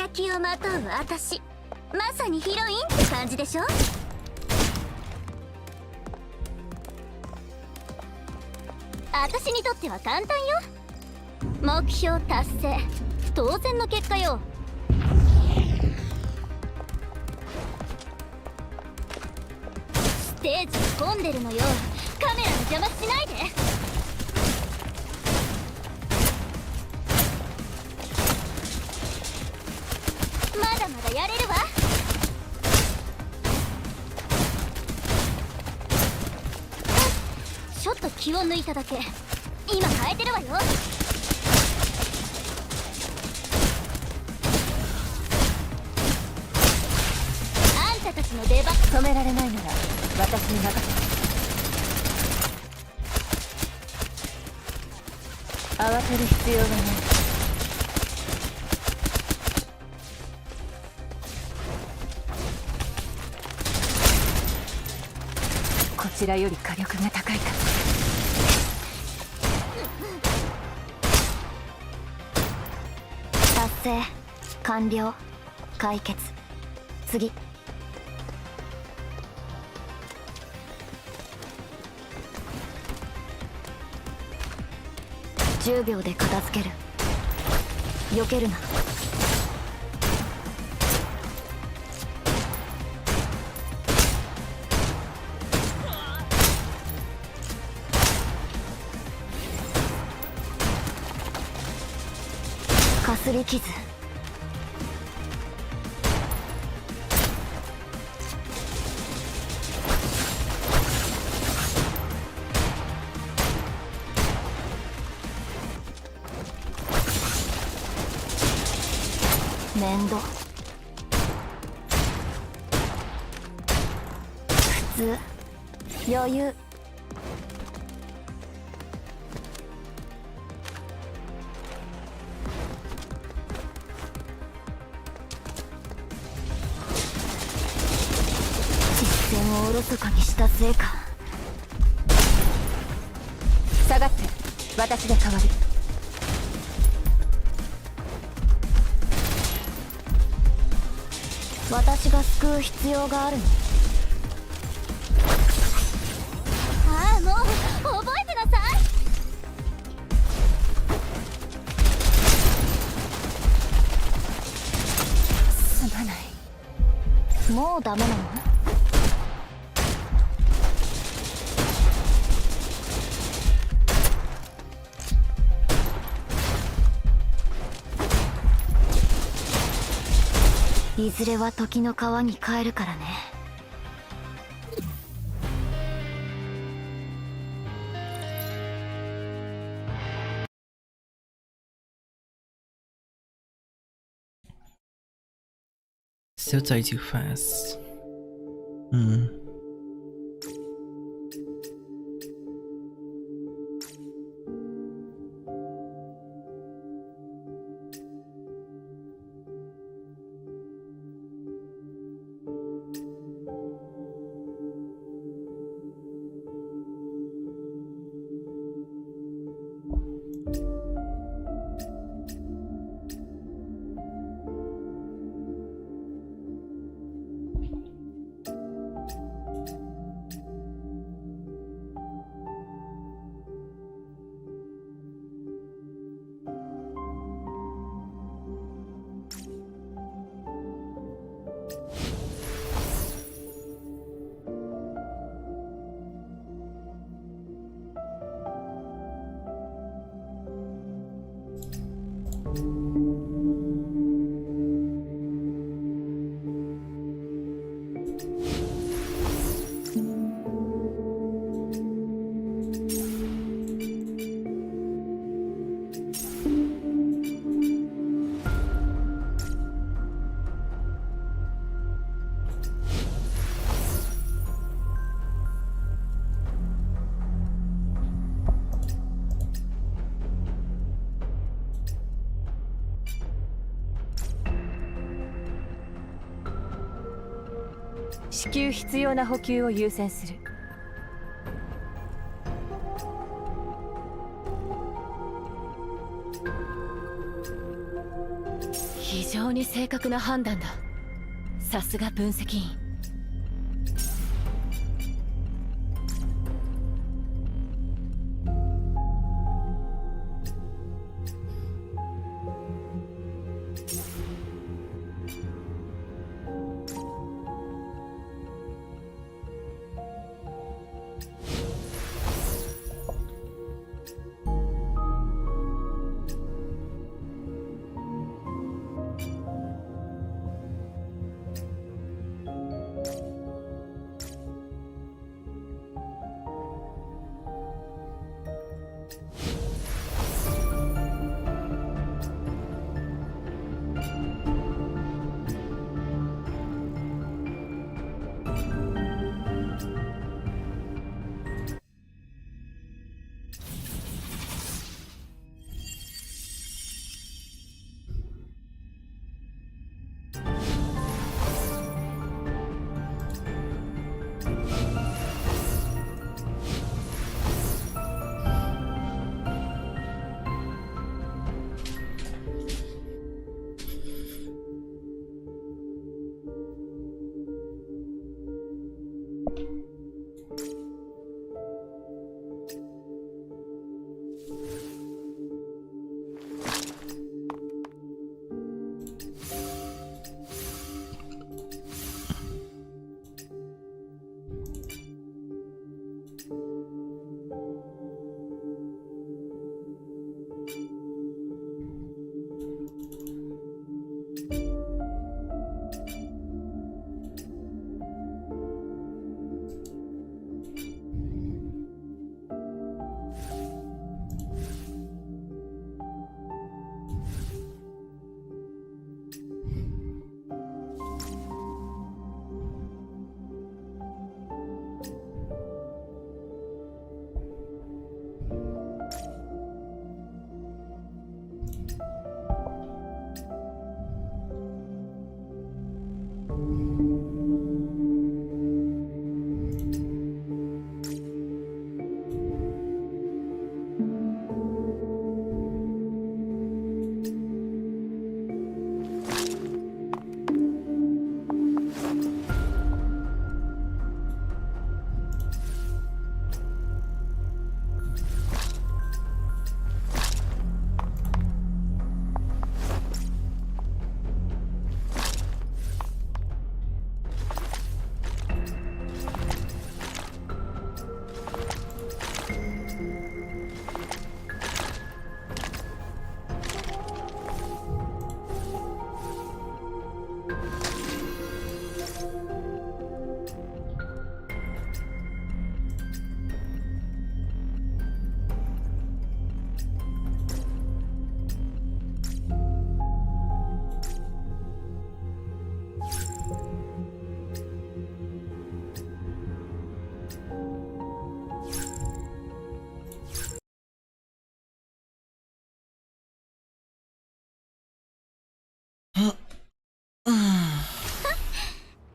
輝きをまとう私、まさにヒロインって感じでしょ。私にとっては簡単よ。目標達成、当然の結果よ。ステージ混んでるのよ。カメラの邪魔しないで。まだまだやれるわ。ちょっと気を抜いただけ。今変えてるわよ。あんたたちの出番。止められないなら私に任せて。慌てる必要がない。こちらより火力が高いか。達成完了。解決。次。10秒で片付ける。避けるな。かすり傷。面倒。普通。余裕。実戦をおろそかにしたせいか。下がって、私が代わる。私が救う必要があるの。ああ、もう覚えてなさい。すまない。もうダメなの？いずれは時の川に帰るからね。Still die too fast.至急必要な補給を優先する。非常に正確な判断だ。さすが分析員。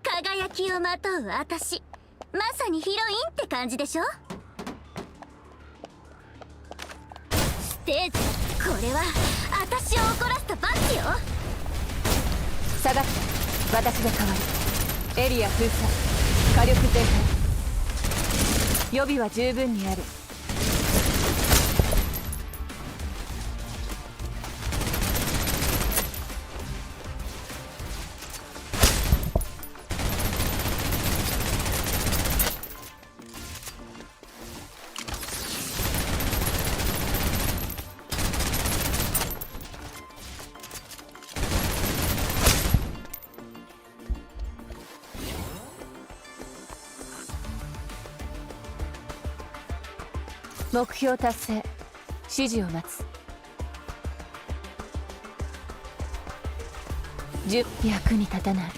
輝きをまとう私、まさにヒロインって感じでしょ。ステージ、これは私を怒らせた罰よ。下がって、私が代わる。エリア封鎖、火力全開。予備は十分にある。目標達成、指示を待つ。役に立たない。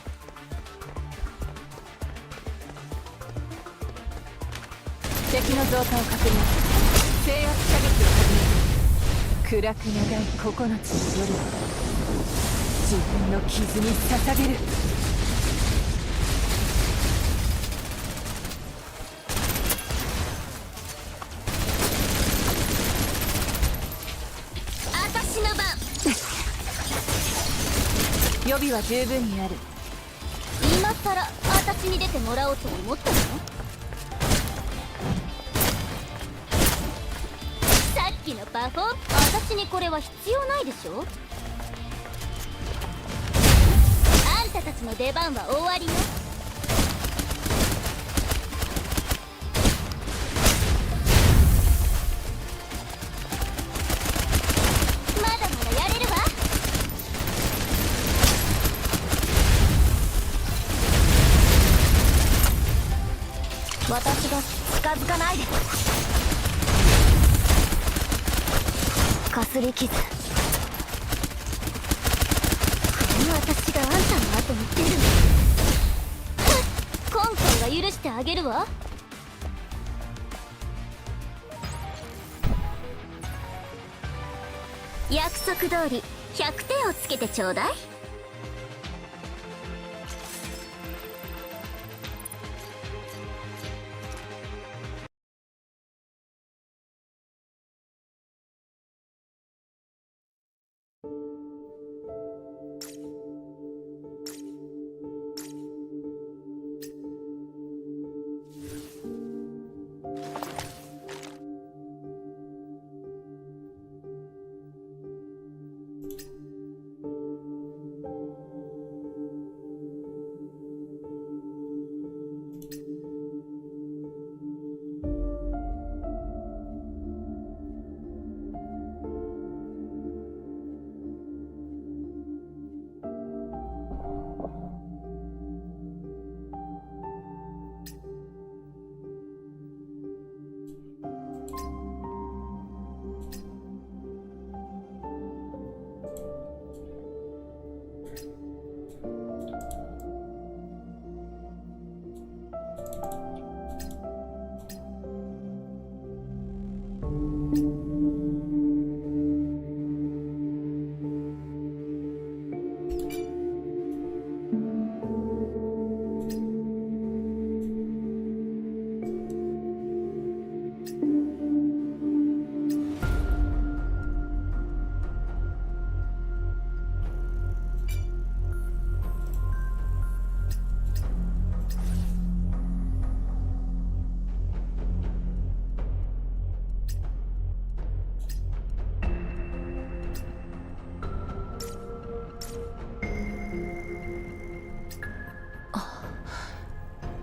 敵の増加を確認。制圧射撃を始める。暗く長い9つの夜を自分の傷に捧げる。私の番。予備は十分にある。今さら私に出てもらおうと思ったの？さっきのパフォー、私にこれは必要ないでしょ。あんたたちの出番は終わりよ。まだまだやれるわ。私が近づかないで。かすり傷。これも私があんたの後に出るの。今回は許してあげるわ。約束通り100点をつけてちょうだい。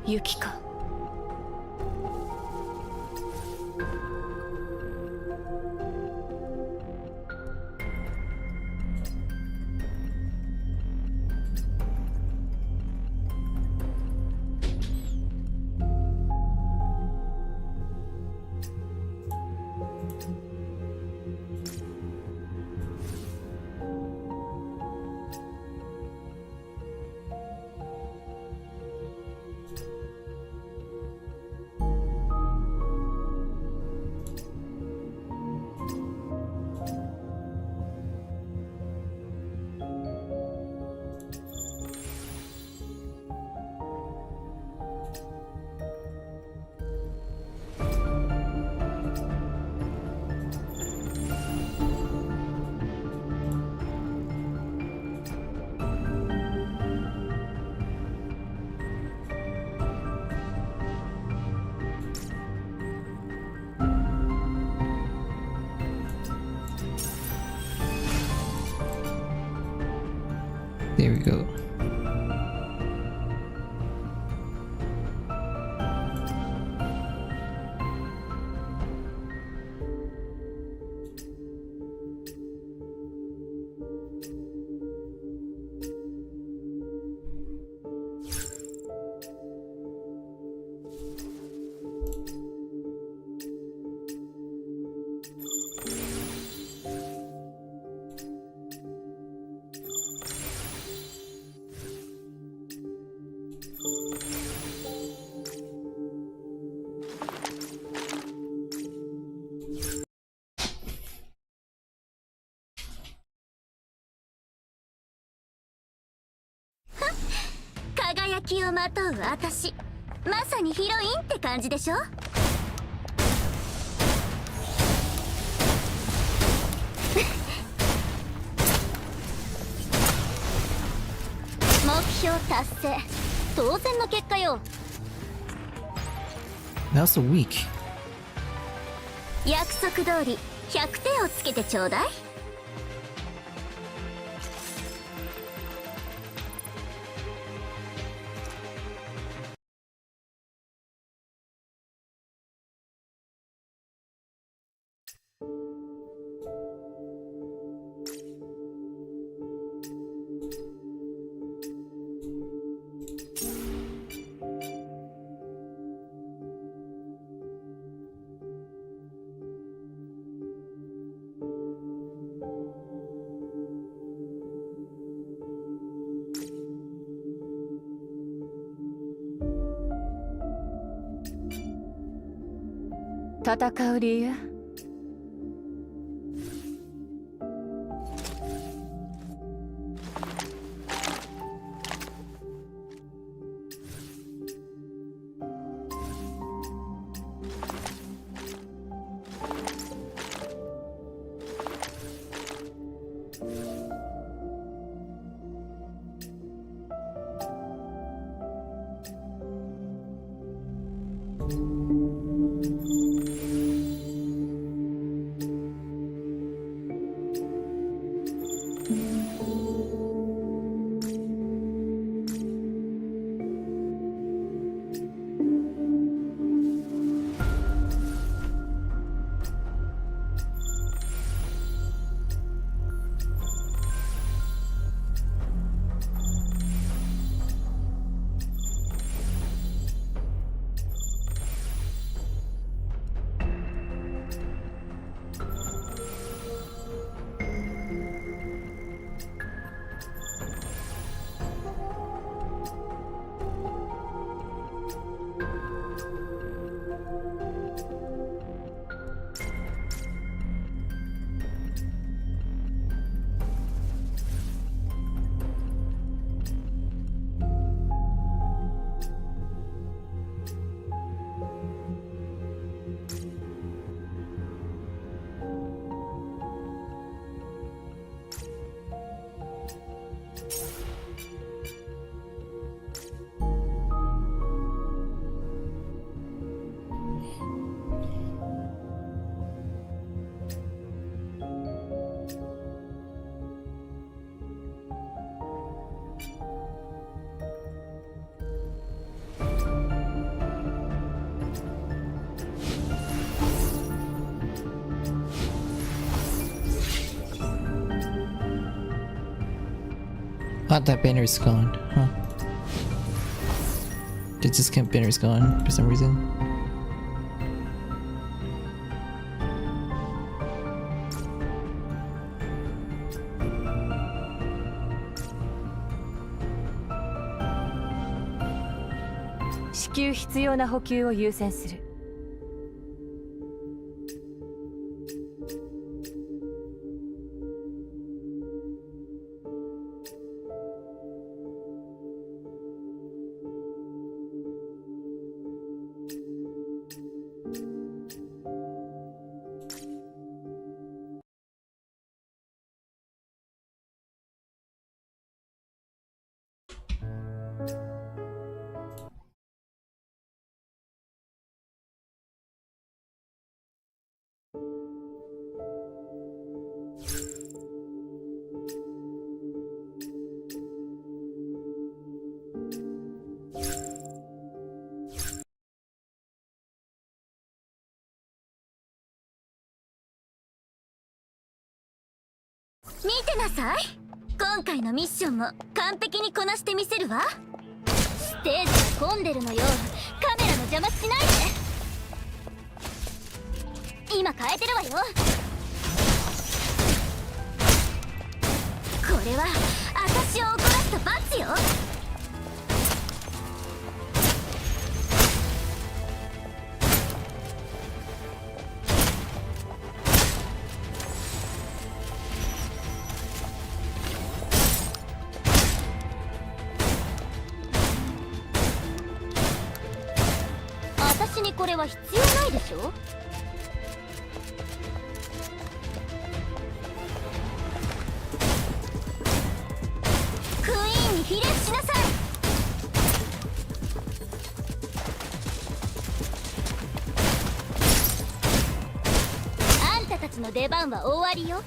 ユキか。There we go.輝きをまとう私、まさにヒロインって感じでしょ。目標達成、当然の結果よ。 That was so weak. 約束通り100点をつけてちょうだい。戦う理由？That banner's gone, huh? The discount banner's gone for some reason.「至急必要な補給を優先する」。見てなさい。今回のミッションも完璧にこなしてみせるわ。ステージが混んでるのよ。カメラの邪魔しないで。今変えてるわよ。これは私を怒らせた罰よ。私にこれは必要ないでしょ。クイーンにひれ伏しなさい。出番は終わりよ。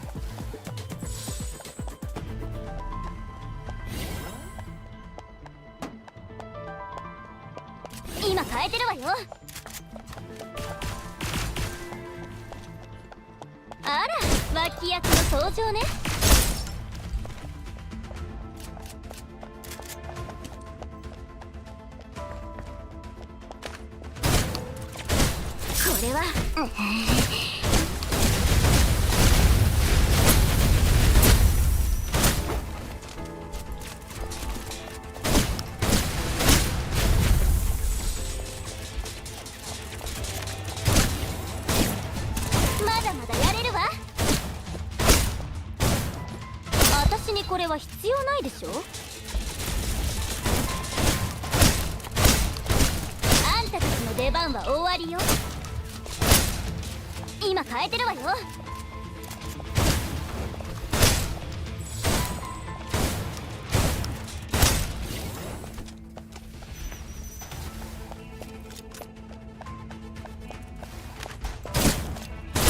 今変えてるわよ。あら、脇役の登場ね。これはまだまだやれるわ。私にこれは必要ないでしょ。あんたたちの出番は終わりよ。今変えてるわよ。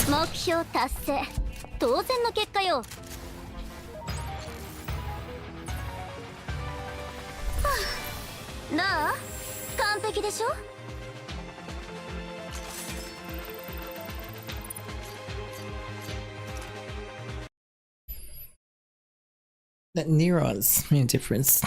目標達成、当然の結果よ。はあ、なあ、完璧でしょ。That neurons made a difference.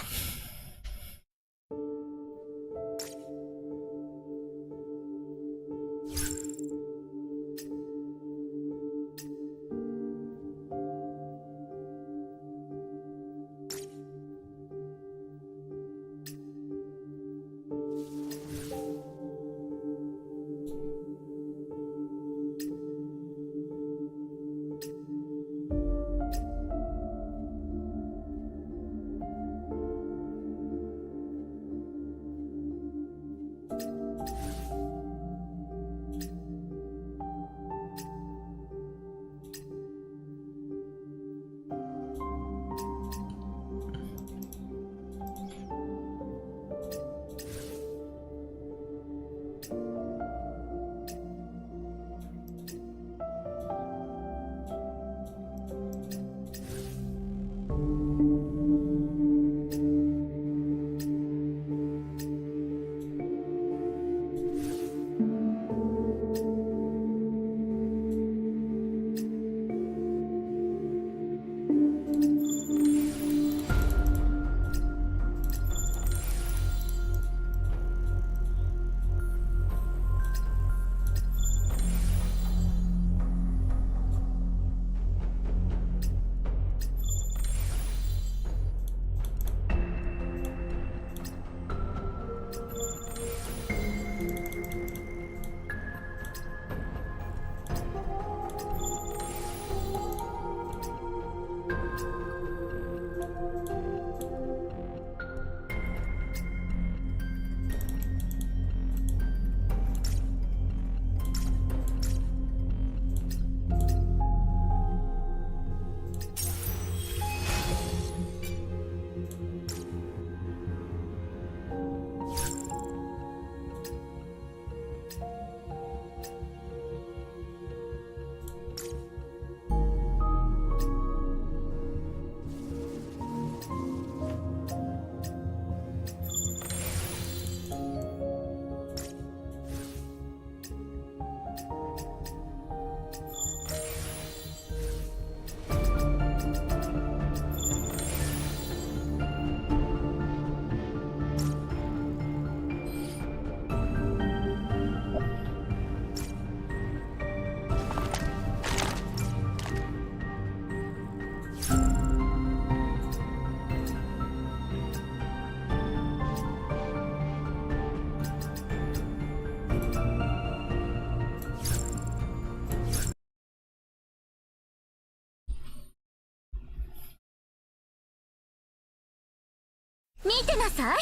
見てなさい。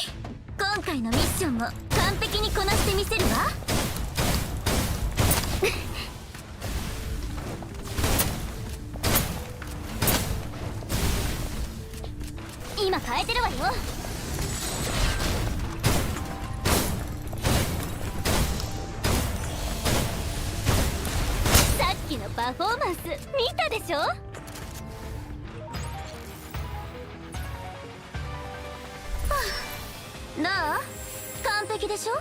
今回のミッションも完璧にこなしてみせるわ。今変えてるわよ。さっきの爆パフォーマンス見たでしょ。どう？完璧でしょ。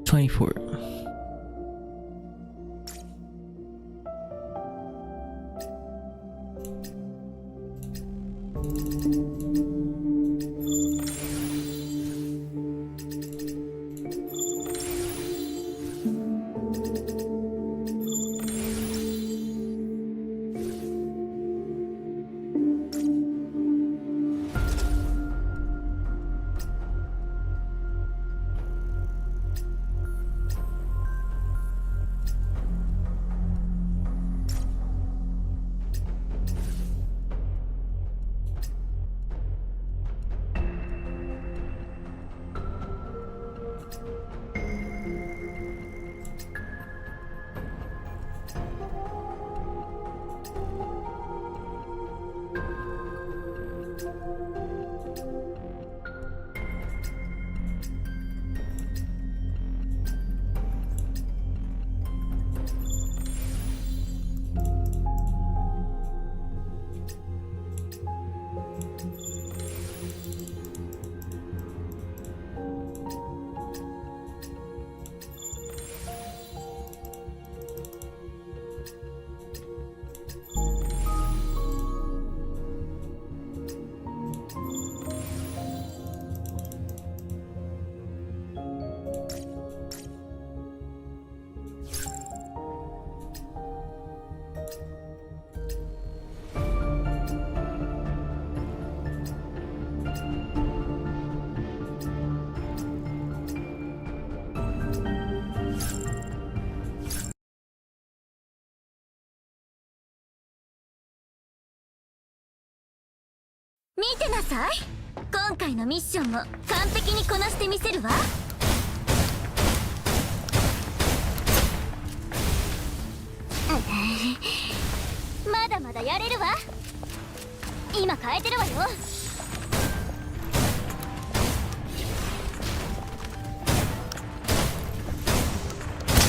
24.見てなさい。今回のミッションも完璧にこなしてみせるわ。まだまだやれるわ。今変えてるわよ。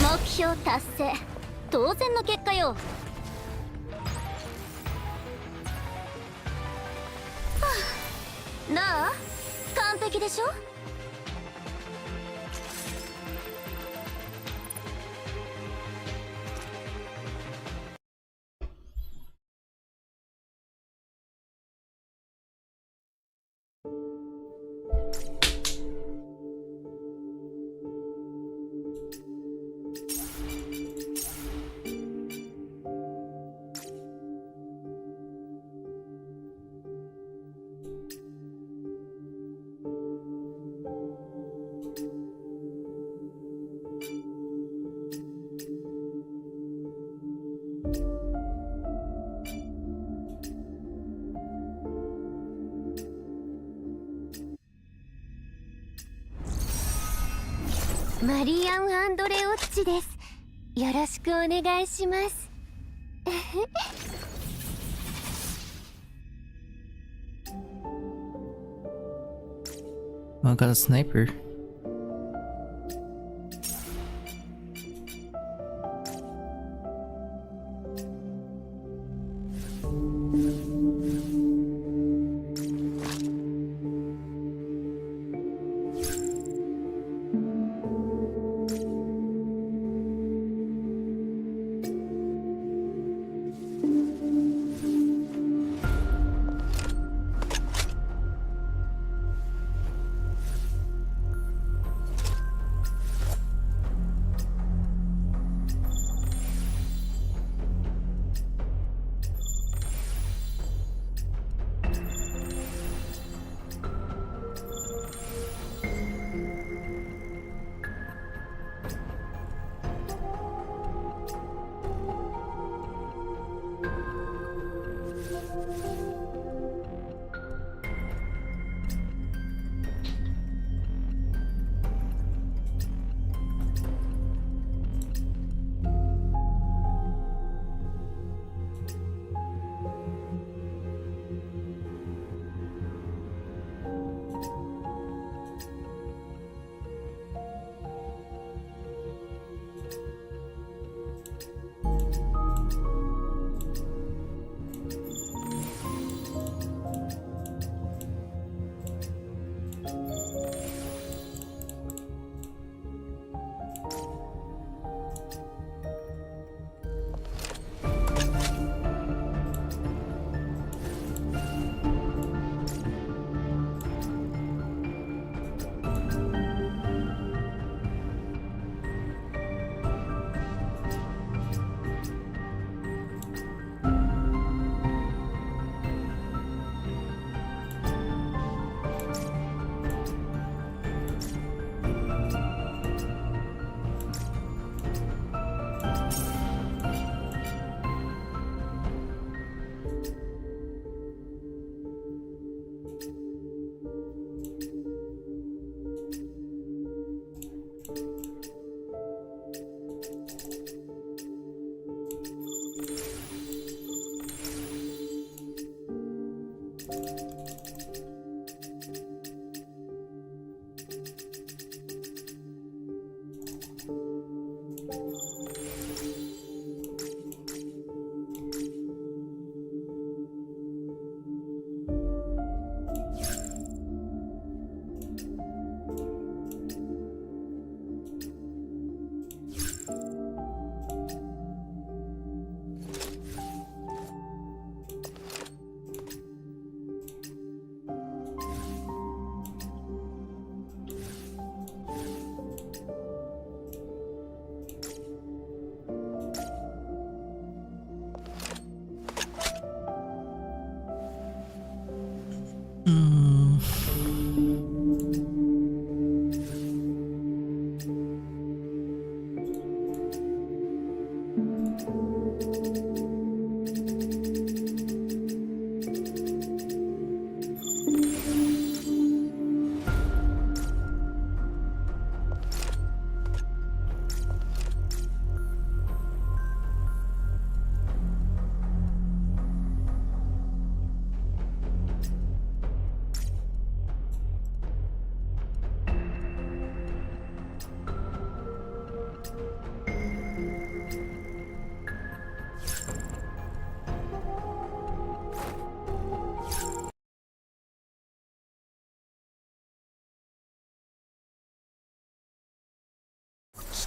目標達成、当然の結果よ。どう？完璧でしょ。マリアン・アンドレオッチです。よろしくお願いします。Oh, I got a sniper.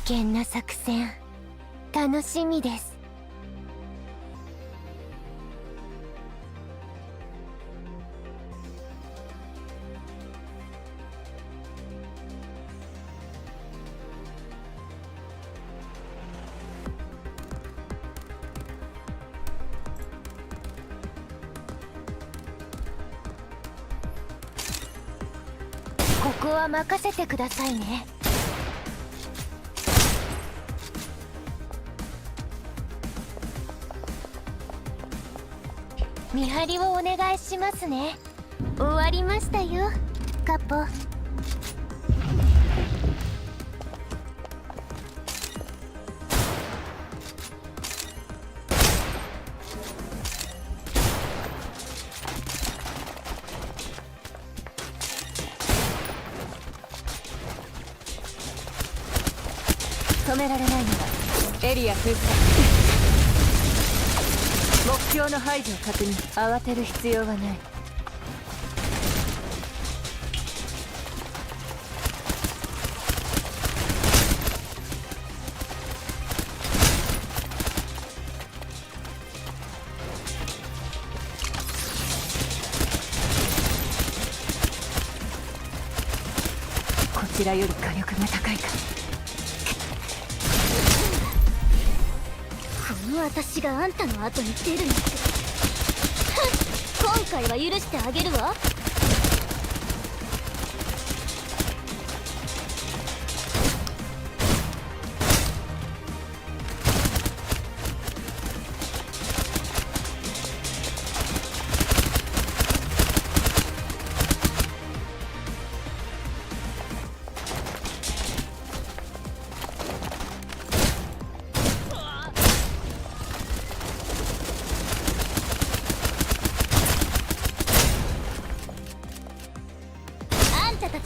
危険な作戦楽しみです。ここは任せてくださいね。見張りをお願いしますね。終わりましたよ、カポ。止められないならエリア封鎖。目標の排除を確認。慌てる必要はない。こちらより火力が高いか。私があんたの後に出るなんて今回は許してあげるわ。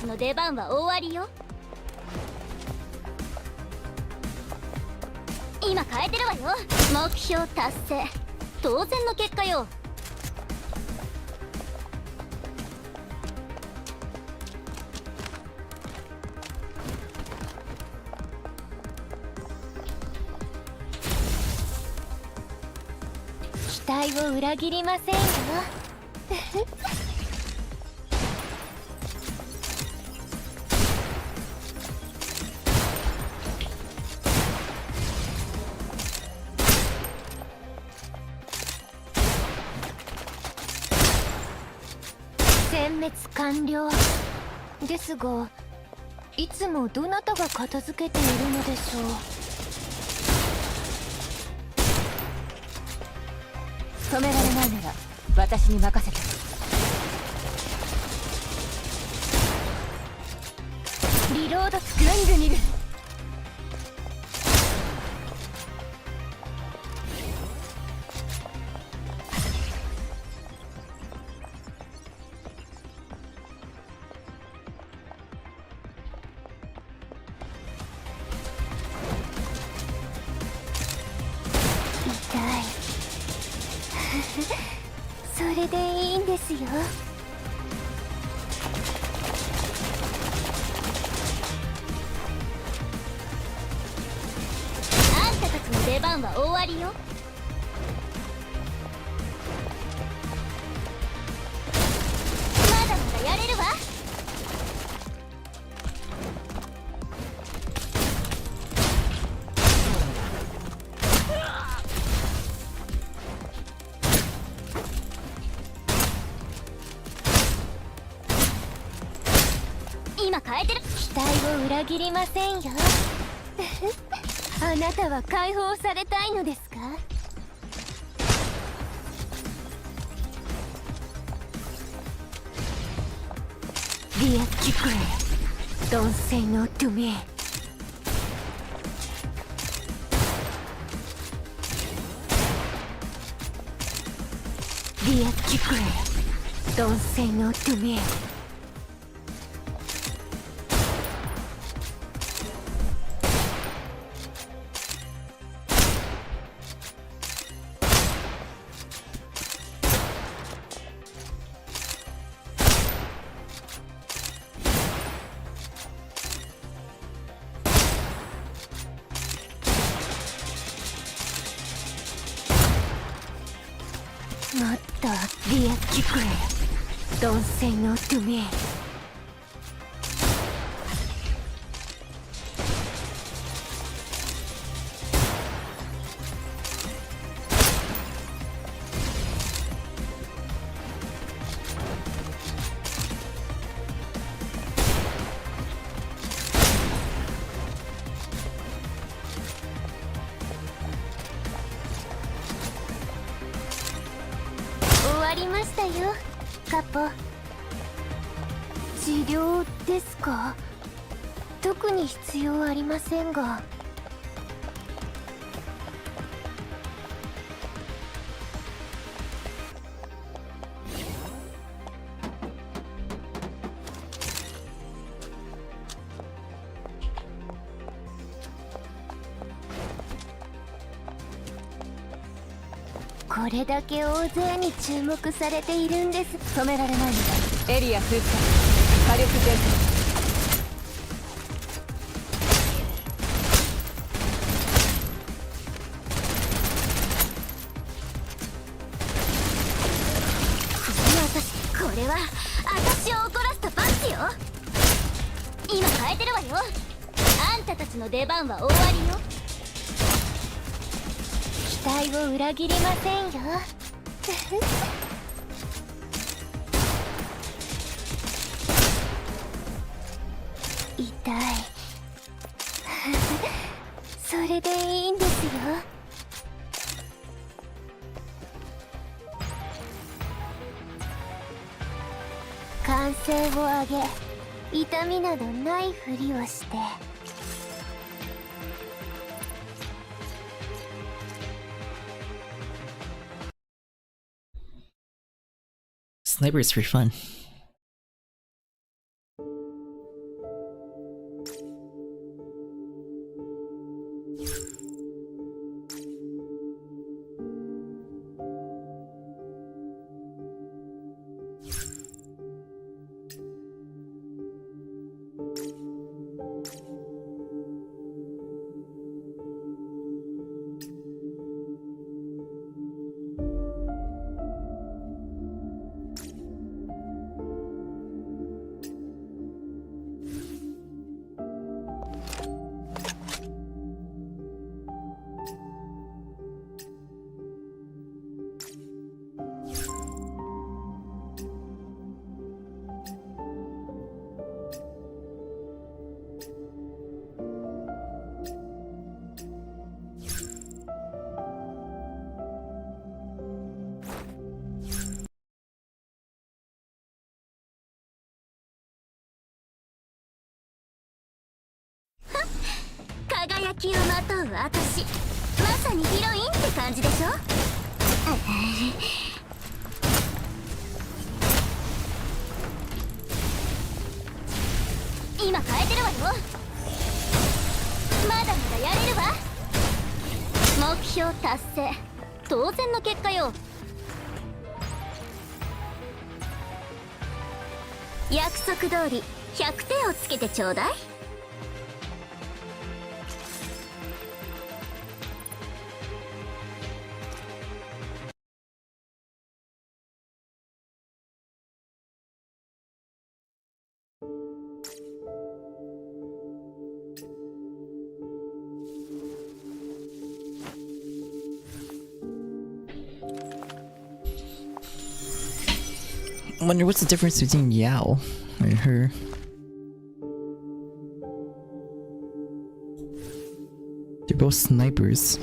の出番は終わりよ。今変えてるわよ。目標達成、当然の結果よ。期待を裏切りませんよ。殲滅完了ですが、いつもどなたが片付けているのでしょう。止められないなら私に任せて。リロードスクンズにる。れでいいんですよ。あんたたちの出番は終わりよ。まだまだやれるわ。今変えてる。期待を裏切りませんよ。あなたは解放されたいのですか？Dear Kikure, don't say no to me. Dear Kikure, don't say no to me. もっと Dear Kikure, don't say no to me. 終わりましたよ、カポ。治療ですか？特に必要ありませんが。これだけ大勢に注目されているんです。止められないのだ。エリア封鎖、火力全開。これは私を怒らせた罰よ。今変えてるわよ。あんたたちの出番は終わりよ。期待を裏切りませんよ。痛い。それでいいんですよ。歓声を上げ、痛みなどないふりをして。Sniper is pretty fun.輝きをまとう私、まさにヒロインって感じでしょ。今変えてるわよ。まだまだやれるわ。目標達成、当然の結果よ。約束通り100点をつけてちょうだい。I wonder what's the difference between Yao and her. They're both snipers.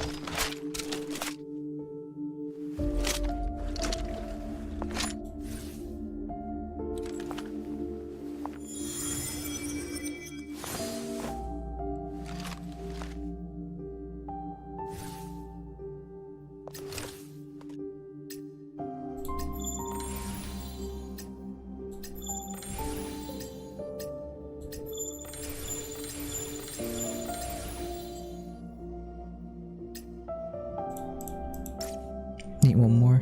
Need one more.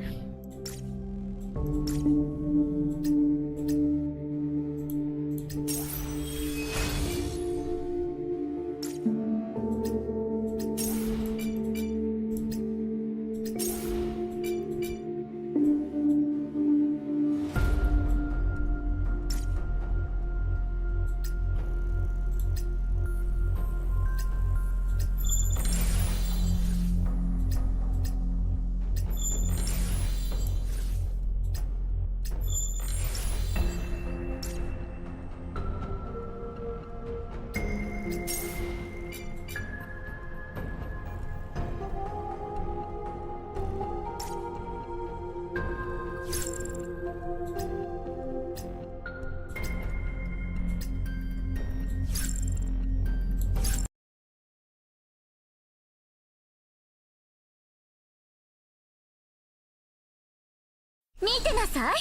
見てなさい。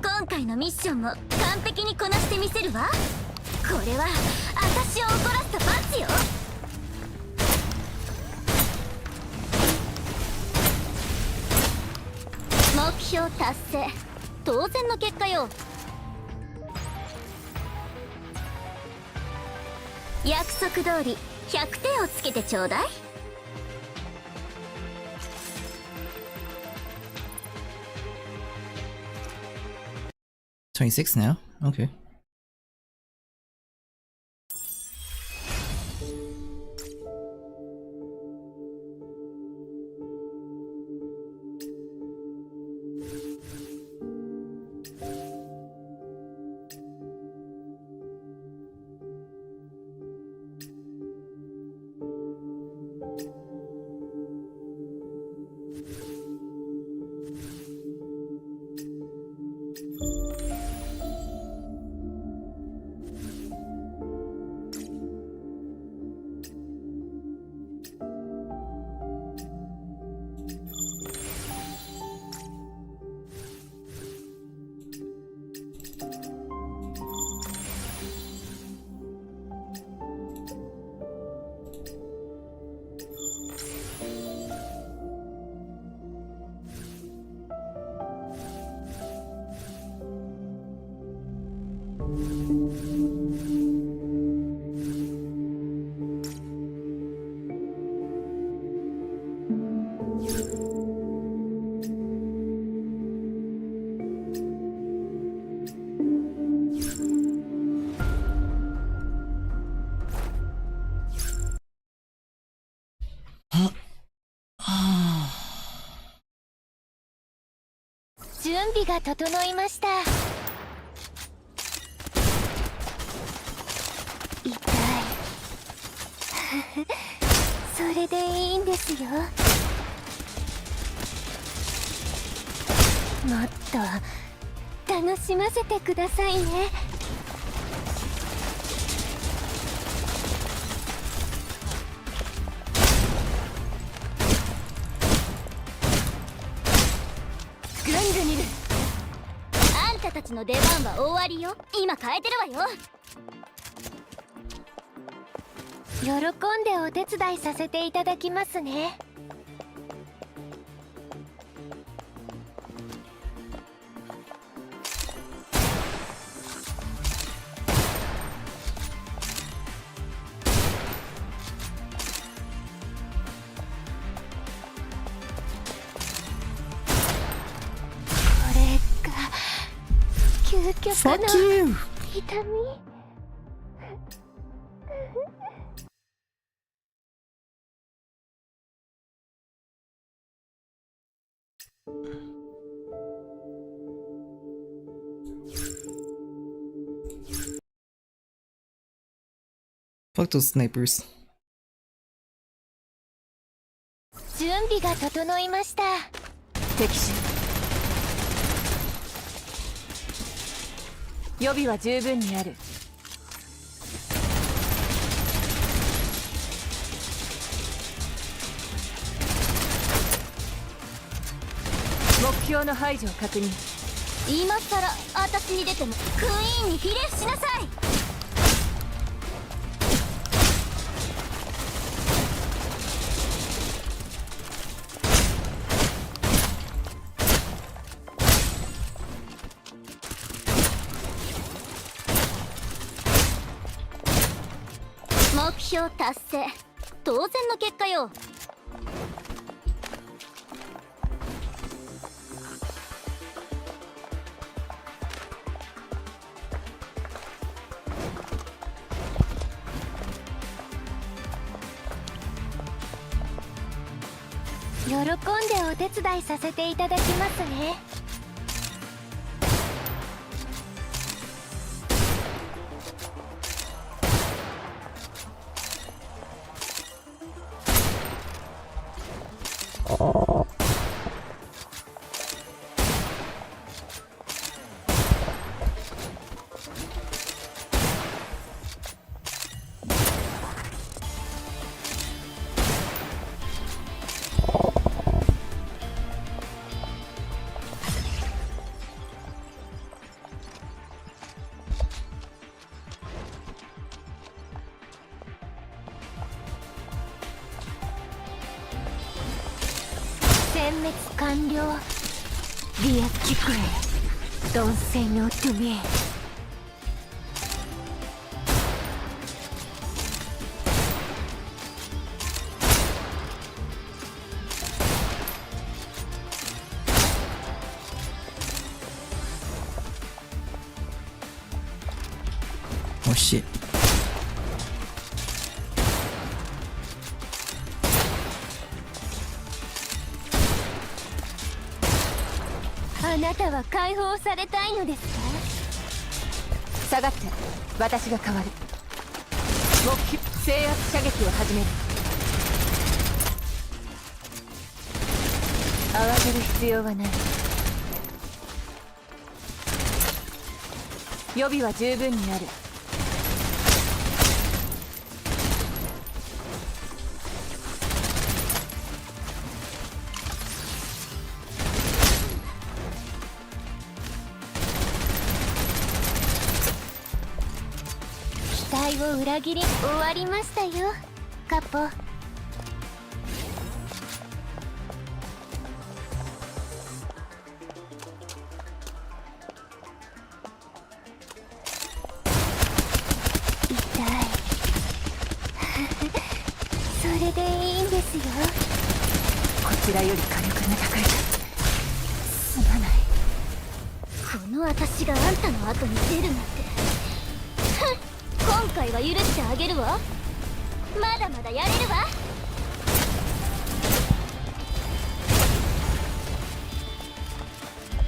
今回のミッションも完璧にこなしてみせるわ。これは私を怒らせた罰よ。目標達成、当然の結果よ。約束通り100点をつけてちょうだい。26 now? Okay.準備が整いました。痛いそれでいいんですよ。もっと楽しませてくださいね。あんたたちの出番は終わりよ。今変えてるわよ。喜んでお手伝いさせていただきますね。Fuck you! 痛み。Fuck those snipers. 準備が整いました。敵視。予備は十分にある。目標の排除を確認。今さら私に出てもクイーンにひれ伏しなさい。目標達成。当然の結果よ。喜んでお手伝いさせていただきますね。殲滅完了。リアキクレイ。Don't say no to me。Oh shit. あなたは解放されたいのですか？下がって。私が変わる。目標制圧射撃を始める。慌てる必要はない。予備は十分にある。期待を裏切り終わりましたよ、カポ。痛いそれでいいんですよ。こちらより火力が高い。すまない。この私があんたの後に出るなんて。今回は許してあげるわ。まだまだやれるわ。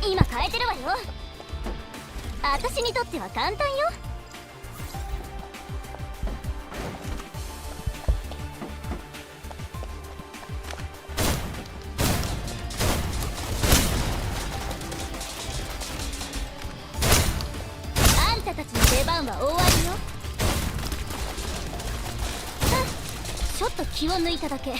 今変えてるわよ。私にとっては簡単よ。あんたたちの出番は終わりよ。ちょっと気を抜いただけ。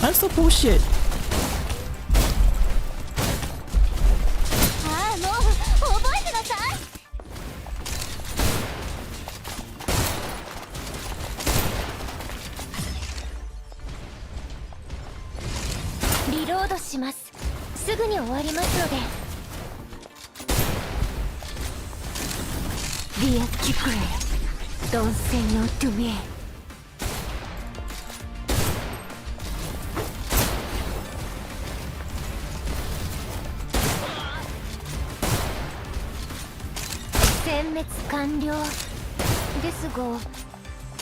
That's the bullshit. ああ、もう覚えてなさい。リロードします。すぐに終わりますので。リエキクレドンセニョトゥミ殲滅完了ですが、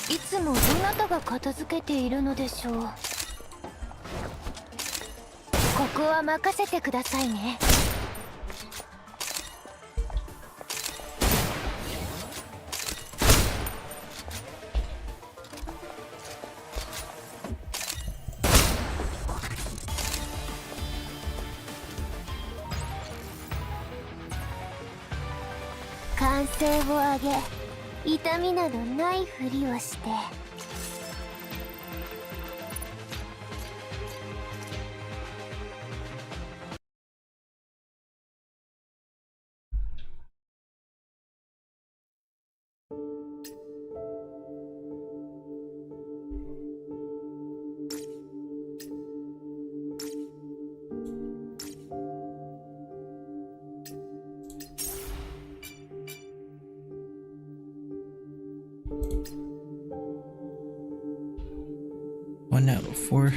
いつもどなたが片付けているのでしょう。ここは任せてくださいね。歓声を上げ、痛みなどないふりをして。One out of 4.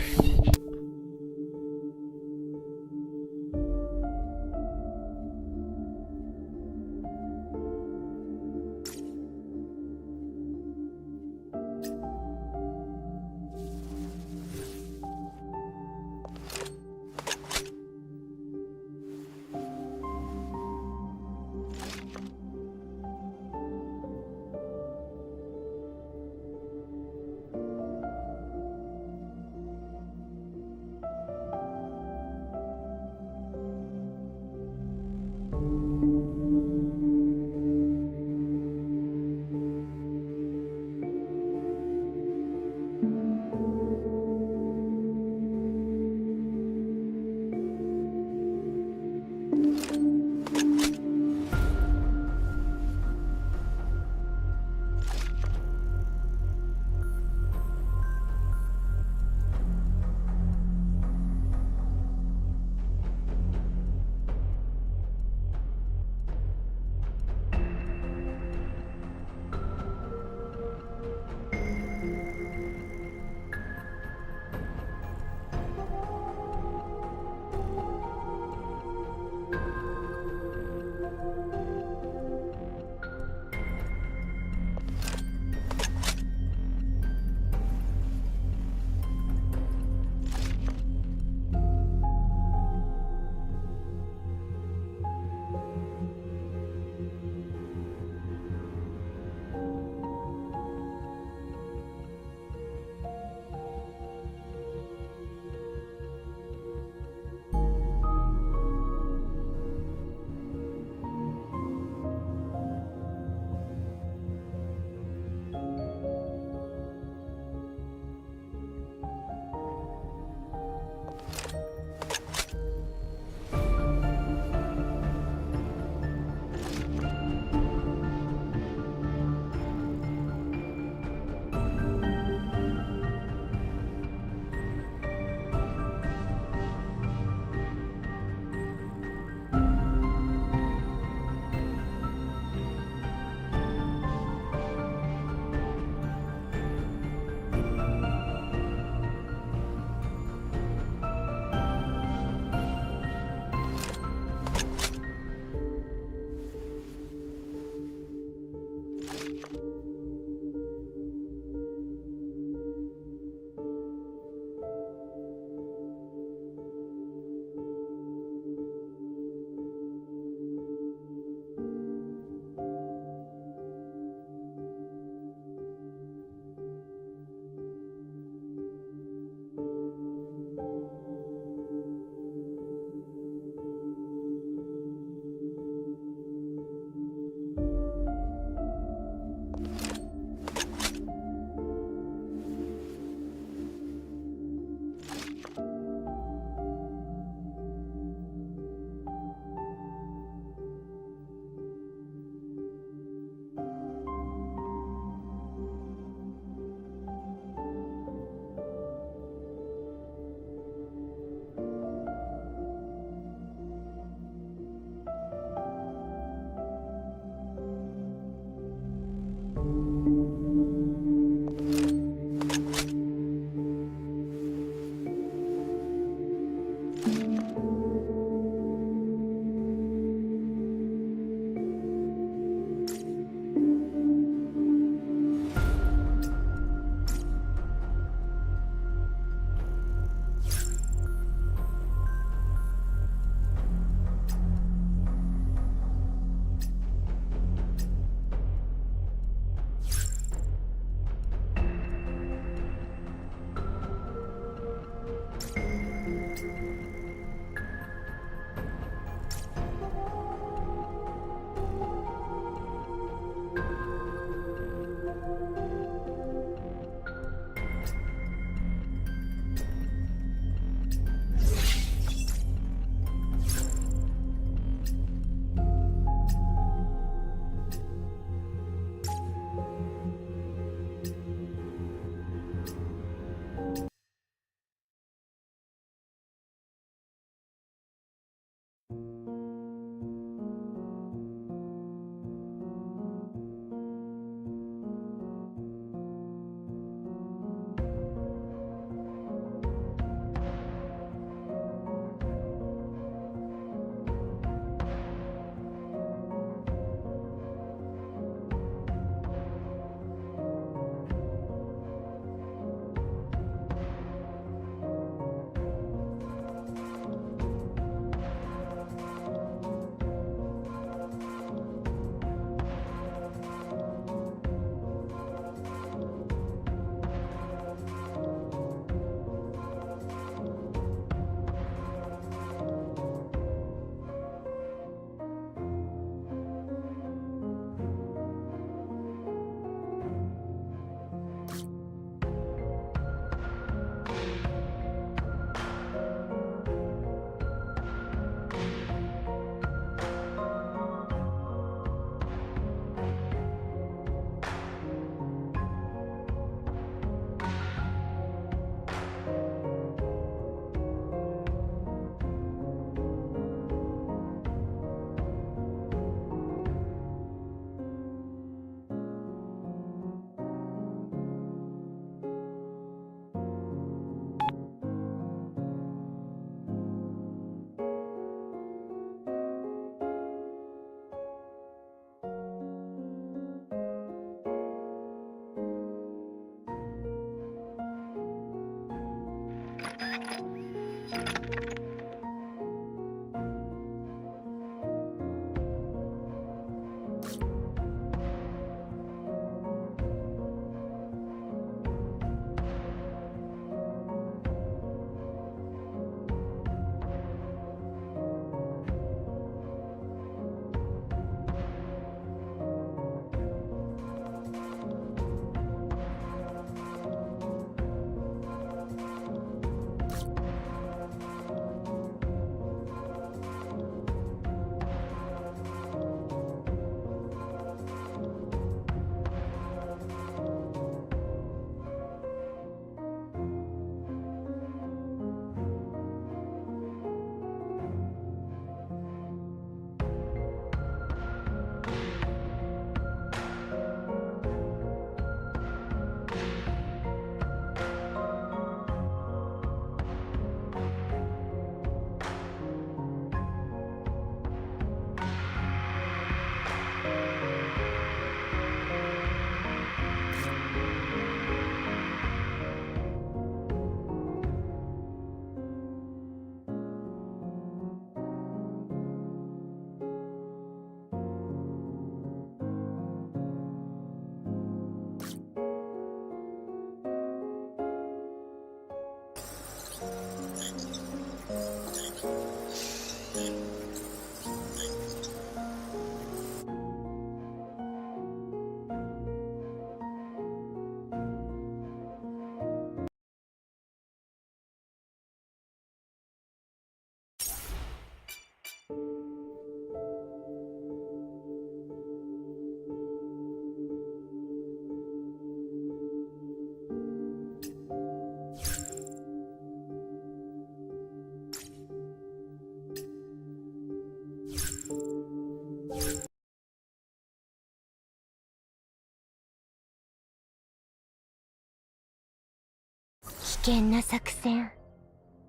険な作戦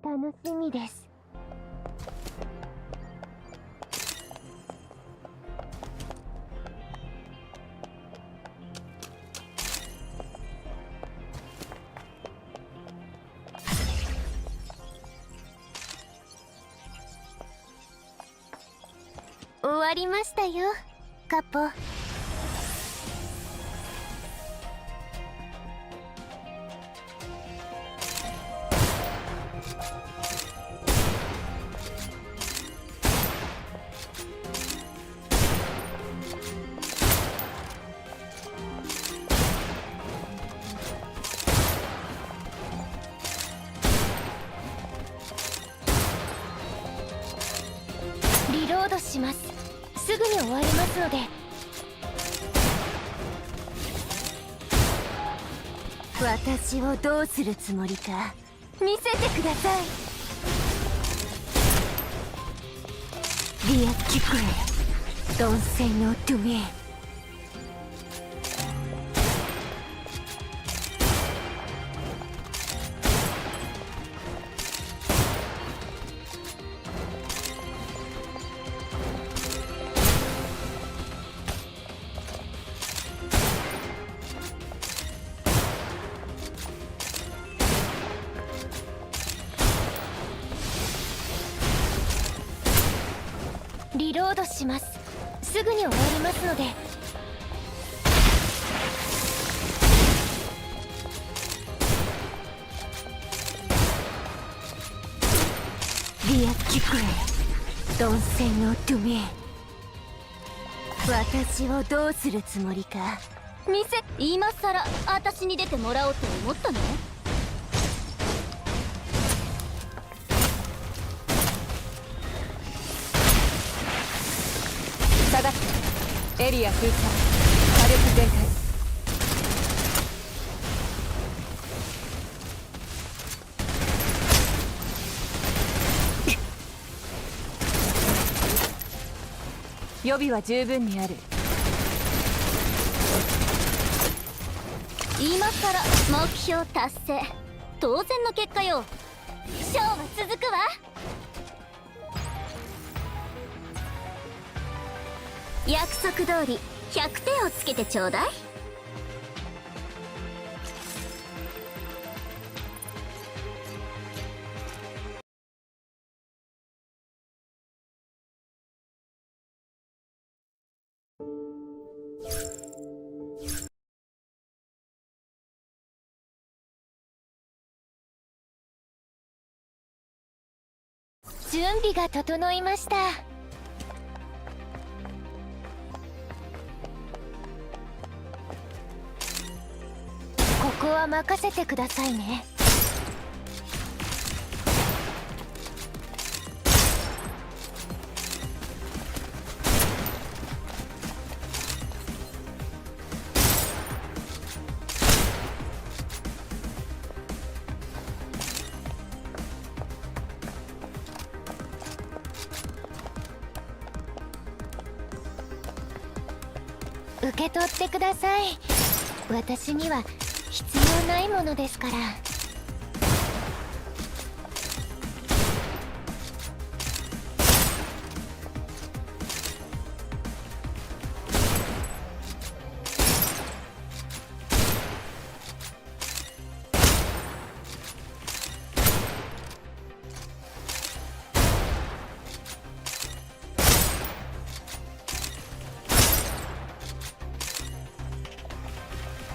楽しみです。終わりましたよ、カポ。リロードします。すぐに終わりますので。私をどうするつもりか見せてください。リアキクレドンセノトゥエ。リロードします。すぐに終わりますので。リアキクレドンセノトゥエ。私をどうするつもりか今さら私に出てもらおうと思ったの？下がってエリア封鎖火力全開。予備は十分にある。今さら目標達成当然の結果よ。ショーは続くわ。約束通り100点をつけてちょうだい。準備が整いました。ここは任せてくださいね。受け取ってください。私には必要ないものですから。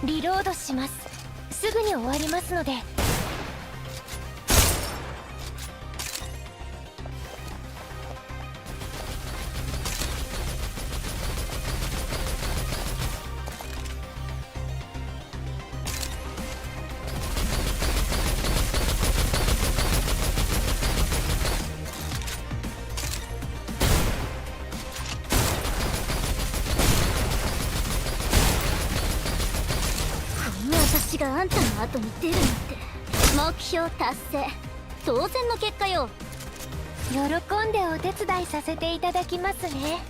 リロードします。すぐに終わりますので。私があんたの後に出るなんて目標達成当然の結果よ。喜んでお手伝いさせていただきますね。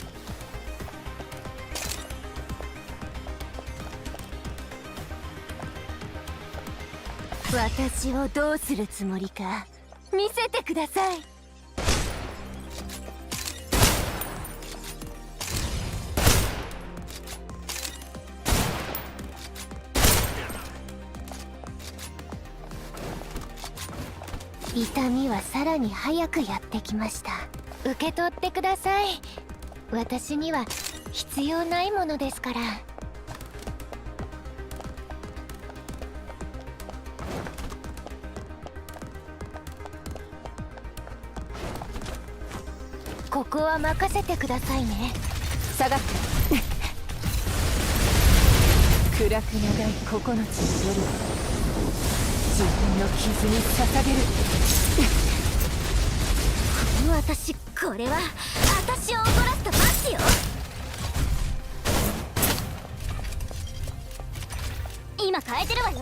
私をどうするつもりか見せてください。痛みはさらに早くやってきました。受け取ってください。私には必要ないものですから。ここは任せてくださいね。下がって暗く長い9つの夜を自分の傷に捧げる私、これは私を怒らせた罰よ。今変えてるわよ。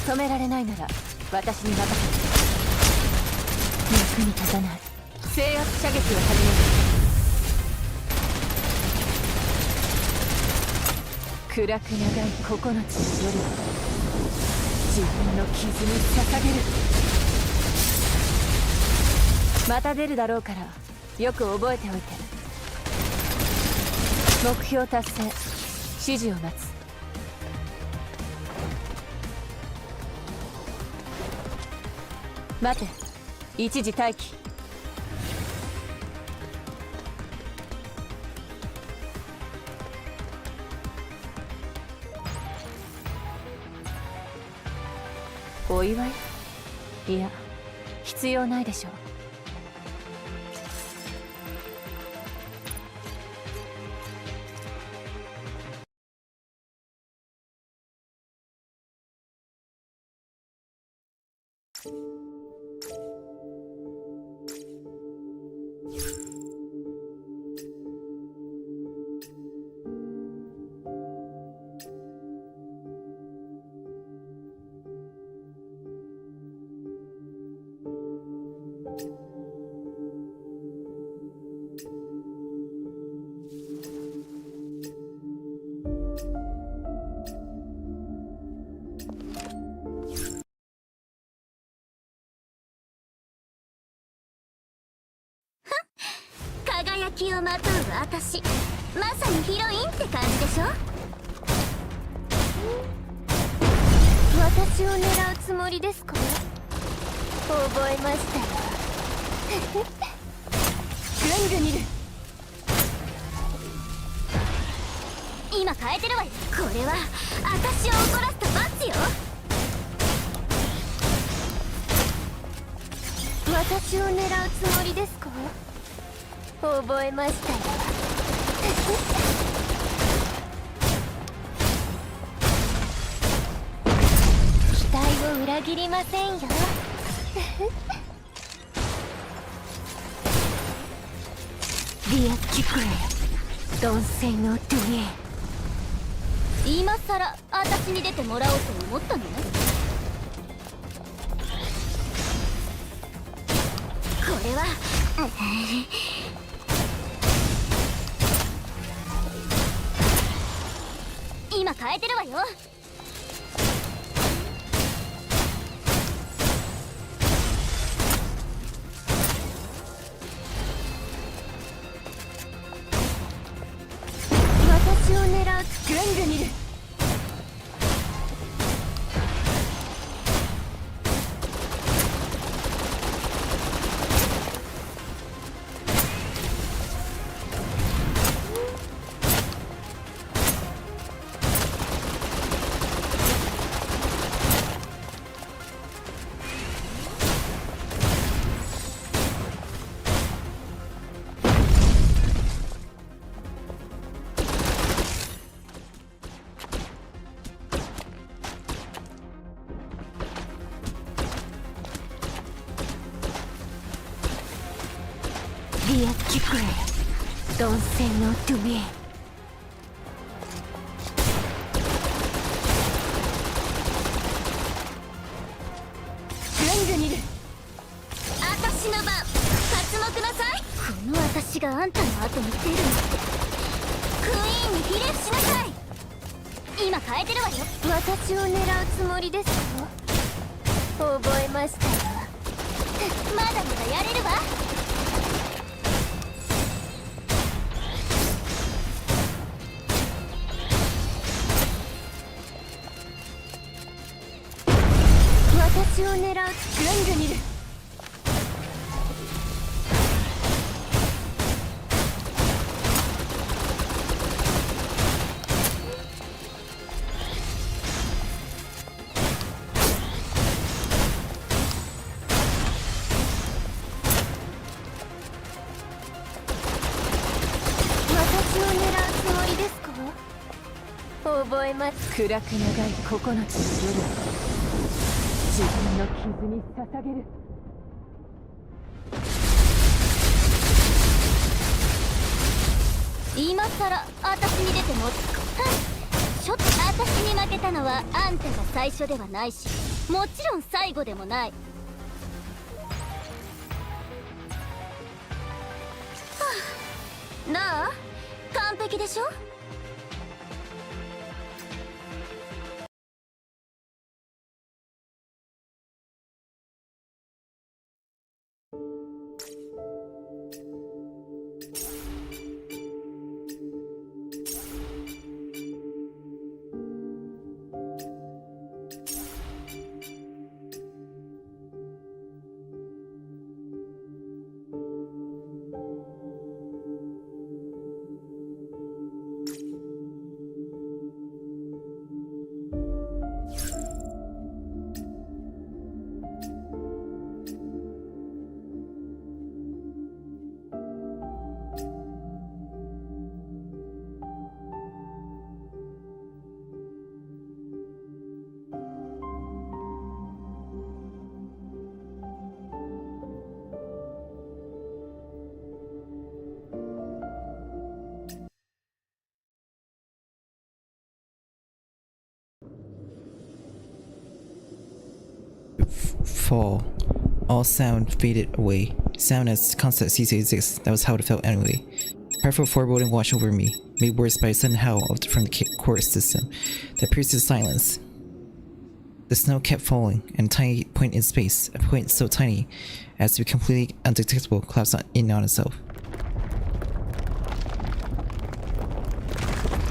止められないなら私に任せて。役に立たない制圧射撃を始める。暗く長い9つの夜を自分の傷に捧げる。また出るだろうからよく覚えておいて。目標達成、指示を待つ。待て、一時待機。お祝い？いや、必要ないでしょう。輝きをまとう私、まさにヒロインって感じでしょ。私を狙うつもりですか？覚えましたよ。ぐんぐんいる。今変えてるわよ。これは私を怒らせた罰よ。私を狙うつもりですか？覚えましたよ。期待を裏切りませんよ。Dear Kikure, don't say no to me。 今さら私に出てもらおうと思ったの？これは今変えてるわよ。私を狙う。ぐんぐんいる。Dear Kikure, don't say no to me。 私の私があんたの後に出るなんて。クイーンにひれ伏しなさい。今変えてるわよ。私を狙うつもりですか？覚えましたよ。まだまだやれるわ。私を狙う。ぐんぐんいる。覚えます。暗く長い9つの夜を自分の傷に捧げる。今さら私に出てもちょっと私に負けたのはあんたが最初ではないし、もちろん最後でもない。どう？完璧でしょ？Fall. All sound faded away. Sound as concept ceased to exist. That was how it felt anyway. Powerful foreboding washed over me, made worse by a sudden howl from the chorus system that pierced the silence. The snow kept falling, and a tiny point in space, a point so tiny as to be completely undetectable, collapsed in on itself.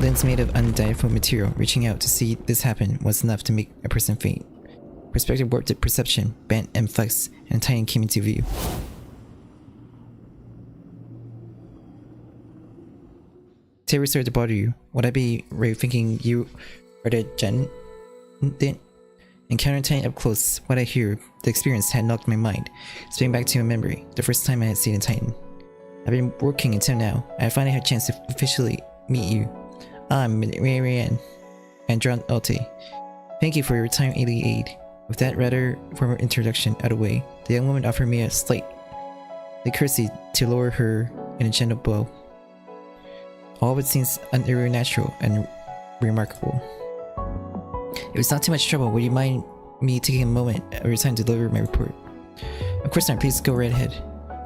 Lens made of unidentified material reaching out to see this happen was enough to make a person faint. Perspective warped perception, bent and flexed, and a titan came into view. Terror started to bother you. Would I be right thinking you are the Gen? Then, encountering Titan up close, what I hear, the experience had knocked my mind, spinning back to my memory, the first time I had seen a Titan. I've been working until now, and I finally had a chance to officially meet you. I'm Marianne Andron-Alte. Thank you for your timely aid. With that rather formal introduction out of the way, the young woman offered me a slight courtesy to lower her in a gentle bow. All of it seems utterly natural and remarkable. If it's not too much trouble, would you mind me taking a moment of your time to deliver my report? Of course not, please go right ahead.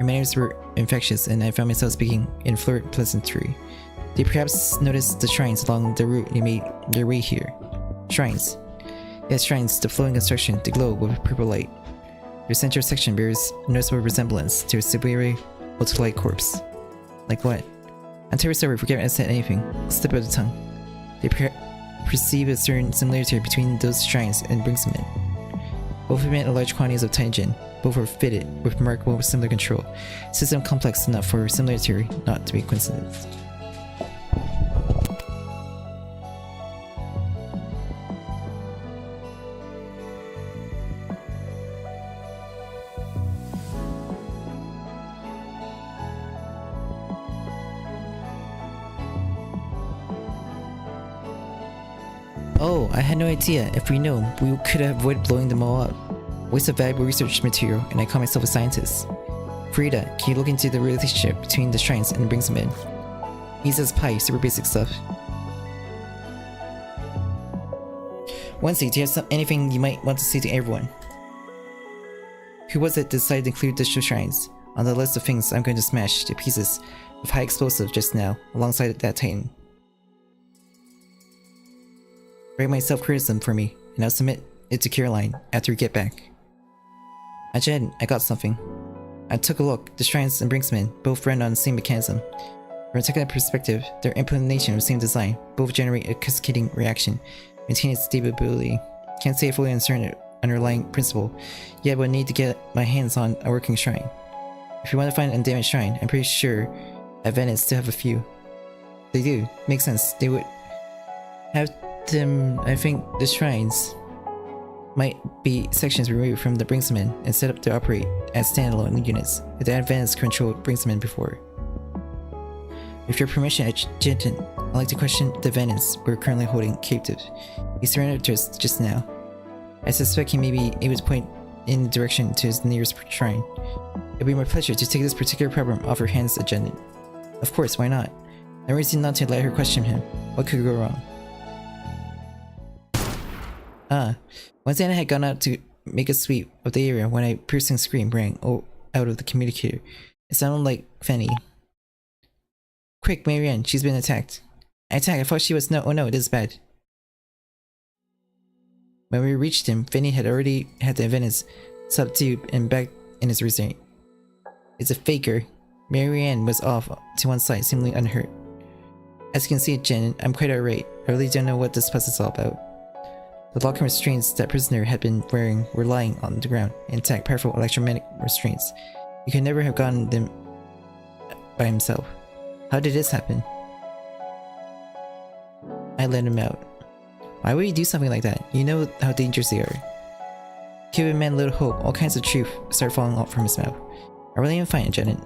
Your manners were infectious, and I found myself speaking in flirt pleasantry. Did you perhaps notice the shrines along the route you made your way here? Shrines. Yes, shrines, the flowing construction, the glow with purple light. Their central section bears a noticeable resemblance to a Subaru ultralight corpse. Like what? I'm terribly sorry, forget I said anything. Slip of the tongue. They perceive a certain similarity between those shrines and Brinksman. Both emit large quantities of Taijin. Both are fitted with remarkable similar control. System complex enough for similarity not to be coincidence. Oh, I had no idea. If we knew, we could have avoided blowing them all up. Waste of valuable research material, and I call myself a scientist. Frida, can you look into the relationship between the shrines and brings them in? Easy as pie, super basic stuff. Wednesday, do you have anything you might want to say to everyone? Who was it that decided to include the shrines? on the list of things I'm going to smash to pieces with high explosive just now, alongside that Titan. Write my self-criticism for me, and I'll submit it to Caroline after we get back. Jen, I got something. I took a look. The shrines and Brinksman both run on the same mechanism. From a technical perspective, their implementation of the same design both generate a cascading reaction, maintaining its stability. Can't say I fully understand the underlying principle, yet would need to get my hands on a working shrine. If you want to find an undamaged shrine, I'm pretty sure at Venice still have a few. They do. Makes sense. They would have them. I think the shrines might be sections removed from the Brinksman and set up to operate as standalone units, if they had Venice controlled Brinksman before. With your permission, I'd like to question the Venice we're currently holding captive. He surrendered to us just now. I suspect he may be able to point in the direction to his nearest shrine. It'd be my pleasure to take this particular problem off your hands, Attendant. Of course, why not? No reason not to let her question him. What could go wrong? Once Anna had gone out to make a sweep of the area when a piercing scream rang out of the communicator. It sounded like Fanny. Quick, Marianne, she's been attacked. Attack, I thought she was oh no, it is bad. When we reached him, Fanny had already had the Venice subdued and back in his restraint. It's a faker. Marianne was off to one side, seemingly unhurt. As you can see, Jen, I'm quite irate. I really don't know what this fuss is all about. The locking restraints that prisoner had been wearing were lying on the ground, intact, powerful electromagnetic restraints. He could never have gotten them by himself. How did this happen? I let him out. Why would you do something like that? You know how dangerous they are. Give a man little hope, all kinds of truth start falling out from his mouth. I really am fine, Janet.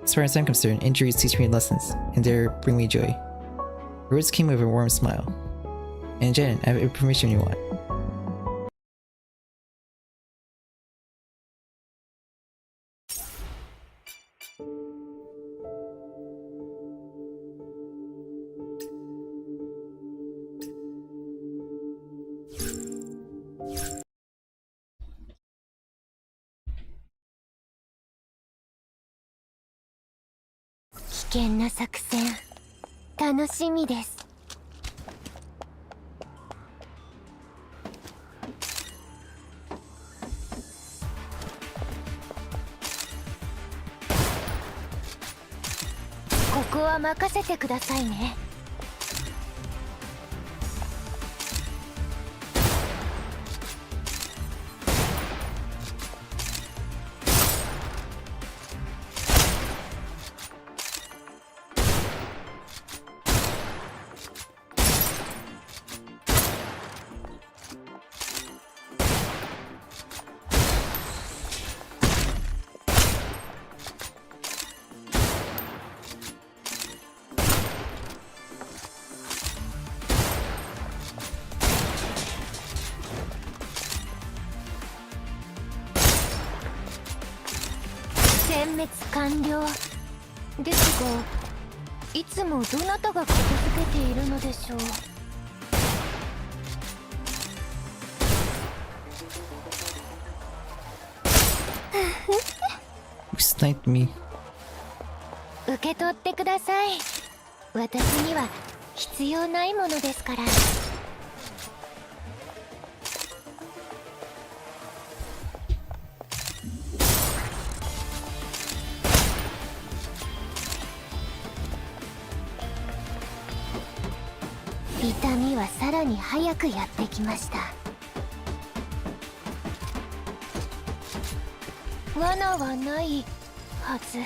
As far as I'm concerned, injuries teach me lessons, and they bring me joy. The words came with a warm smile. And Janet, I have information you want.危険な作戦、楽しみです。ここは任せてくださいね。殲滅完了ですが、いつもどなたが片付けているのでしょう。Sniped me. 受け取ってください。私には必要ないものですから。痛みはさらに早くやってきました。罠はないはず。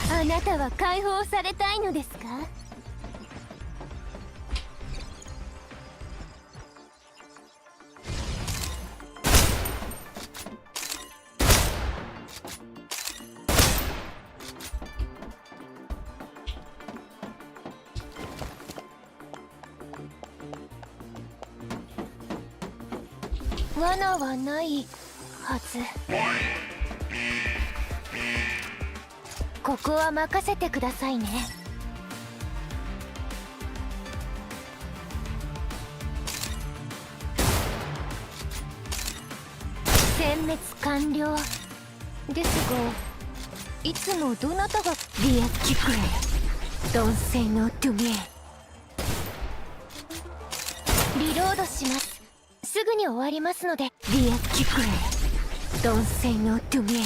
あなたは解放されたいのですか？罠はないはず。ここは任せてくださいね。殲滅完了ですが、いつもどなたがリアキクレドンセイのトゥゲリロードします。すぐに終わりますので。リアキクレドンセイのトゥゲ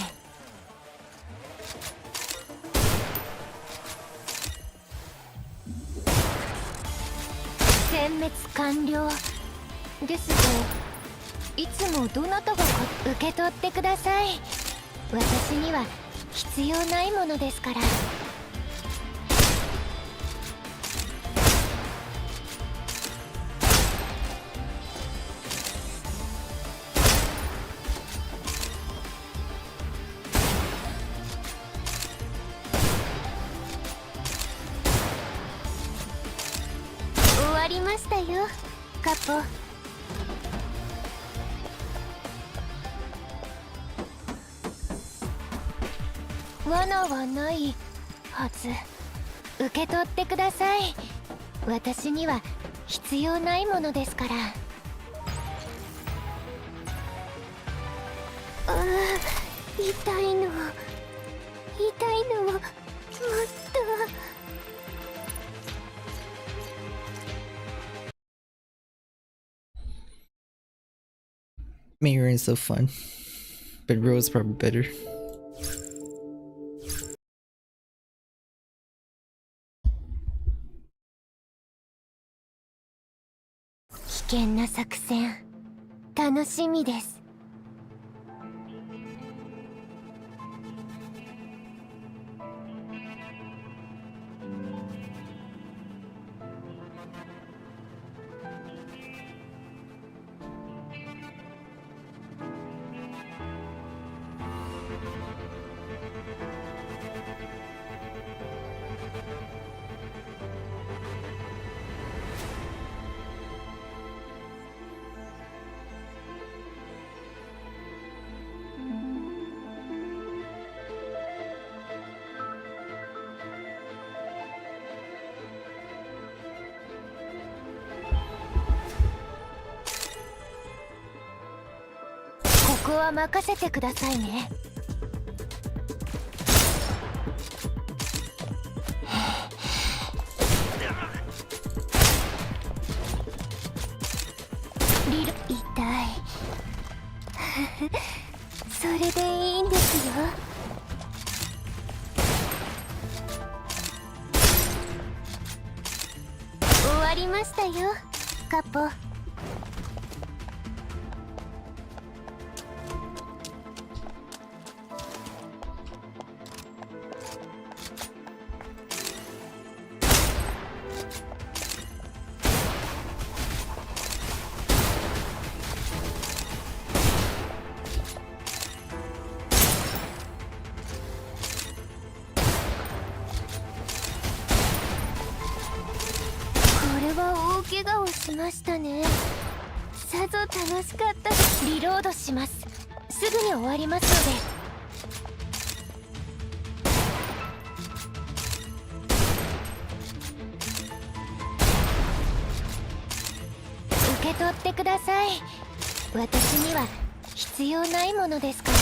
殲滅完了ですが、いつもどなたが受け取ってください。私には必要ないものですから。終わりましたよ、カポ。罠はないはず。受け取ってください。私には必要ないものですから。痛いのもっと。Mayor is so fun, but Rose probably better. 危険な作戦、楽しみです。ここは任せてくださいね。痛いそれでいいんですよ。終わりましたよ、カポ。怪我をしましたね。さぞ楽しかったです。リロードします。すぐに終わりますので。受け取ってください。私には必要ないものですから。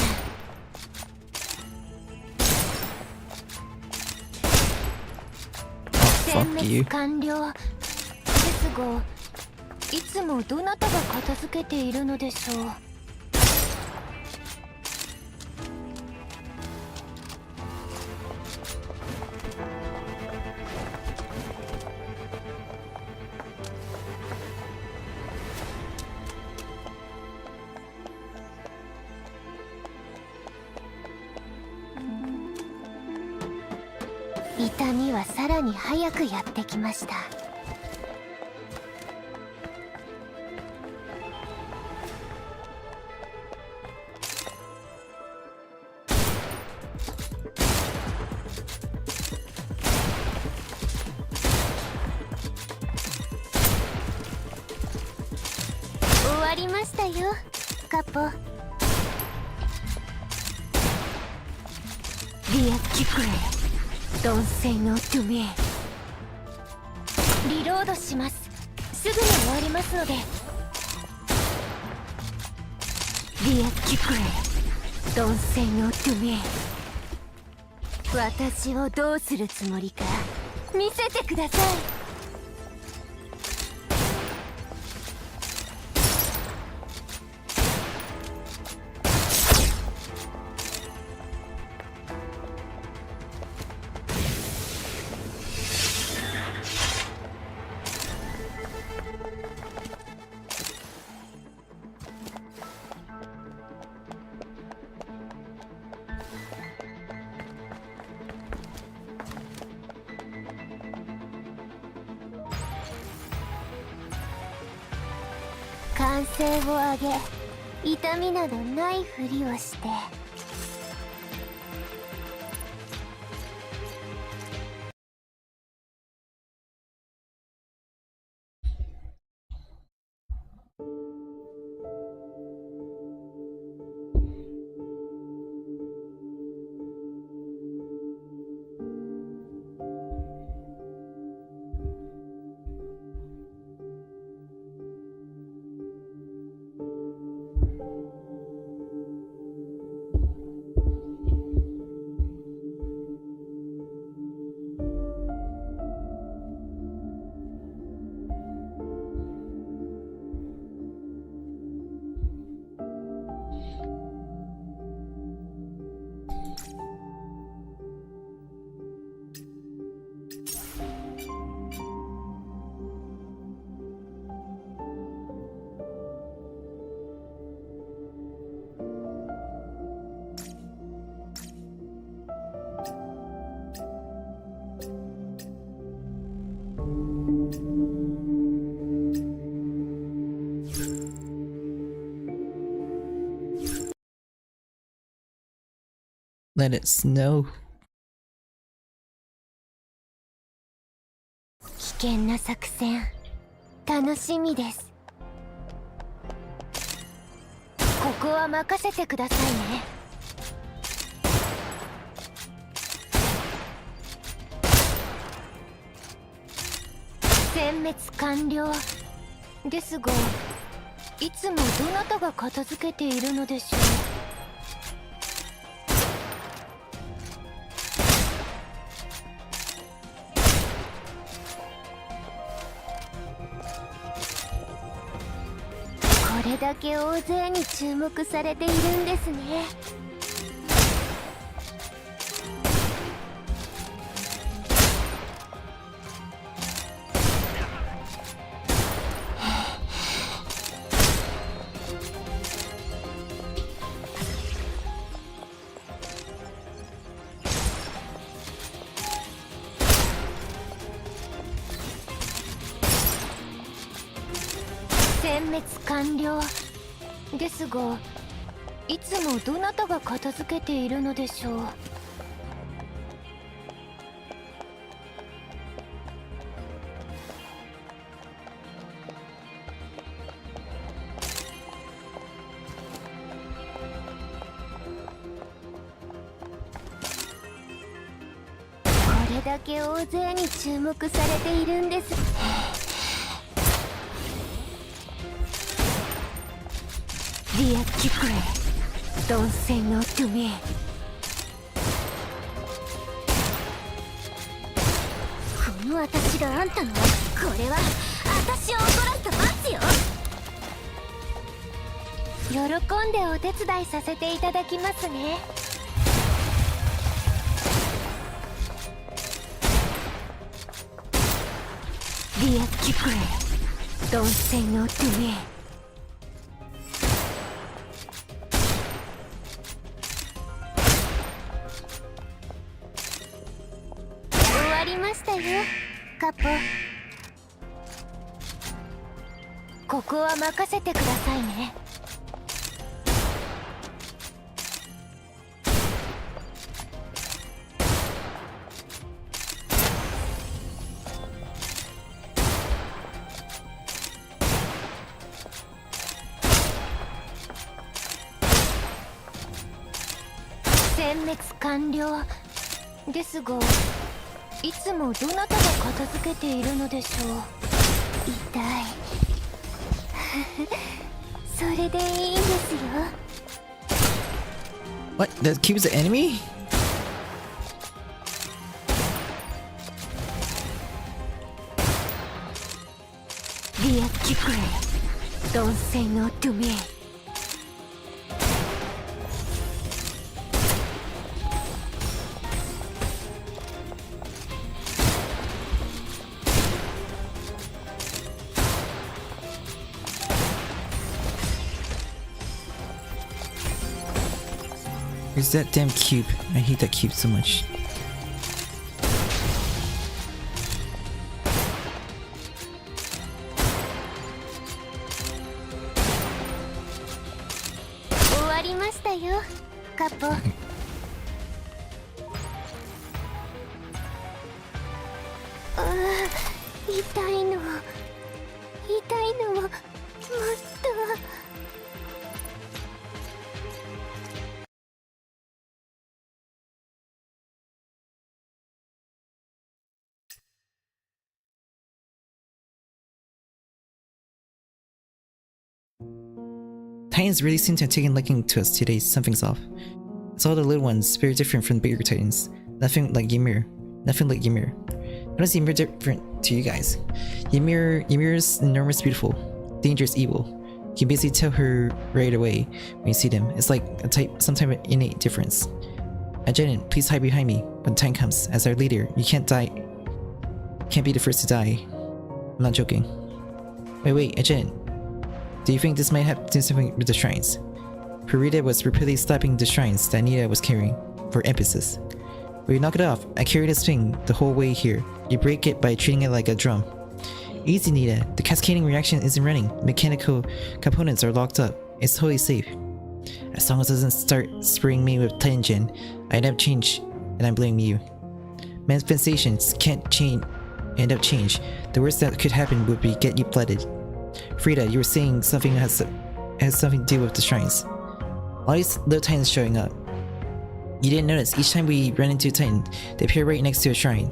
殲滅完了ですが、いつもどなたが片付けているのでしょう。痛みはさらに早くやってきました。終わりましたよ、カポ。リアキクレイドンセイノトゥミー。リロードします。すぐに終わりますので。リアキクレイドンセイノトゥミー。私をどうするつもりか見せてください。歓声を上げ、痛みなどないふりをして。Let it snow. 危険な作戦、楽しみです。ここは任せてくださいね。殲滅完了ですが、いつもどなたが片付けているのでしょう。これだけ大勢に注目されているんですね。殲滅完了ですが、いつもどなたが片付けているのでしょう。これだけ大勢に注目されているんです。リアキクレイDon't say no to me。 この私があんたの、これは私を怒らせた罰よ。喜んでお手伝いさせていただきますね。リアキクレイDon't say no to me。終わりましたよ、カポ。ここは任せてくださいね。殲滅完了ですが、いつもどなたが片付けているのでしょう。痛いそれでいいんですよ。 What? That cube is an enemy? Dear Kikure, don't say no to me. Where's that damn cube? I hate that cube so much. Titans really seem to have taken liking to us today. Something's off. It's all the little ones, very different from the bigger Titans. Nothing like Ymir. Nothing like Ymir. How does Ymir different to you guys? Ymir's enormous, beautiful, dangerous, evil. You can basically tell her right away when you see them. It's like some type of innate difference. Agent, please hide behind me when the time comes. As our leader, you can't die. You can't be the first to die. I'm not joking. Wait, Agent. Do you think this might have to do something with the shrines? Purita was repeatedly slapping the shrines that Nita was carrying, for emphasis. Will you knock it off? I carried this thing the whole way here. You break it by treating it like a drum. Easy, Nita. The cascading reaction isn't running. Mechanical components are locked up. It's totally safe. As long as it doesn't start spraying me with Titan, I end up change, and I'm blaming you. Manifestations can't end up change. The worst that could happen would be get you flooded. Frida, you were saying something has something to do with the shrines. All these little Titans showing up. You didn't notice, each time we run into a Titan, they appear right next to a shrine.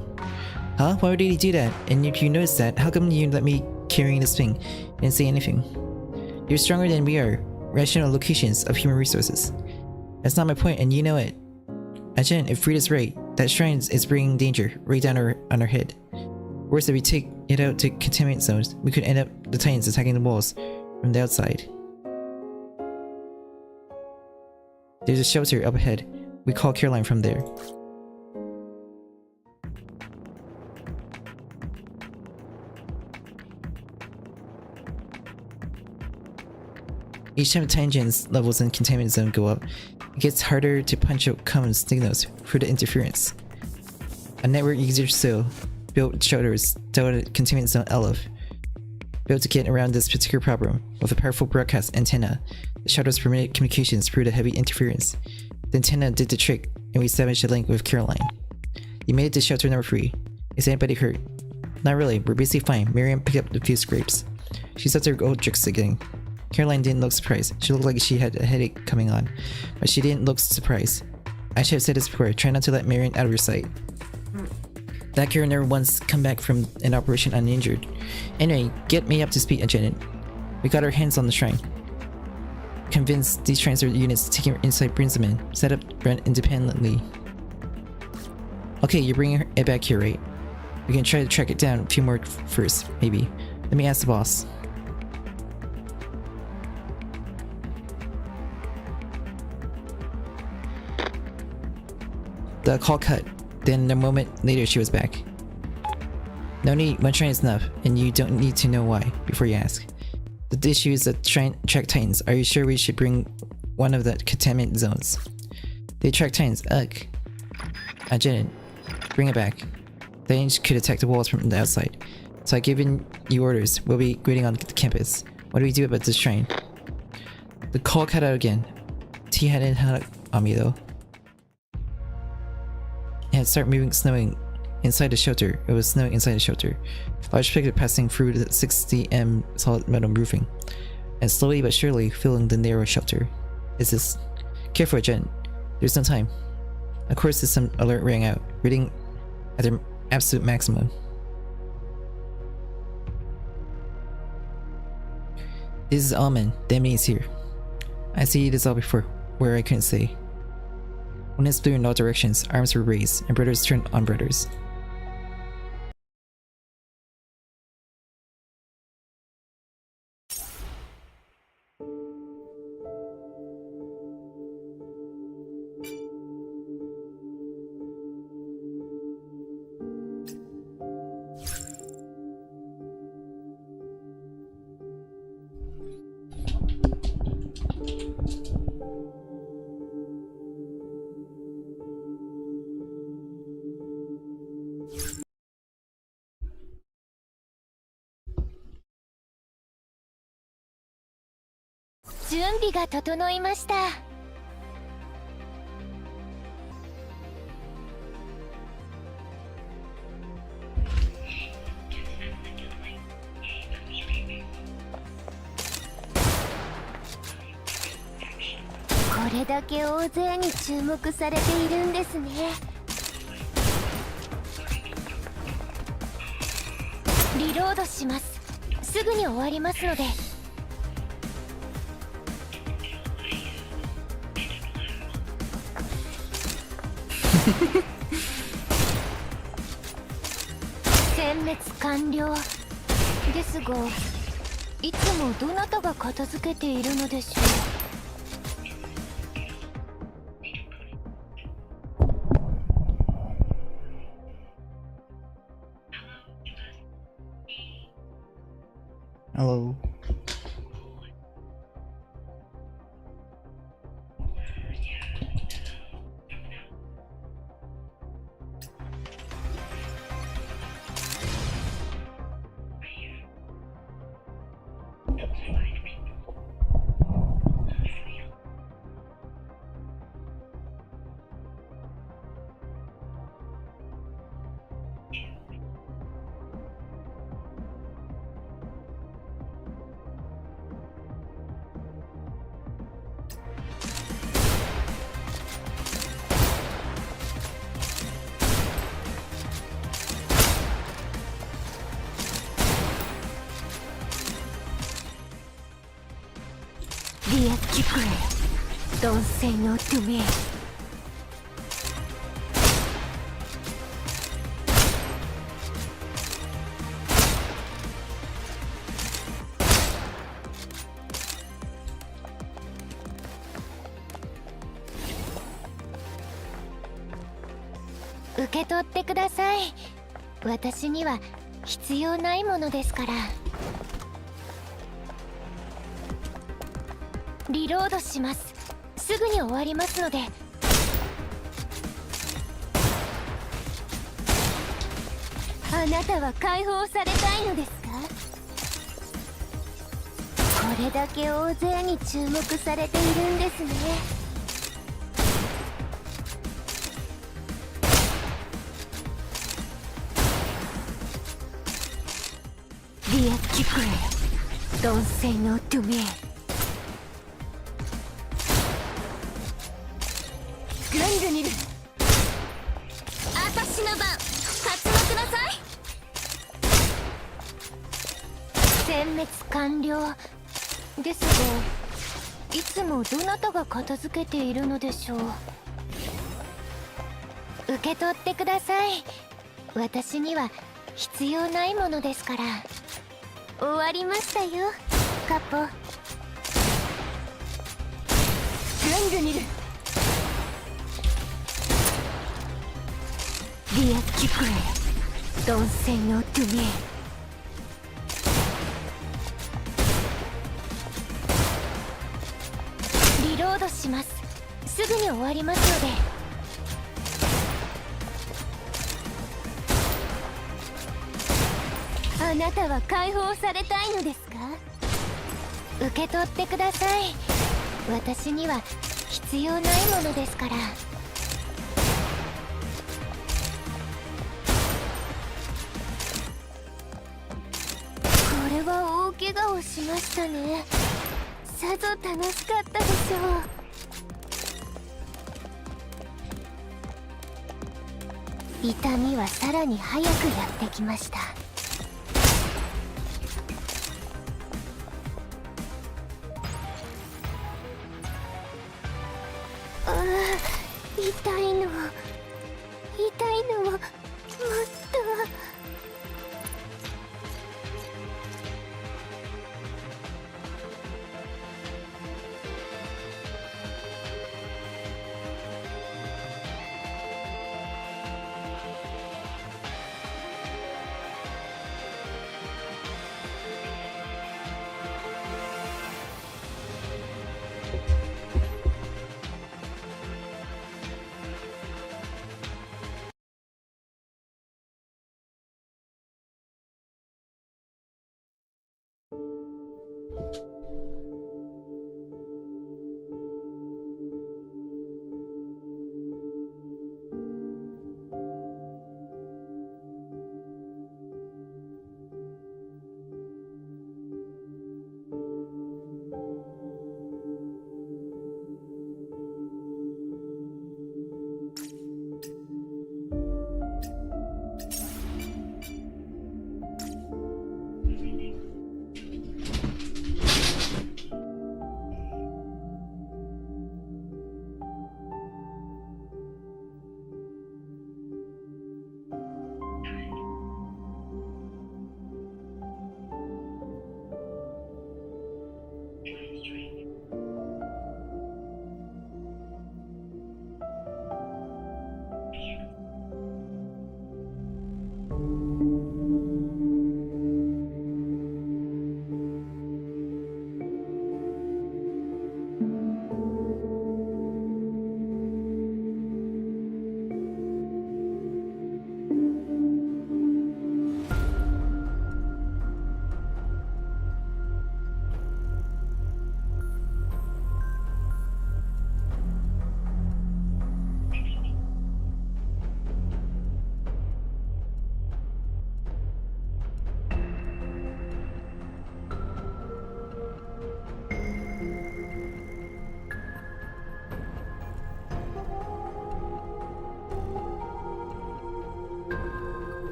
Huh? Why would he do that? And if you noticed that, how come you let me carrying this thing and didn't say anything? You're stronger than we are. Rational locations of human resources. That's not my point, and you know it. Agent, if Frida's right, that shrine is bringing danger right down on our head. Worse, if we take it out to containment zones, we could end up the Titans attacking the walls from the outside. There's a shelter up ahead. We call Caroline from there. Each time Titan's levels in containment zone go up, it gets harder to punch out common signals through the interference. A network user still built shelters down containment zone 11, built to get around this particular problem. With a powerful broadcast antenna, the shelters permitted communications through the heavy interference. The antenna did the trick, and we established a link with Caroline. You made it to shelter number 3. Is anybody hurt? Not really, we're basically fine. Miriam picked up a few scrapes. She said her old tricks again. Caroline didn't look surprised. She looked like she had a headache coming on, but she didn't look surprised. I should have said this before, try not to let Marion out of your sight. That girl never once come back from an operation uninjured. Anyway, get me up to speed, Agent. We got our hands on the shrine. Convinced these shrines are units taking inside brings them in. Set up, run independently. Okay, you're bringing it back here, right? We can try to track it down a few more first, maybe. Let me ask the boss. The call cut. Then a moment later she was back. No need, one shrine is enough, and you don't need to know why before you ask. The issue is that shrine track Titans. Are you sure we should bring one of the containment zones? They track Titans, ugh. I didn't. Bring it back. Titans could attack the walls from the outside. So I've given you orders. We'll be waiting on the campus. What do we do about this shrine? The call cut out again. T hadn't had on me though. It had started snowing inside the shelter. It was snowing inside the shelter. Large picket passing through the 60m solid metal roofing, and slowly but surely filling the narrow shelter. Is this? Careful, Jen. There's no time. A core system alert rang out, reading at their absolute maximum. This is Alman, the enemy is here. I see this all before, where I couldn't say. Winds blew in all directions, arms were raised, and brothers turned on brothers.準備が整いました。これだけ大勢に注目されているんですね。リロードします。すぐに終わりますので。殲滅完了ですが、いつもどなたが片付けているのでしょう。Hello. Don't say no to me. 受け取ってください。私には必要ないものですから。リロードします。すぐに終わりますので。あなたは解放されたいのですか？これだけ大勢に注目されているんですね。リアキクレ Don't say no to me。グングニル、私の番、勝ちまくなさい。殲滅完了ですが、いつもどなたが片付けているのでしょう。受け取ってください。私には必要ないものですから。終わりましたよ、カポ。グングニル、リアキクレ Don't say no to me。 リロードします。すぐに終わりますので。あなたは解放されたいのですか？受け取ってください。私には必要ないものですから。これは大怪我をしましたね。さぞ楽しかったでしょう。痛みはさらに早くやってきました。痛いのもっと。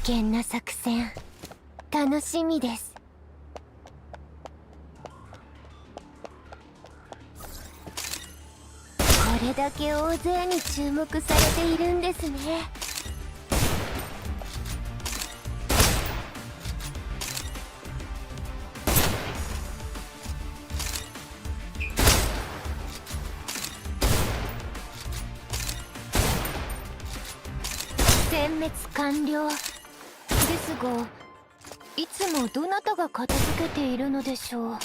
危険な作戦楽しみです。これだけ大勢に注目されているんですね。殲滅完了ですが、いつもどなたが片付けているのでしょう。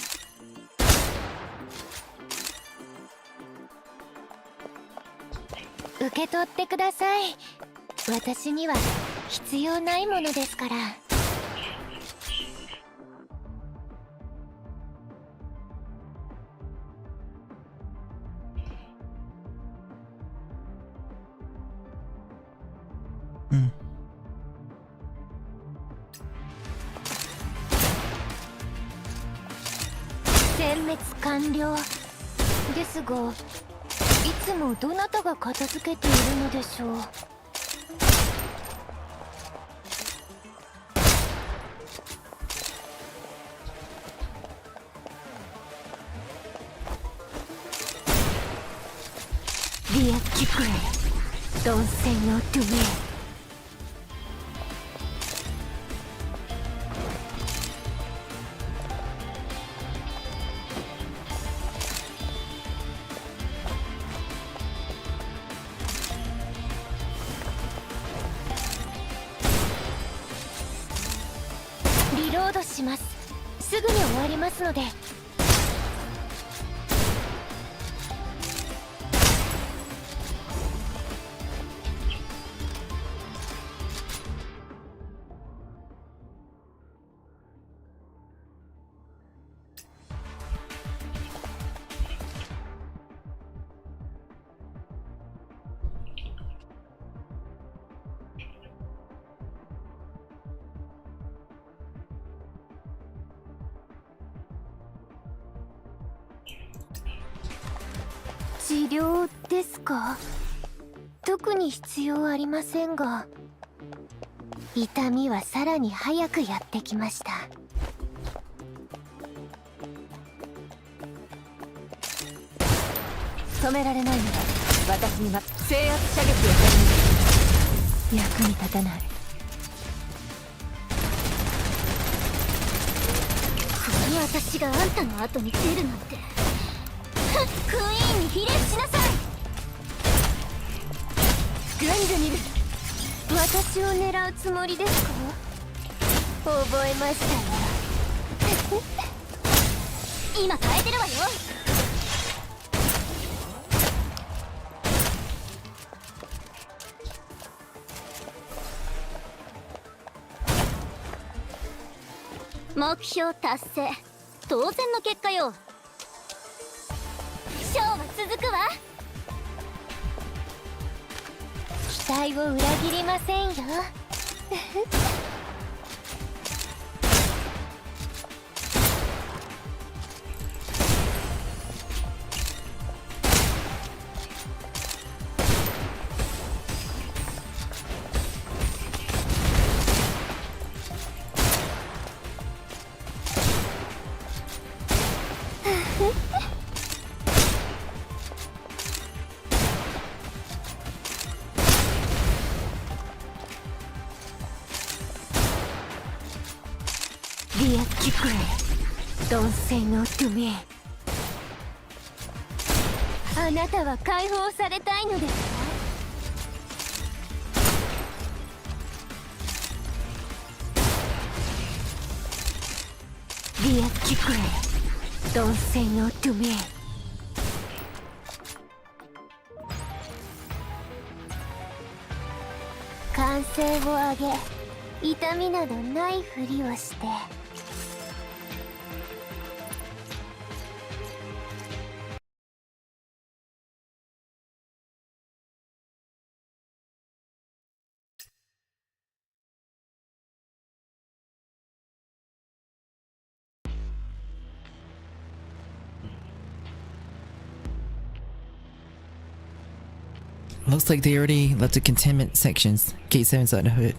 受け取ってください。私には必要ないものですから。殲滅完了ですが、いつもどなたが片付けているのでしょう。リアキクレイドンセンのドゥエします。すぐに終わりますので。治療ですか？特に必要ありませんが、痛みはさらに早くやってきました。止められないのは私には制圧射撃をするのです。役に立たない。私があんたの後に出るなんて。クイーンに比例しなさい。グンジュニル、私を狙うつもりですか？覚えましたよ。今変えてるわよ。目標達成、当然の結果よ。ショーは続くわ。期待を裏切りませんよ。Don't say no to me。 あなたは解放されたいのですか？ Dear Kikure, don't say no to me。 歓声を上げ、痛みなどないふりをして。Looks like they already left the containment sections. Gate 7's on the hood.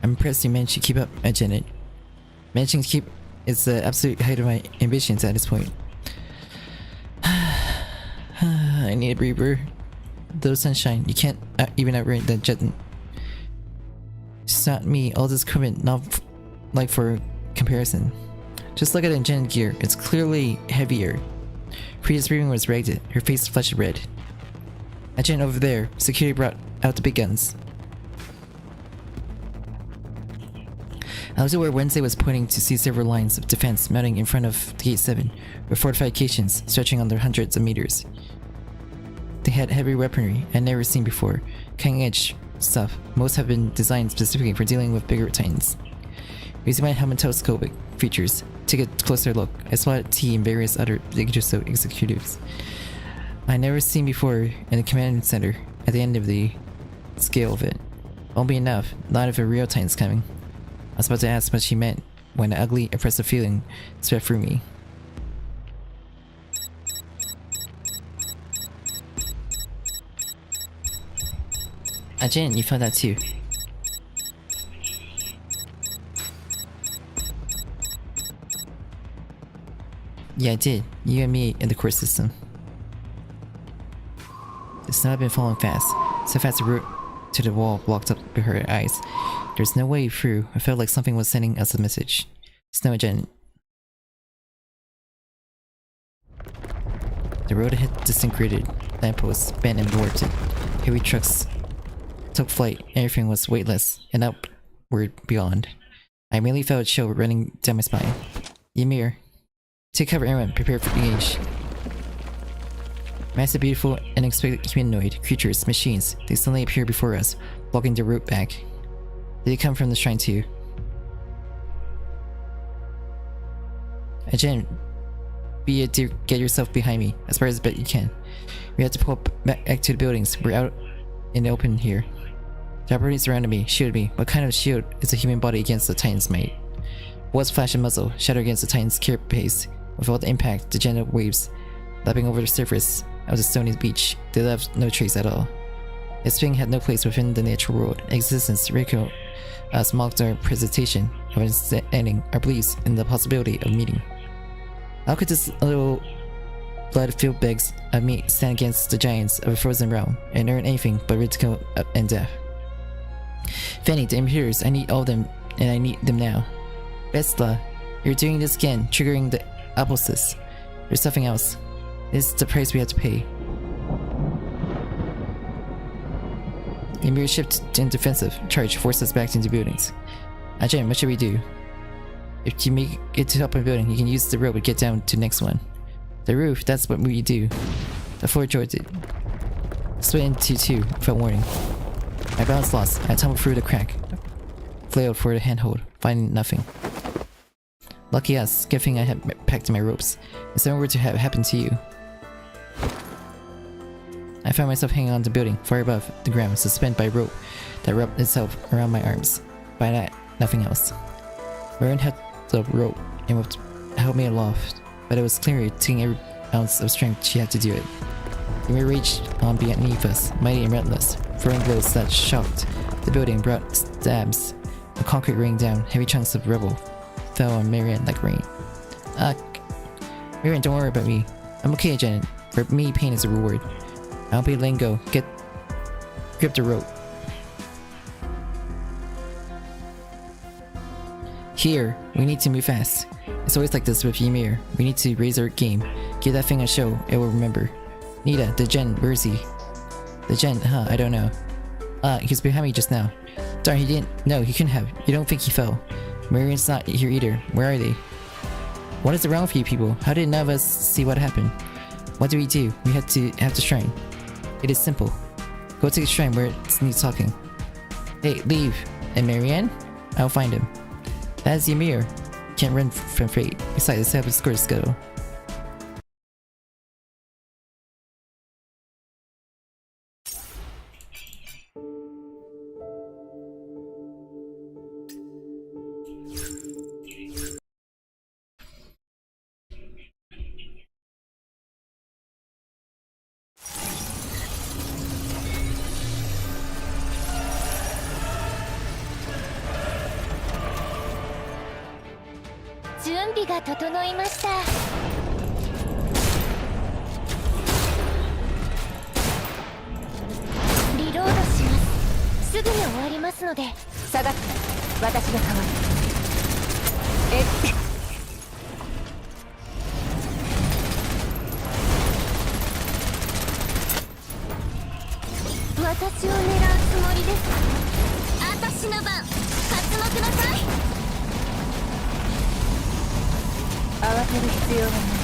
I'm impressed you managed to keep up, Janet. Managing to keep is the absolute height of my ambitions at this point. I need a breather. Though sunshine, you can't even outrun the jet. It's not me, all this equipment, not like for comparison. Just look at the engine gear, it's clearly heavier. Priya's breathing was ragged, her face flushed red. Agent over there, security brought out the big guns. I was where Wednesday was pointing to see several lines of defense mounting in front of Gate 7, with fortifications stretching on their hundreds of meters. They had heavy weaponry I'd never seen before, cutting-edge stuff. Most have been designed specifically for dealing with bigger titans. Using my helmet telescopic features, take a closer look. I spotted T and various other Yukitomo executives I'd never seen before in the command center at the end of the scale of it. Oddly enough, not if a real titan's coming. I was about to ask what she meant when an ugly, oppressive feeling swept through me. Jin, you found that too. Yeah, I did. You and me in the core system. The snow had been falling fast, so fast the route to the wall blocked up her eyes. There's no way through. I felt like something was sending us a message. Snow agent. The road ahead disintegrated. Lampposts bent and warped. Heavy trucks took flight. Everything was weightless and upward beyond. I immediately felt a chill running down my spine. Ymir, take cover, everyone. Prepare for engage. Massive, beautiful, unexpected humanoid creatures, machines. They suddenly appear before us, blocking the route back. They come from the shrine too. Ajin, be it to get yourself behind me, as far as bet you can. We have to pull up back to the buildings. We're out in the open here. The operating surrounded me, shielded me. What kind of shield is a human body against the Titan's might? What's flash and muzzle, shatter against the Titan's carapace. With all the impact, the gentle waves lapping over the surface of the stony beach, they left no trace at all. Its being had no place within the natural world. Existence, Reiko mocked our presentation of understanding our beliefs in the possibility of meeting. How could this little blood-filled bags of meat stand against the giants of a frozen realm and earn anything but ridicule and death? Fanny, the imperials, I need all of them, and I need them now. Bestla, you're doing this again, triggering the apostasis. There's something else. This is the price we have to pay. The Emir shipped in defensive charge forced us back into buildings. Ajahn, what should we do? If you make it to top of a building, you can use the rope to get down to the next one. The roof, that's what we do. The floor jointed. Split into two without warning. My balance lost. I tumbled through the crack. Flailed for the handhold, finding nothing. Lucky us, good thing I had packed my ropes. If something were to have happened to you. I found myself hanging on the building, far above the ground, suspended by a rope that wrapped itself around my arms. By that, nothing else. Marin had the rope and would help me aloft, but it was clearly taking every ounce of strength she had to do it. The mirror raged on beneath us, mighty and relentless, throwing blows that shocked the building, brought stabs. The concrete rained down, heavy chunks of rubble fell on Marianne like rain. Marianne, don't worry about me. I'm okay, Janet. For me, pain is a reward. I'll be letting go. Grip the rope. Here, we need to move fast. It's always like this with Ymir. We need to raise our game. Give that thing a show, it will remember. Nita, the Gen, where is he? The Gen, I don't know. He's behind me just now. Darn, he didn't. No, he couldn't have. You don't think he fell. Marian's not here either. Where are they? What is wrong with you people? How did none of us see what happened? What do? We had to have the shrine. It is simple. Go to the shrine where it needs talking. Hey, leave. And Marianne? I'll find him. That is Ymir. Can't run from fate. Besides, let's have a score scuttle.整いました。リロードします。すぐに終わりますので。下がって、私が代わる。私を狙うつもりですか？私の番、刮目なさい。慌てる必要はない。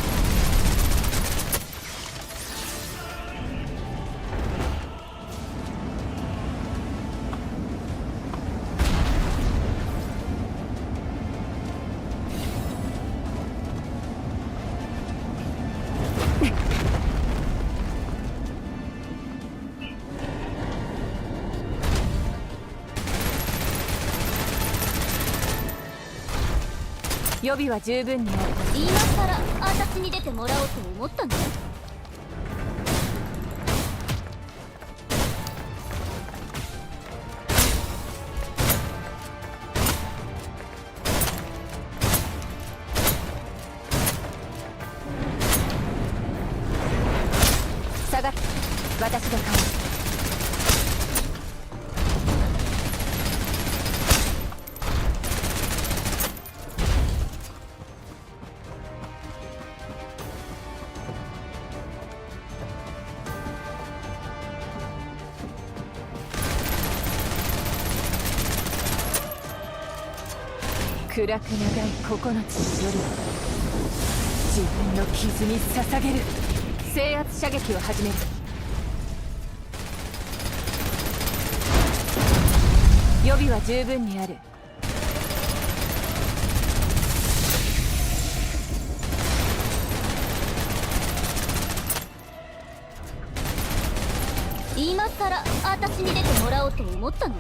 予備は十分にある。今さら私に出てもらおうと思ったの？下がって、私が代わる。暗く長い9つの夜を自分の傷に捧げる。制圧射撃を始める。予備は十分にある。今さら私に出てもらおうと思ったの？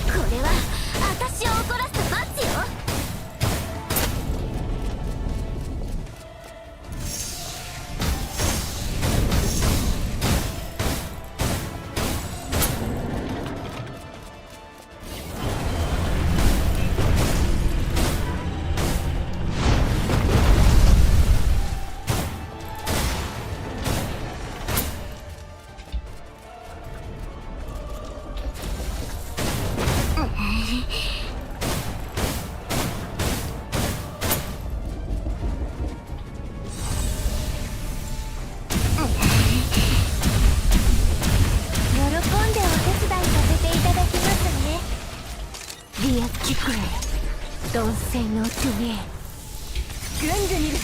これは私を怒らせた罰よ。Don't say no to me. ぐんぐん見る。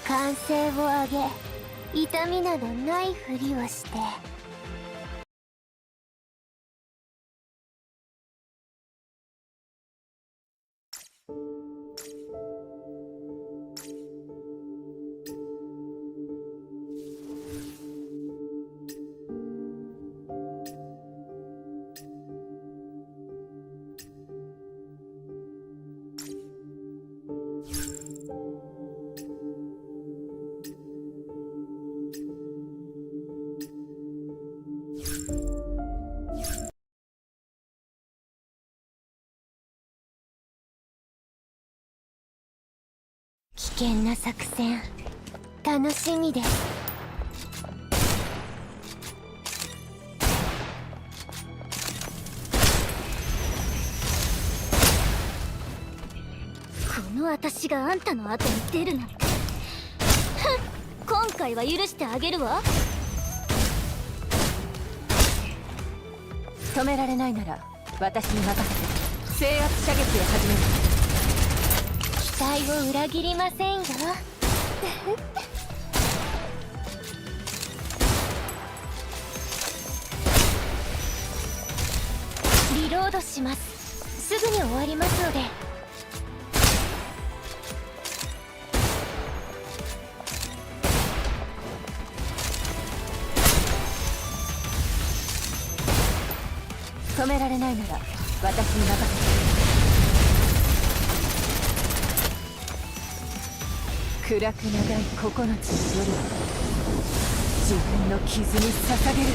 歓声を上げ、痛みなどないふりをして。危険な作戦、楽しみです。この私があんたの後に出るなんて。今回は許してあげるわ。止められないなら私に任せて制圧射撃を始める。期待を裏切りませんよ。リロードします。すぐに終わりますので。止められないなら私に任せて。暗く長い9つの夜を自分の傷に捧げる。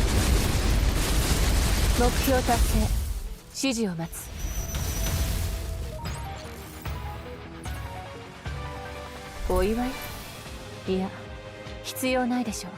目標達成、指示を待つ。お祝い？いや、必要ないでしょう。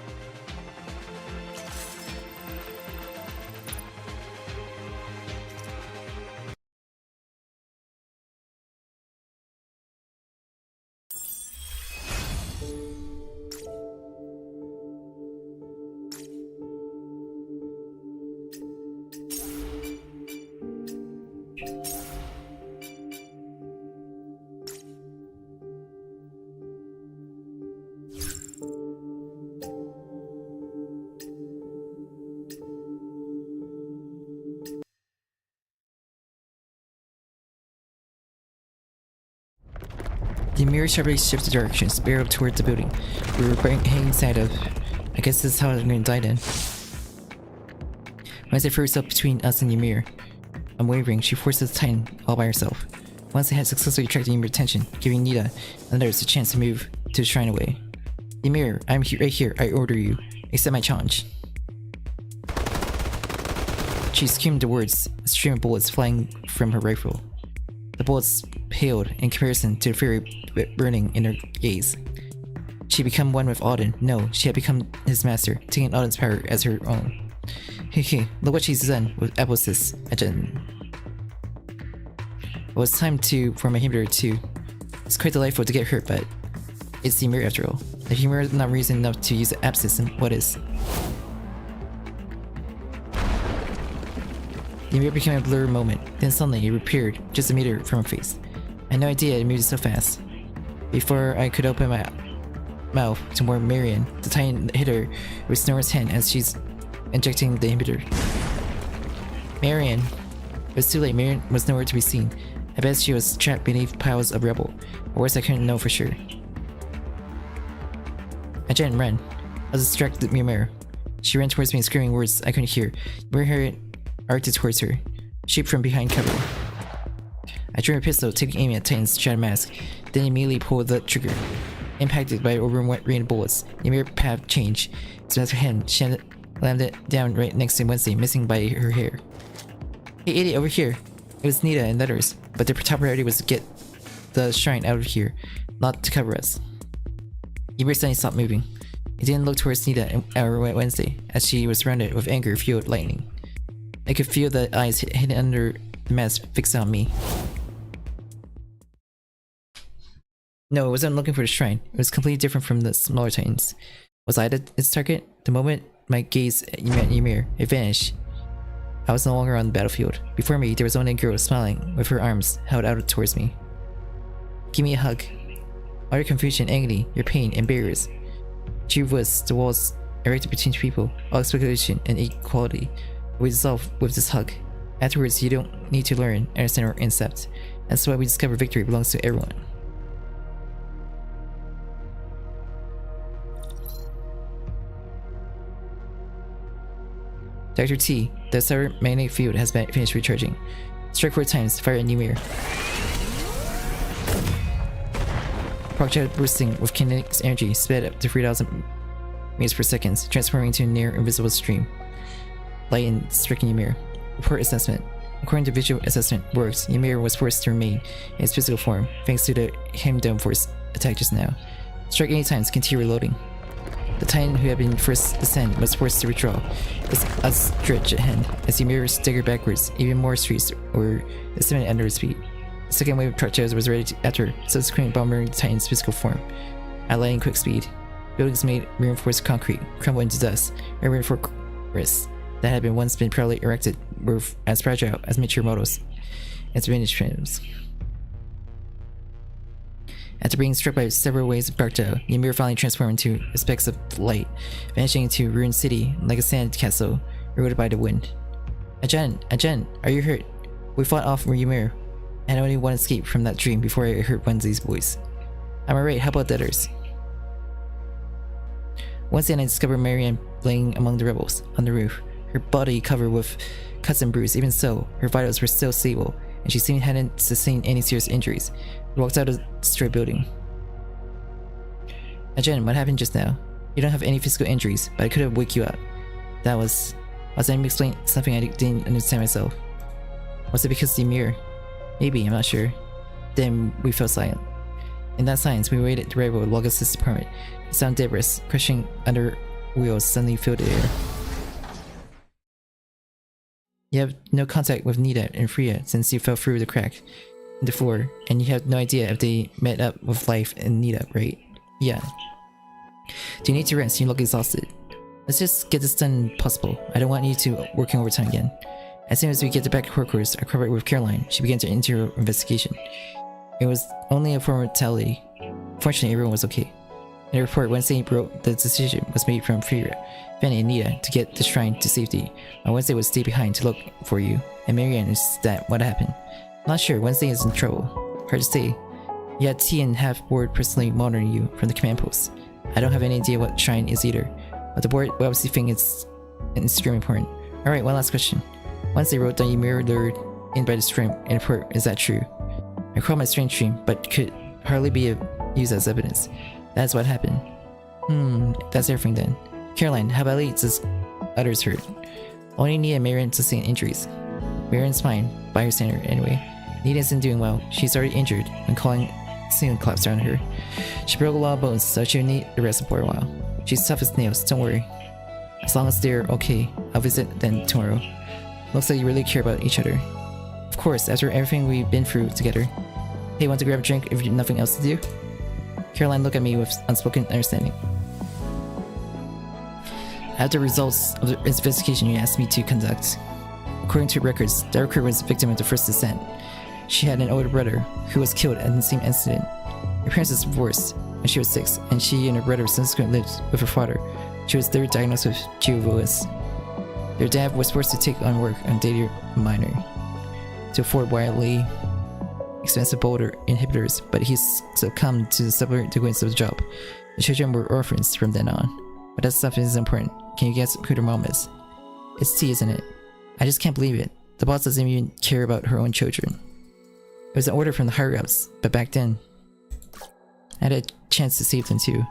The mirror sharply shifted directions, barreled toward the building. We were hanging inside of. I guess this is how I'm gonna die then. Once I froze up between us and Ymir, unwavering, she forced us to tighten all by herself. Once I had successfully attracted Ymir's attention, giving Nita and others a chance to move to the shrine away. Ymir, I'm right here. I order you. Accept my challenge. She screamed the words, a stream of bullets flying from her rifle. The bullets paled in comparison to the fury burning in her gaze. She had become one with Auden. No, she had become his master, taking Auden's power as her own. Hehe, look what she's done with Aposis, Agent. It was time for my inhibitor too. It's quite delightful to get hurt, but it's the Ymir after all. If Ymir is not reason enough to use the Apsis, then what is? Ymir became a blurred moment, then suddenly it reappeared just a meter from her face. I had no idea it moved so fast. Before I could open my mouth to warn Marion, the Titan hit her with Snora's hand as she's injecting the inhibitor. Marion! It was too late. Marion was nowhere to be seen. I bet she was trapped beneath piles of rubble, or worse, I couldn't know for sure. I didn't run. I was distracted by Ymir. She ran towards me, screaming words I couldn't hear. Ymir arced towards her, sheep from behind cover. I drew my pistol, taking aim at Titan's shattered mask, then immediately pulled the trigger. Impacted by over-rain bullets, Ymir path changed. So after him, she landed down right next to Wednesday, missing by her hair. Hey idiot, over here! It was Nita and others, but their top priority was to get the shrine out of here, not to cover us. Ymir suddenly stopped moving. He didn't look towards Nita or Wednesday, as she was surrounded with anger-fueled lightning. I could feel the eyes hidden under the mask fixed on me. No, it wasn't looking for the shrine. It was completely different from the smaller titans. Was I its target? The moment my gaze met Ymir, it vanished. I was no longer on the battlefield. Before me, there was only a girl smiling, with her arms held out towards me. Give me a hug. All your confusion, agony, your pain, and barriers. She was the walls erected between people, all speculation and equality. We dissolve with this hug. Afterwards, you don't need to learn, understand, or accept. That's why we discover victory belongs to everyone. Dr. T, the cybermagnetic field has been finished recharging. Strike 4 times, fire at Ymir. Projectile bursting with kinetic energy sped up to 3,000 meters per second, transforming into a near invisible stream. Light and striking Ymir. Report assessment. According to visual assessment works, Ymir was forced to remain in its physical form thanks to the Hamdome Force attack just now. Strike any times, continue reloading. The Titan who had been first descend was forced to withdraw, his outstretched hand as Ymir staggered backwards. Even more streets were disseminated under his feet. The second wave of projectiles was ready after subsequently bombarding the Titan's physical form at lightning quick speed. Buildings made reinforced concrete crumbled into dust, and reinforced that had once been proudly erected were as fragile as mature models and diminished frames. After being struck by several waves of projectile, Ymir finally transformed into specks of light, vanishing into a ruined city like a sand castle eroded by the wind. Ajahn, are you hurt? We fought off Ymir, and only one escaped from that dream before I heard Wednesday's voice. I'm alright, how about the others? Once then I discovered Marianne laying among the rebels, on the roof, her body covered with cuts and bruises. Even so, her vitals were still stable, and she seemed hadn't sustained any serious injuries. We walked out of the destroyed building. Ajahn, what happened just now? You don't have any physical injuries, but I could have waked you up. I was aiming to explain something I didn't understand myself. Was it because of the mirror? Maybe, I'm not sure. Then we fell silent. In that silence, we waited the arrival of Logos' department. The sound debris crushing under wheels suddenly filled the air. You have no contact with Nita and Freya since you fell through the crack in the floor, and you have no idea if they met up with Life and Nita, right? Yeah. Do you need to rest? You look exhausted. Let's just get this done if possible. I don't want you to working overtime again. As soon as we get to back to quarters, I covered with Caroline. She began to enter her investigation. It was only a formality. Fortunately, everyone was okay. In the report, Wednesday wrote the decision was made from Freya, Fanny, and Nita to get the shrine to safety. On Wednesday would stay behind to look for you. And Marianne, is that what happened? Not sure. Wednesday is in trouble. Hard to say. You had T and half-board personally monitoring you from the command post. I don't have any idea what shrine is either, but the board will obviously think it's extremely important. Alright, one last question. Wednesday wrote that you mirrored lured in by the stream in report. Is that true? I called my strange stream, but could hardly be used as evidence. That's what happened. That's everything then. Caroline, how about Leeds' others hurt? Only Nita and Marianne sustained injuries. Marianne's fine, by her standard anyway. Nita isn't doing well. She's already injured when calling ceiling collapsed around her. She broke a lot of bones, so she'll need the rest for a while. She's tough as nails, don't worry. As long as they're okay, I'll visit them tomorrow. Looks like you really care about each other. Of course, after everything we've been through together. Hey, want to grab a drink if you have nothing else to do? Caroline looked at me with unspoken understanding. After the results of the investigation you asked me to conduct, according to records, the record was the victim of the first descent. She had an older brother who was killed in the same incident. Her parents were divorced when she was 6, and she and her brother subsequently lived with her father. She was later diagnosed with GVOS. Their dad was forced to take on work and dated a minor to afford wildly expensive boulder inhibitors, but he succumbed to the subsequence of the job. The children were orphans from then on. But that stuff isn't important. Can you guess who their mom is? It's T, isn't it? I just can't believe it. The boss doesn't even care about her own children. It was an order from the higher-ups, but back then, I had a chance to save them too.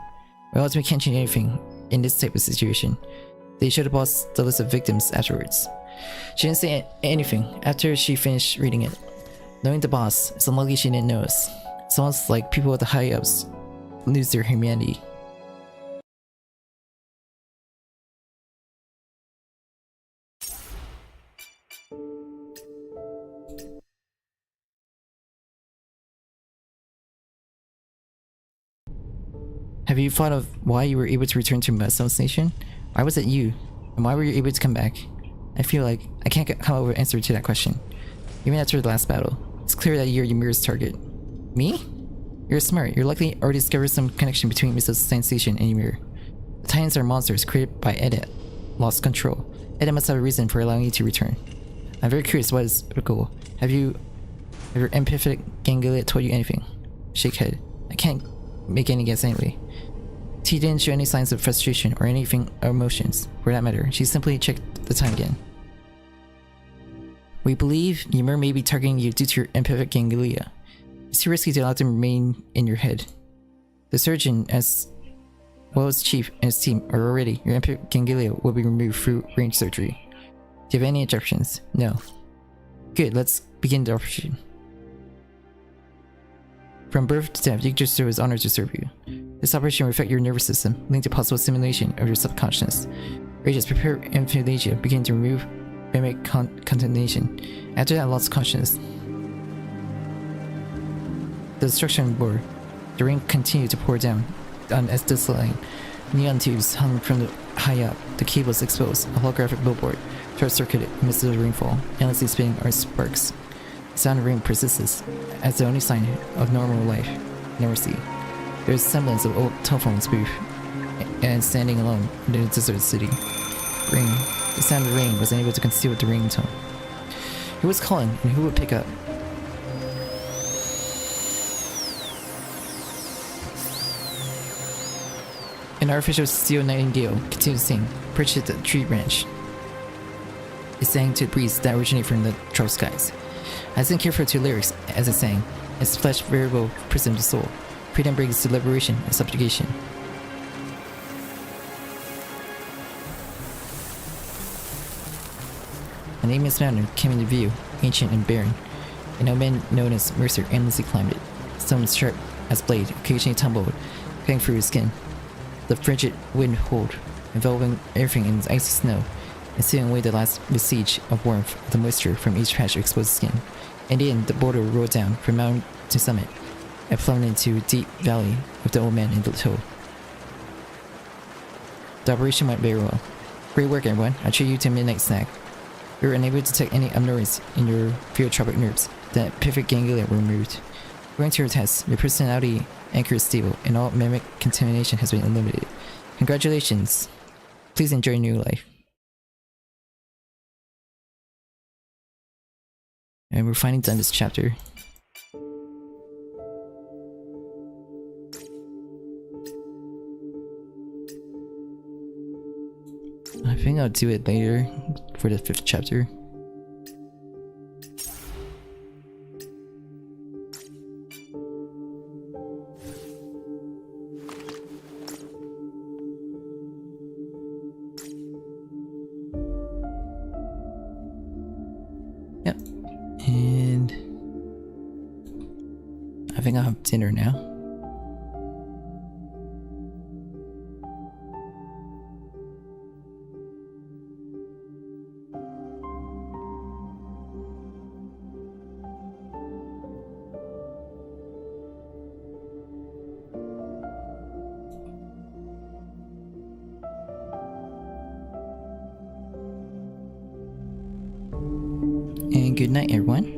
We ultimately can't change anything in this type of situation. They showed the boss the list of victims afterwards. She didn't say anything after she finished reading it. Knowing the boss, it's unlucky she didn't notice. It's almost like people at the high-ups lose their humanity. Have you thought of why you were able to return to Mesiah Station? Why was it you? And why were you able to come back? I feel like I can't come up with an answer to that question. Even after the last battle, it's clear that you're Ymir's target. Me? You're smart. You're likely already discovered some connection between Mesiah Station and Ymir. The Titans are monsters created by Edit. Lost control. Edit must have a reason for allowing you to return. I'm very curious, what is the goal? Have your empathic ganglia told you anything? Shake head. I can't make any guess anyway. T didn't show any signs of frustration or anything or emotions, for that matter. She simply checked the time again. We believe Ymir may be targeting you due to your empathic ganglia. It's too risky to allow them to remain in your head. The surgeon, as well as Chief and his team, are already. Your empathic ganglia will be removed through range surgery. Do you have any objections? No. Good, let's begin the operation. From birth to death, Yukitomo is honored to serve you. This operation will affect your nervous system, linked to possible simulation of your subconscious. Rages, prepare euthanasia, begin to remove mimic contamination. After that, lost consciousness. The destruction bore. The rain continued to pour down on as desolating. Neon tubes hung from the high up. The cables exposed. A holographic billboard, short-circuited amidst the rainfall, endlessly spinning our sparks. The sound of rain persists as the only sign of normal life. Never see. There is a semblance of old telephone booth and standing alone in the deserted city. Rain. The sound of rain was unable to conceal the ringtone. Who was calling and who would pick up? An artificial steel nightingale continued to sing, perched at the tree branch. It sang to the breeze that originated from the troubled skies. I didn't care for the two lyrics as it sang. Its flesh variable prismed the soul. Freedom brings to liberation and subjugation. A nameless mountain came into view, ancient and barren. An old man known as Mercer endlessly climbed it. Stones sharp as blade occasionally tumbled, cutting through his skin. The frigid wind howled, enveloping everything in icy snow, and sealing away the last vestige of warmth of the moisture from each patch of exposed skin. In the end, the boulder rolled down from mountain to summit, and plummeted into a deep valley with the old man in the tow. The operation went very well. Great work, everyone. I treat you to a midnight snack. We were unable to detect any abnormalities in your phototropic nerves. The perfect ganglia were removed. According to your tests, your personality anchor is stable, and all mimic contamination has been eliminated. Congratulations. Please enjoy your new life. And we're finally done this chapter. I think I'll do it later for the 5th chapter. Yep. And I think I'll have dinner now. And good night, everyone.